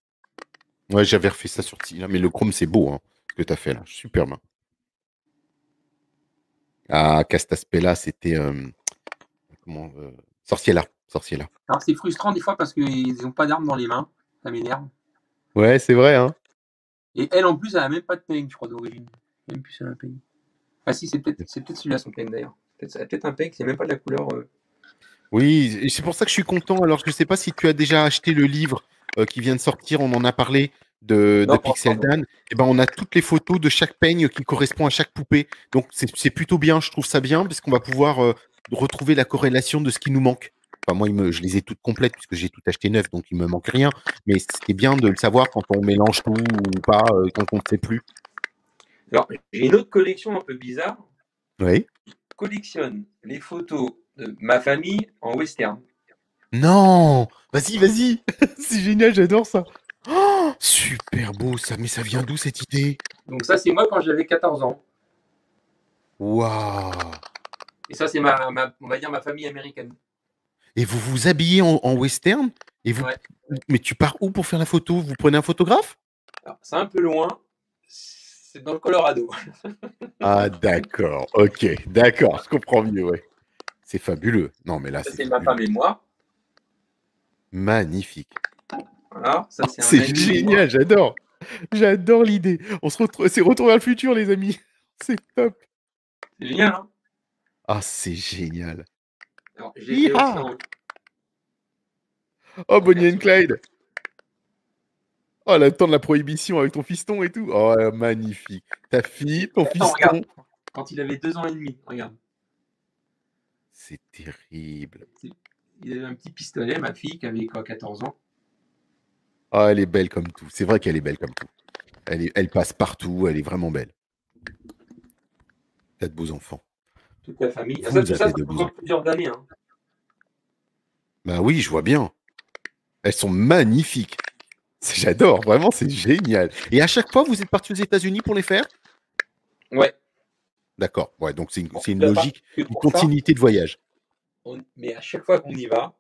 Ouais, j'avais refait ça sur Tila, mais le chrome, c'est beau, hein, ce que t'as fait là. Superbe. Ah, Castaspella, c'était. Comment Sorciella. Sorciella. Alors, c'est frustrant des fois parce qu'ils n'ont pas d'armes dans les mains. Ça m'énerve. Ouais, c'est vrai, hein. Et elle, en plus, elle a même pas de peigne, je crois, d'origine. Même plus, elle a un peigne. Ah, si, c'est peut-être celui-là son peigne d'ailleurs. Peut-être un peigne, c'est même pas de la couleur. Oui, et c'est pour ça que je suis content. Alors, je ne sais pas si tu as déjà acheté le livre qui vient de sortir, on en a parlé, de Non, pas Pixel encore. Dan. Eh ben, on a toutes les photos de chaque peigne qui correspond à chaque poupée. Donc, c'est plutôt bien, je trouve ça bien, parce qu'on va pouvoir retrouver la corrélation de ce qui nous manque. Enfin, moi, je les ai toutes complètes, puisque j'ai tout acheté neuf, donc il me manque rien. Mais c'était bien de le savoir quand on mélange tout ou pas, quand on ne sait plus. Alors, j'ai une autre collection un peu bizarre. Oui. Je collectionne les photos de ma famille en western. Non! Vas-y, vas-y! C'est génial, j'adore ça! Oh, super beau ça, mais ça vient d'où cette idée? Donc ça, c'est moi quand j'avais 14 ans. Waouh! Et ça, c'est on va dire ma famille américaine. Et vous vous habillez en western? Et vous... Ouais. Mais tu pars où pour faire la photo? Vous prenez un photographe? Alors, c'est un peu loin. C'est dans le Colorado. Ah, d'accord, ok, d'accord, je comprends mieux, ouais. C'est fabuleux. Non, mais là, Ça, c'est c'est ma fabuleux. femme et moi. Magnifique. Voilà. Ça, Oh, c'est un c'est ami et moi. génial, j'adore. J'adore l'idée. On se retrouve, c'est Retour vers le futur, les amis. C'est top. C'est génial, hein? Ah, c'est génial. Alors, j'ai aussi Hi-ha! en Oh, Bonnie and version. Clyde. Oh, le temps de la prohibition avec ton fiston et tout. Oh, magnifique. Ta fille, ton Attends, regarde. fiston. Quand il avait 2 ans et demi, regarde. C'est terrible. Il avait un petit pistolet, ma fille, qui avait quoi, 14 ans. Oh, elle est belle comme tout. C'est vrai qu'elle est belle comme tout. Elle passe partout. Elle est vraiment belle. T'as de beaux enfants. Toute la famille. Ah, ça, Vous tout ça, avez ça de beaux prend enfants. plusieurs années. Hein. Bah oui, je vois bien. Elles sont magnifiques. J'adore. Vraiment, c'est génial. Et à chaque fois, vous êtes partis aux États-Unis pour les faire? Ouais. D'accord. Ouais, donc c'est Bon, une tu vas pas logique, que une pour ça, continuité de voyage. mais à chaque fois qu'on y va,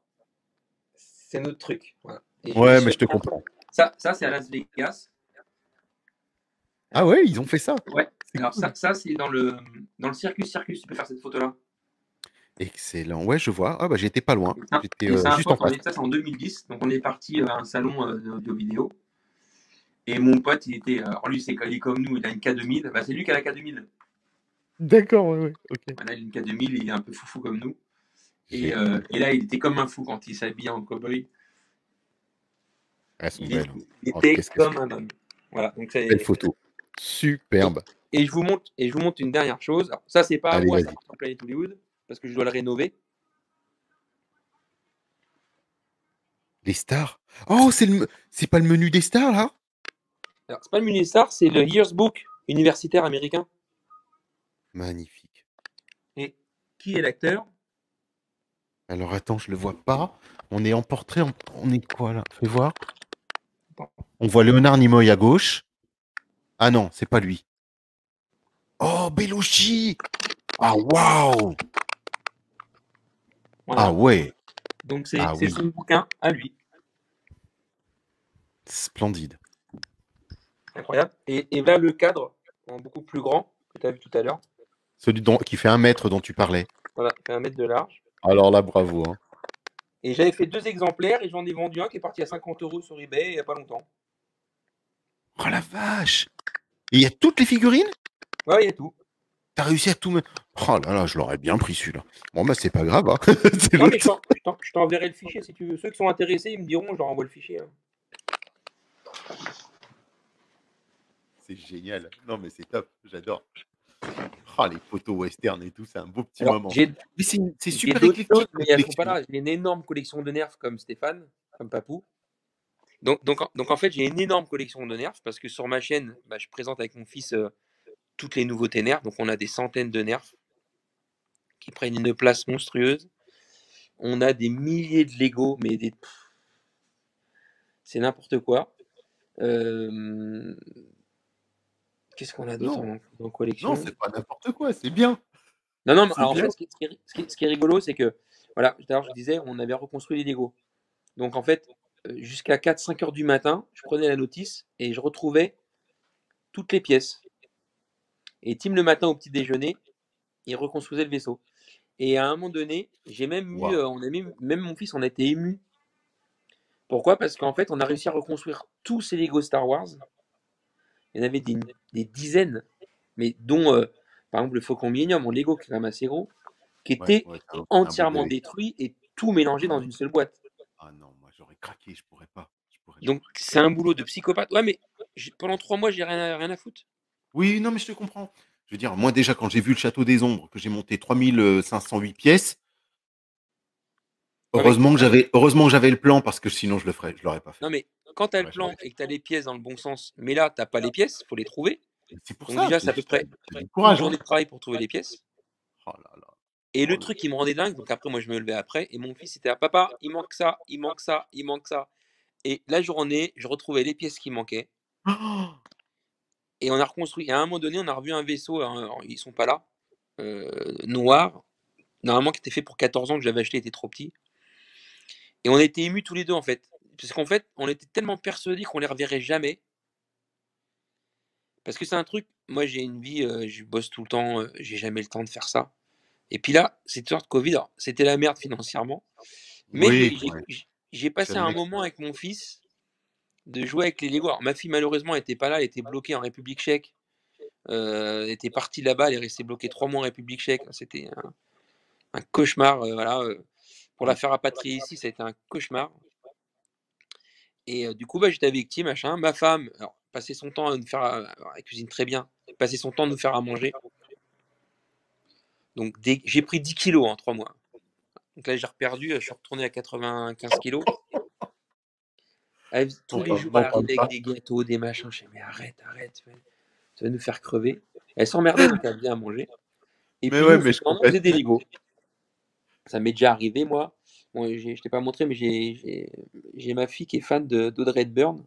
c'est notre truc. Voilà. Et je vais Ouais, mais sur je te comprends. ça c'est à Las Vegas. Ah ouais, ils ont fait ça. Ouais. C'est Alors cool. ça c'est dans le Circus Circus. Tu peux faire cette photo-là. Excellent. Ouais, je vois. Ah bah j'étais pas loin. J'étais Et c'est un juste en pote, face. ça c'est en 2010. Donc on est parti à un salon d'audio vidéo. Et mon pote, il était. Alors lui, il est comme nous, il a une K2000. Bah, c'est lui qui a la K2000. D'accord, ouais, ouais. Ok. Voilà, il a une K2000, il est un peu foufou comme nous. Génial. Et là, il était comme un fou quand il s'habillait en cow-boy. Elles sont Il, belles, hein. il Oh, était qu'est-ce qu'elles sont comme un homme. Voilà. Donc belles c'est. photos. Superbe. Et je vous montre une dernière chose. Alors, ça, c'est pas à Allez, moi, ça vas-y. appartient à Planet Hollywood, parce que je dois le rénover. Les stars. Oh, c'est pas le menu des stars, là? Alors, c'est pas le Munistar, c'est le Years Book universitaire américain. Magnifique. Et qui est l'acteur? Alors attends, je le vois pas. On est en portrait. On est quoi là? Fais voir. On voit Léonard Nimoy à gauche. Ah non, c'est pas lui. Oh, Belushi! Ah waouh! Ah Voilà. ouais. Donc, Ah c'est oui. son bouquin à lui. Splendide. Incroyable. Et là, le cadre, en beaucoup plus grand, que tu as vu tout à l'heure. Celui qui fait 1 mètre dont tu parlais. Voilà, il fait 1 mètre de large. Alors là, bravo, hein. Et j'avais fait 2 exemplaires et j'en ai vendu un qui est parti à 50 € sur eBay il n'y a pas longtemps. Oh la vache! Et il y a toutes les figurines? Ouais, il y a tout. T'as réussi à tout me. Oh là là, je l'aurais bien pris celui-là. Bon bah c'est pas grave, hein. C'est Non, mais l'autre. je t'enverrai le fichier si tu veux. Ceux qui sont intéressés, ils me diront, je leur envoie le fichier. Hein. C'est génial. Non mais c'est top, j'adore. Oh les photos western et tout, c'est un beau petit Alors, moment. j'ai Mais c'est j'ai super d'autres choses, éclectique mais ta elles sont pas collection. là. J'ai une énorme collection de nerfs comme Stéphane, comme Papou. Donc en fait, j'ai une énorme collection de nerfs parce que sur ma chaîne, bah, je présente avec mon fils toutes les nouveautés nerfs. Donc on a des centaines de nerfs qui prennent une place monstrueuse. On a des milliers de Lego, mais c'est n'importe quoi. Euh, Qu'est-ce qu'on a d'autre Non, en non, collection? c'est pas n'importe quoi, c'est bien. Non, non, C'est alors en bien. fait, ce qui est rigolo, c'est que, voilà, tout à l'heure je disais, on avait reconstruit les Lego. Donc en fait, jusqu'à 4-5 heures du matin, je prenais la notice et je retrouvais toutes les pièces. Et Tim, le matin au petit déjeuner, il reconstruisait le vaisseau. Et à un moment donné, j'ai même eu, Waouh. même mon fils, on a été ému. Pourquoi? Parce qu'en fait, on a réussi à reconstruire tous ces Lego Star Wars. Il y en avait des dizaines, mais dont, par exemple, le Faucon Millennium en Lego, qui est quand même assez gros, qui Ouais, était ouais, c'est un beau entièrement bébé. détruit et tout mélangé dans une seule boîte. Ah non, moi j'aurais craqué, je pourrais pas. Je Donc pourrais c'est pas. un boulot de psychopathe. Ouais, mais pendant 3 mois, j'ai rien à foutre. Oui, non, mais je te comprends. Je veux dire, moi déjà, quand j'ai vu le Château des Ombres, que j'ai monté 3508 pièces, Ouais, mais, heureusement que j'avais le plan parce que sinon je l'aurais pas fait. non, mais quand tu as le J'aurais jamais plan fait. et que tu as les pièces dans le bon sens, mais là, tu n'as pas les pièces, il faut les trouver. C'est pour Donc ça, déjà, c'est à peu près c'est du une courage, hein. journée de travail pour trouver les pièces. Oh là là. Et Oh le là truc qui me rendait dingue, donc après, moi, je me levais après, et mon fils était à papa, il manque ça, il manque ça, il manque ça. Et la journée, je retrouvais les pièces qui manquaient. là. Et on a reconstruit. Et à un moment donné, on a revu un vaisseau, hein, alors, ils sont pas là, noir, normalement qui était fait pour 14 ans, que j'avais acheté, il était trop petit. Et on a été émus tous les deux, en fait. Parce qu'en fait, on était tellement persuadés qu'on les reverrait jamais. Parce que c'est un truc, moi j'ai une vie, je bosse tout le temps, j'ai jamais le temps de faire ça. Et puis là, cette sorte de Covid, alors, c'était la merde financièrement. Mais Oui, ouais. j'ai C'est passé le un next. moment avec mon fils de jouer avec les Lego. Alors, ma fille, malheureusement, n'était pas là, elle était bloquée en République tchèque. Elle était partie là-bas, elle est restée bloquée 3 mois en République tchèque. C'était un cauchemar. Voilà, pour la faire rapatrier ici, ça a été un cauchemar. Et du coup, bah, j'étais avec Tim, machin. Ma femme, alors, passait son temps à nous faire. Alors, elle cuisine très bien. Passait son temps à nous faire à manger. Donc, j'ai pris 10 kilos en 3 mois. Donc là, j'ai reperdu. Je suis retourné à 95 kilos. Tous les jours, elle arrivait avec des gâteaux, des machins. Je disais, mais arrête, tu vas nous faire crever. Elle s'emmerdait, donc elle vient à manger. Et Mais puis ouais, nous, mais je on comprends. faisait des Lego. Ça m'est déjà arrivé, moi. Bon, je t'ai pas montré, mais j'ai ma fille qui est fan d'Audrey Hepburn.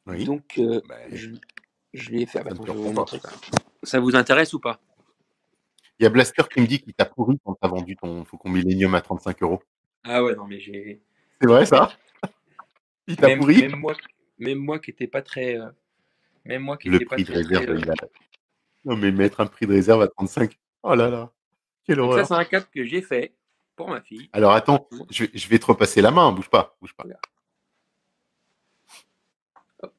Oui. Donc, Ben, je lui ai fait. ça ne Attends, te je vais vous reprend pas. montrer quand même. Ça vous intéresse ou pas? Il y a Blaster qui me dit qu'il t'a pourri quand t'as vendu ton Faucon Millenium à 35 euros. Ah ouais, non, mais j'ai. C'est vrai, ça? Il t'a Même, pourri? même moi qui n'étais pas très. Même moi qui Le n'étais pas prix de très, très. réserve, il a. Non, mais mettre un prix de réserve à 35. Oh là là, quelle Donc, ça, horreur. c'est un cadre que j'ai fait pour ma fille. Alors attends, je vais te repasser la main, bouge pas, bouge pas. Regarde. Hop.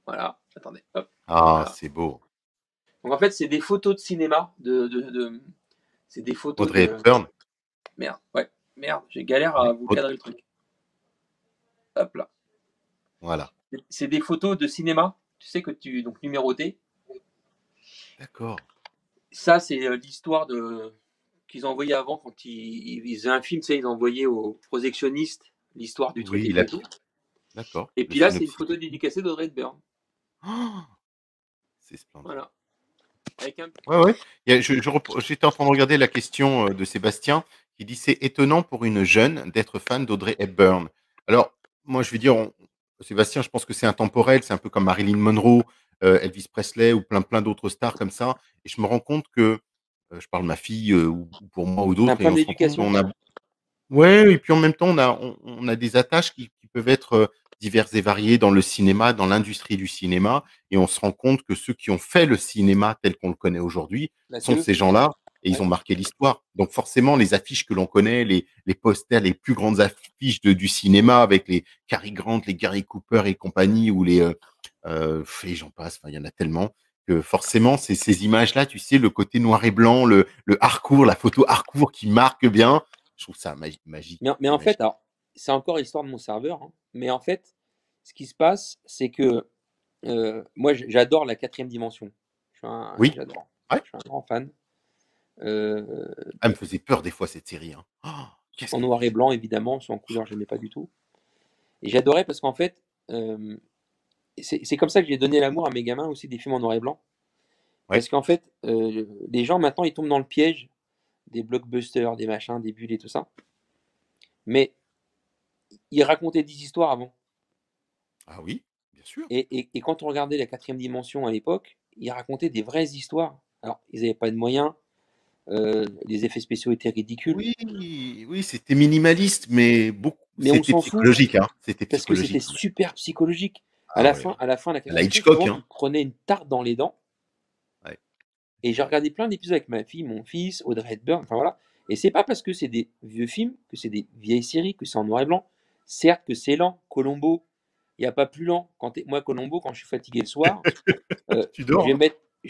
Voilà, attendez. Hop. Ah, Voilà. c'est beau. Donc, en fait, c'est des photos de cinéma. C'est des photos Audrey de. Hepburn. Merde, ouais. Merde, j'ai galère à vous cadrer le truc. Hop là. Voilà. C'est des photos de cinéma, tu sais, donc numérotées. D'accord. Ça, c'est l'histoire qu'ils envoyaient avant quand ils faisaient un film, tu sais, ils envoyaient aux projectionnistes l'histoire du truc Oui, et tout et tout. D'accord. Et puis là, c'est une photo dédicacée d'Audrey Hepburn. Oh, c'est splendide. Voilà. Avec un... Ouais. J'étais en train de regarder la question de Sébastien qui dit c'est étonnant pour une jeune d'être fan d'Audrey Hepburn. Alors, moi, je veux dire, Sébastien, je pense que c'est intemporel. C'est un peu comme Marilyn Monroe, Elvis Presley ou plein d'autres stars comme ça. Et je me rends compte que, je parle de ma fille ou pour moi ou C'est un d'autres, et problème on se rend compte d'éducation. qu'on a. Ouais, et puis en même temps, on a des attaches qui peuvent être diverses et variées dans le cinéma, dans l'industrie du cinéma, et on se rend compte que ceux qui ont fait le cinéma tel qu'on le connaît aujourd'hui Bah, sont ces gens-là, et ils ont marqué l'histoire. Donc forcément, les affiches que l'on connaît, les posters, les plus grandes affiches du cinéma avec les Cary Grant, les Gary Cooper et compagnie, ou et j'en passe, enfin, il y en a tellement, que forcément, ces images-là, tu sais, le côté noir et blanc, le hardcore, la photo hardcore qui marque bien, je trouve ça magique. Mais en fait, alors, c'est encore l'histoire de mon serveur, hein, mais en fait, ce qui se passe, c'est que moi, j'adore la quatrième dimension. Oui. J'adore. Ouais. Je suis un grand fan. Elle me faisait peur des fois, cette série. Hein. Oh, en noir et blanc, évidemment, en couleur, je n'aimais pas du tout. Et j'adorais parce qu'en fait, c'est comme ça que j'ai donné l'amour à mes gamins aussi des films en noir et blanc. Ouais. Parce qu'en fait, les gens maintenant, ils tombent dans le piège des blockbusters, des machins, des bulles et tout ça. Mais ils racontaient des histoires avant. Ah oui, bien sûr. Et quand on regardait la quatrième dimension à l'époque, ils racontaient des vraies histoires. Alors, ils n'avaient pas de moyens, les effets spéciaux étaient ridicules. Oui, c'était minimaliste, mais Mais on c'était s'en fout psychologique. Hein. C'était parce que c'était psychologique. super psychologique. À Ah la ouais. fin, la quatrième La dimension, Hitchcock. souvent, Hein. ils prenaient une tarte dans les dents. Ouais. Et j'ai regardé plein d'épisodes avec ma fille, mon fils, Audrey Hepburn, enfin voilà. Et c'est pas parce que c'est des vieux films, que c'est des vieilles séries, que c'est en noir et blanc. Certes que c'est lent. Colombo, il n'y a pas plus lent. Moi, Colombo, quand je suis fatigué le soir, Tu dors. je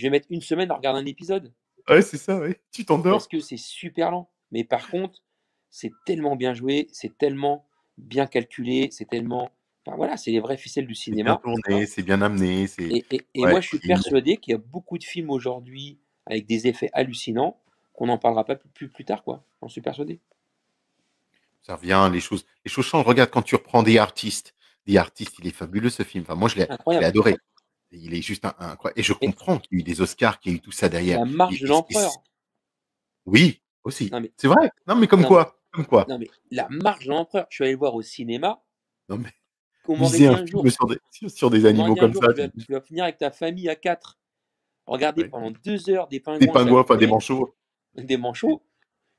vais mettre une semaine à regarder un épisode. Ouais, c'est ça, ouais. Tu t'endors. Parce que c'est super lent. Mais par contre, c'est tellement bien joué, c'est tellement bien calculé, c'est tellement. Enfin voilà, c'est les vraies ficelles du C'est bien cinéma. tourné, c'est bien amené. Et Ouais. moi, je suis persuadé qu'il y a beaucoup de films aujourd'hui avec des effets hallucinants qu'on n'en parlera pas plus tard, quoi. J'en suis persuadé. Ça revient, les choses changent. Regarde, quand tu reprends des artistes, il est fabuleux ce film. Enfin, moi, je l'ai Incroyable. adoré. Il est juste incroyable. Et je comprends qu'il y ait eu des Oscars, qu'il y ait eu tout ça derrière. La marche de l'empereur. Oui, aussi. Non, mais, c'est vrai. Non, mais comme quoi. Non, mais la marche de l'empereur. Je suis allé le voir au cinéma. Non, mais On m'aurait viser dit un un jour, film sur des animaux comme ça. tu vas finir avec ta famille à 4. Regardez pendant 2 heures des pingouins. Des pingouins, enfin des manchots. Des manchots.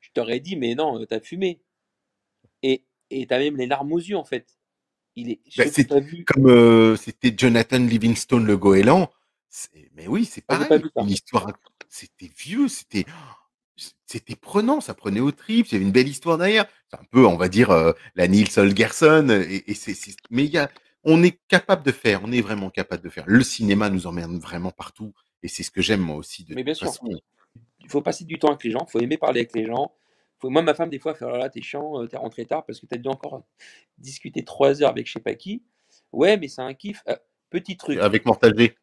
Je t'aurais dit, mais non, t'as fumé. Et t'as même les larmes aux yeux, en fait. C'est comme c'était Jonathan Livingstone le goéland. Mais oui, c'est Ah, j'ai pareil. pas vu ça. Une histoire. C'était vieux, c'était prenant, ça prenait aux tripes. Il y avait une belle histoire derrière. C'est un peu, on va dire, la Nils Holgersson. Mais on est capable de faire. On est vraiment capable de faire. Le cinéma nous emmène vraiment partout. Et c'est ce que j'aime moi aussi de Mais bien toute sûr. façon. Il faut passer du temps avec les gens, il faut aimer parler avec les gens, il Moi, ma femme, des fois, elle fait: «Oh là là, tu chiant, tu rentré tard parce que t'as dû encore discuter 3 heures avec je sais pas qui». Ouais, mais c'est un kiff. Petit truc, Avec Mortal G.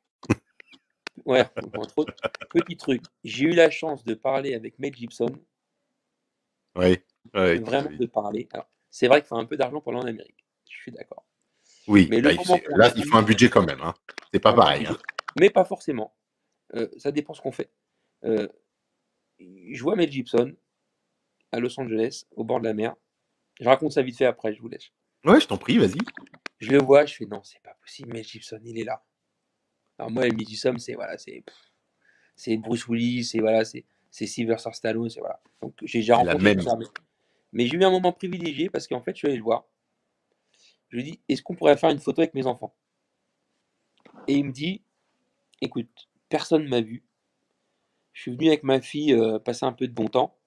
ouais, entre autres. Petit truc, j'ai eu la chance de parler avec Mel Gibson, Ouais, ouais, tu vraiment m'avais de dit. parler. Alors, c'est vrai qu'il faut un peu d'argent pour aller en Amérique, je suis d'accord. Oui, Mais le là, moment qu'on là, a il faut un eu, budget quand même, hein. C'est pas un pareil, budget, hein. mais pas forcément, ça dépend ce qu'on fait. Heu, je vois Mel Gibson à Los Angeles, au bord de la mer. Je raconte ça vite fait après, je vous laisse. Ouais, je t'en prie, vas-y. Je le vois, je fais: «Non, c'est pas possible, Mel Gibson, il est là». Alors moi, Mel Gibson, c'est voilà, c'est Bruce Willis, c'est voilà, c'est Sylvester Stallone, c'est voilà. Donc j'ai déjà C'est la rencontré tout même. ça, mais j'ai eu un moment privilégié parce qu'en fait, je suis allé le voir. Je lui ai dit: «Est-ce qu'on pourrait faire une photo avec mes enfants?» Et il me dit: «Écoute, personne m'a vu. Je suis venu avec ma fille, passer un peu de bon temps.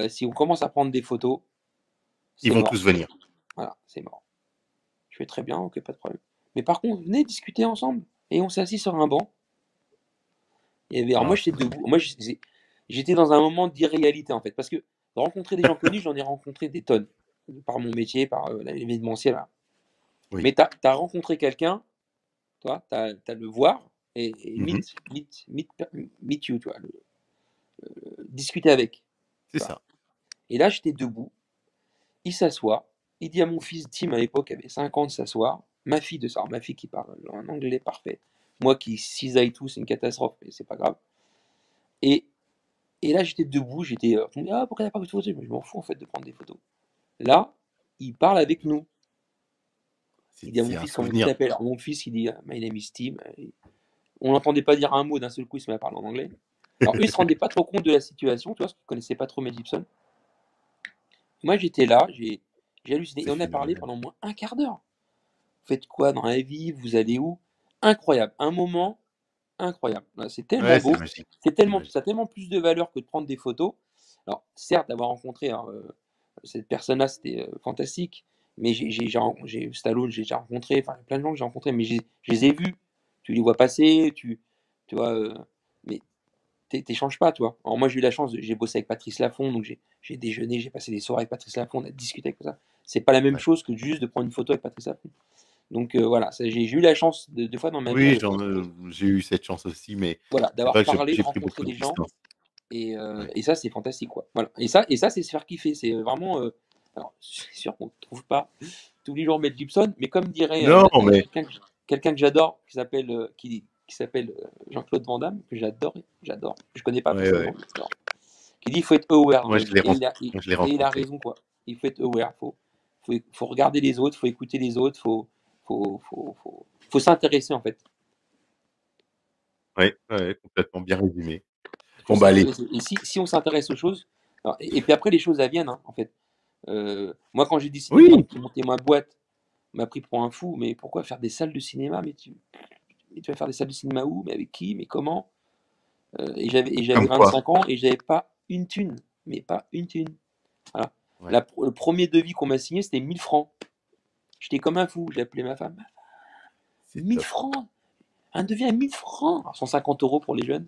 Si on commence à prendre des photos, Ils c'est vont mort. tous venir. Voilà, c'est mort». Je fais: «Très bien, OK, pas de problème. Mais par contre, venez discuter ensemble». Et on s'est assis sur un banc. Alors moi, Ah, j'étais c'est debout. magnifique. Moi, j'étais dans un moment d'irréalité, en fait, parce que rencontrer des gens connus, j'en ai rencontré des tonnes, par mon métier, par l'événementiel. Voilà. Oui. Mais tu as rencontré quelqu'un, toi, tu as le voir et Mhm. meet you, tu vois, discuter avec. C'est Tu vois. ça. Et là, j'étais debout, il s'assoit, il dit à mon fils Tim, à l'époque, avait 5 ans, de s'asseoir, ma fille de ça, ma fille qui parle un anglais parfait, moi qui cisaille tout, c'est une catastrophe, mais c'est pas grave. Et, et là, j'étais debout, j'étais, on me dit, ah, pourquoi t'as pas pris de photos? Mais je m'en fous, en fait, de prendre des photos. Là, il parle avec nous. Il dit à mon C'est un fils, comment tu souvenir. t'appelles? Alors, mon fils, il dit, My name is Tim. On l'entendait pas dire un mot, d'un seul coup, il se met à parler en anglais. Alors, eux, ils se rendaient pas trop compte de la situation, tu vois, parce qu'ils connaissaient pas trop Mel Gibson. Moi, j'étais là, j'ai halluciné. Et C'est on a parlé phénoménal. pendant au moins un quart d'heure. Vous faites quoi dans la vie? Vous allez où? Incroyable. Un moment incroyable. C'est tellement Ouais, beau. c'est magique. C'est C'est tellement, ça a magique. tellement plus de valeur que de prendre des photos. Alors, certes, d'avoir rencontré cette personne-là, c'était fantastique. Mais j'ai Stallone, j'ai déjà rencontré, enfin, plein de gens que j'ai rencontrés, mais je les ai vus. Tu les vois passer, tu vois, mais t'échanges pas, toi. Alors, moi, j'ai eu la chance, j'ai bossé avec Patrice Laffont, donc j'ai déjeuné, j'ai passé des soirées avec Patrice Laffont, on a discuté avec ça. C'est pas la même Ouais. chose que juste de prendre une photo avec Patrice Laffont. Donc voilà, j'ai eu la chance deux fois dans ma vie Oui, j'ai eu cette chance aussi, mais voilà, c'est d'avoir vrai que parlé, de j'ai pris rencontrer beaucoup de des gens, distance. Ouais. et ça, c'est fantastique, quoi. Voilà. Et ça c'est se faire kiffer. C'est vraiment. Alors, c'est sûr qu'on ne trouve pas tous les jours Mel Gibson, mais comme dirait Non, mais quelqu'un que j'adore, qui s'appelle Jean-Claude Van Damme, que j'adore. Je connais pas ouais, personnellement, ouais. mais j'adore. Qui dit il faut être aware dans Moi, la vie. Et je l'ai et il a rencontré. raison, quoi. Il faut être aware. Faut regarder les autres, faut écouter les autres, faut s'intéresser, en fait. Ouais, ouais, complètement bien résumé. Il faut Bon, bah, allez. s'intéresser. Et si on s'intéresse aux choses, alors, et puis après, les choses, elles viennent, hein, en fait. Moi, quand j'ai décidé de Oui, monter ma boîte, on m'a pris pour un fou. Mais pourquoi faire des salles de cinéma? Mais tu vas faire des salles de cinéma où? Mais avec qui? Mais comment? Et j'avais comme quoi. 25 ans et j'avais pas une thune. Mais pas une thune. Voilà. Ouais, Le premier devis qu'on m'a signé, c'était 1000 francs. J'étais comme un fou. J'ai appelé ma femme. c'est 1000 top. francs! Un devis à 1000 francs! Alors, 150 € pour les jeunes.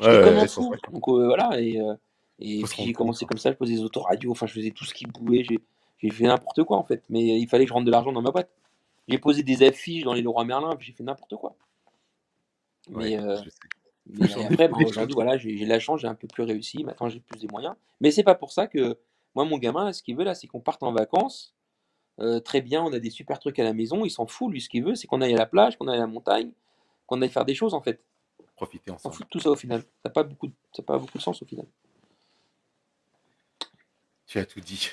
Ouais, J'étais comme ouais, un ouais, fou. 150. Donc voilà. Et Faut se puis rendre j'ai compte, commencé hein. comme ça. Je faisais des autoradios. Enfin, je faisais tout ce qui pouvait. J'ai fait n'importe quoi, en fait. Mais il fallait que je rentre de l'argent dans ma boîte. J'ai posé des affiches dans les Leroy Merlin. J'ai fait n'importe quoi. Ouais, Mais, je sais. mais J'en ai après, fait bah, des choses. aujourd'hui, voilà, j'ai de la chance. J'ai un peu plus réussi. Maintenant, j'ai plus de moyens. Mais c'est pas pour ça que moi, mon gamin, là, ce qu'il veut, là, c'est qu'on parte en vacances. Très bien, on a des super trucs à la maison. Il s'en fout. Lui, ce qu'il veut, c'est qu'on aille à la plage, qu'on aille à la montagne, qu'on aille faire des choses, en fait. Profiter On s'en ensemble. fout de tout ça au final. Ça n'a pas beaucoup de sens au final. Tu as tout dit.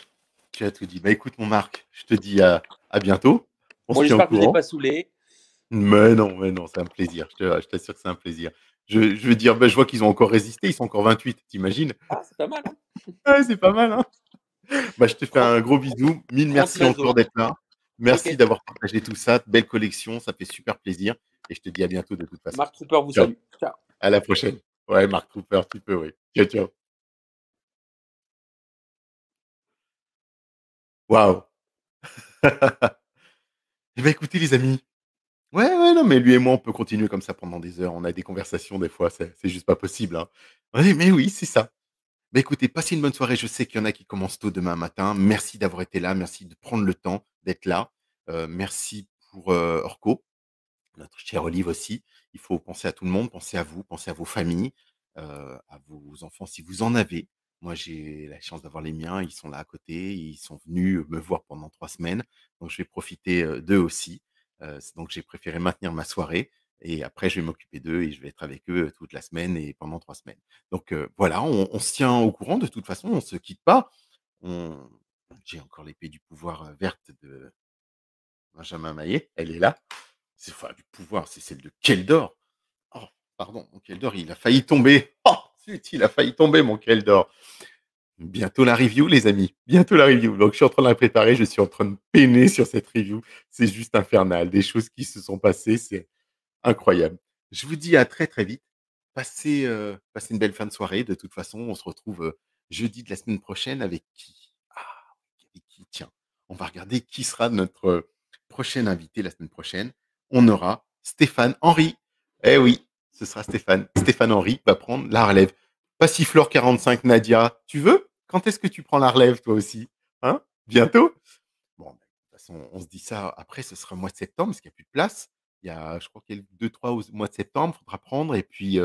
Tu as tout dit. Bah, écoute, mon Marc, je te dis à bientôt. On Bon, se tient au j'espère que je vous ai courant. pas saoulé. Mais non, c'est un plaisir. Je t'assure que c'est un plaisir. Je veux dire, bah, je vois qu'ils ont encore résisté. Ils sont encore 28. T'imagines? Ah, c'est pas mal, hein. Ouais, c'est pas mal, hein. Bah, je te fais 30, un gros bisou. Mille 30 merci encore naso. d'être là. Ok. Merci d'avoir partagé tout ça. Belle collection. Ça fait super plaisir. Et je te dis à bientôt de toute façon. Marc Trooper vous Ciao. salue. Ciao. À la prochaine. Ouais, Marc Trooper, tu peux, oui. Ciao, ciao. Waouh. Eh ben, écoutez, les amis. Ouais, ouais, non, mais lui et moi, on peut continuer comme ça pendant des heures. On a des conversations, des fois, c'est juste pas possible, hein. Ouais, mais oui, c'est ça. Bah, écoutez, passez une bonne soirée. Je sais qu'il y en a qui commencent tôt demain matin. Merci d'avoir été là. Merci de prendre le temps d'être là. Merci pour, Orco, notre chère Olive aussi. Il faut penser à tout le monde, penser à vous, penser à vos familles, à vos enfants si vous en avez. Moi, j'ai la chance d'avoir les miens, ils sont là à côté, ils sont venus me voir pendant 3 semaines, donc je vais profiter, d'eux aussi. Donc j'ai préféré maintenir ma soirée et après je vais m'occuper d'eux et je vais être avec eux, toute la semaine et pendant 3 semaines. Donc voilà, on se tient au courant de toute façon, on se quitte pas. On J'ai encore l'épée du pouvoir, verte de Benjamin Maillet, elle est là. C'est enfin du pouvoir, c'est celle de Keldor. Oh, pardon, mon Keldor, il a failli tomber. Oh, zut, il a failli tomber, mon Keldor. Bientôt la review, les amis. Bientôt la review. Donc, je suis en train de la préparer. Je suis en train de peiner sur cette review. C'est juste infernal. Des choses qui se sont passées. C'est incroyable. Je vous dis à très, très vite. Passez une belle fin de soirée. De toute façon, on se retrouve jeudi de la semaine prochaine avec qui? Ah, avec qui? Tiens, on va regarder qui sera notre prochain invité la semaine prochaine. On aura Stéphane Henry. Eh oui, ce sera Stéphane. Stéphane Henry va prendre la relève. Passiflore 45 Nadia, tu veux? Quand est-ce que tu prends la relève, toi aussi? Hein? Bientôt? Bon, de toute façon, on se dit ça après, ce sera le mois de septembre, parce qu'il n'y a plus de place. Il y a, je crois qu'il y a 2-3 au mois de septembre, il faudra prendre. Et puis,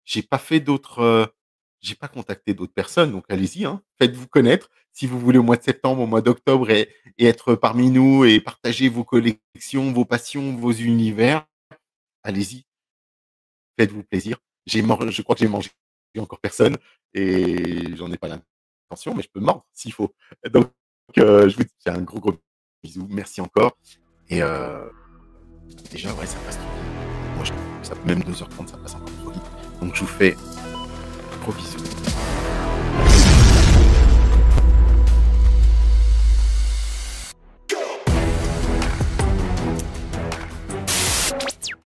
j'ai pas fait d'autres, j'ai pas contacté d'autres personnes, donc allez-y, hein, faites-vous connaître. Si vous voulez au mois de septembre, au mois d'octobre et être parmi nous et partager vos collections, vos passions, vos univers, allez-y, faites-vous plaisir. Je crois que j'ai mangé encore personne et j'en ai pas l'intention, mais je peux mordre s'il faut. Donc, je vous fais un gros, gros bisou. Merci encore. Et déjà, ouais, ça passe trop vite. Moi, je trouve que ça, même 2h30, ça passe encore trop vite. Donc, je vous fais un gros bisou.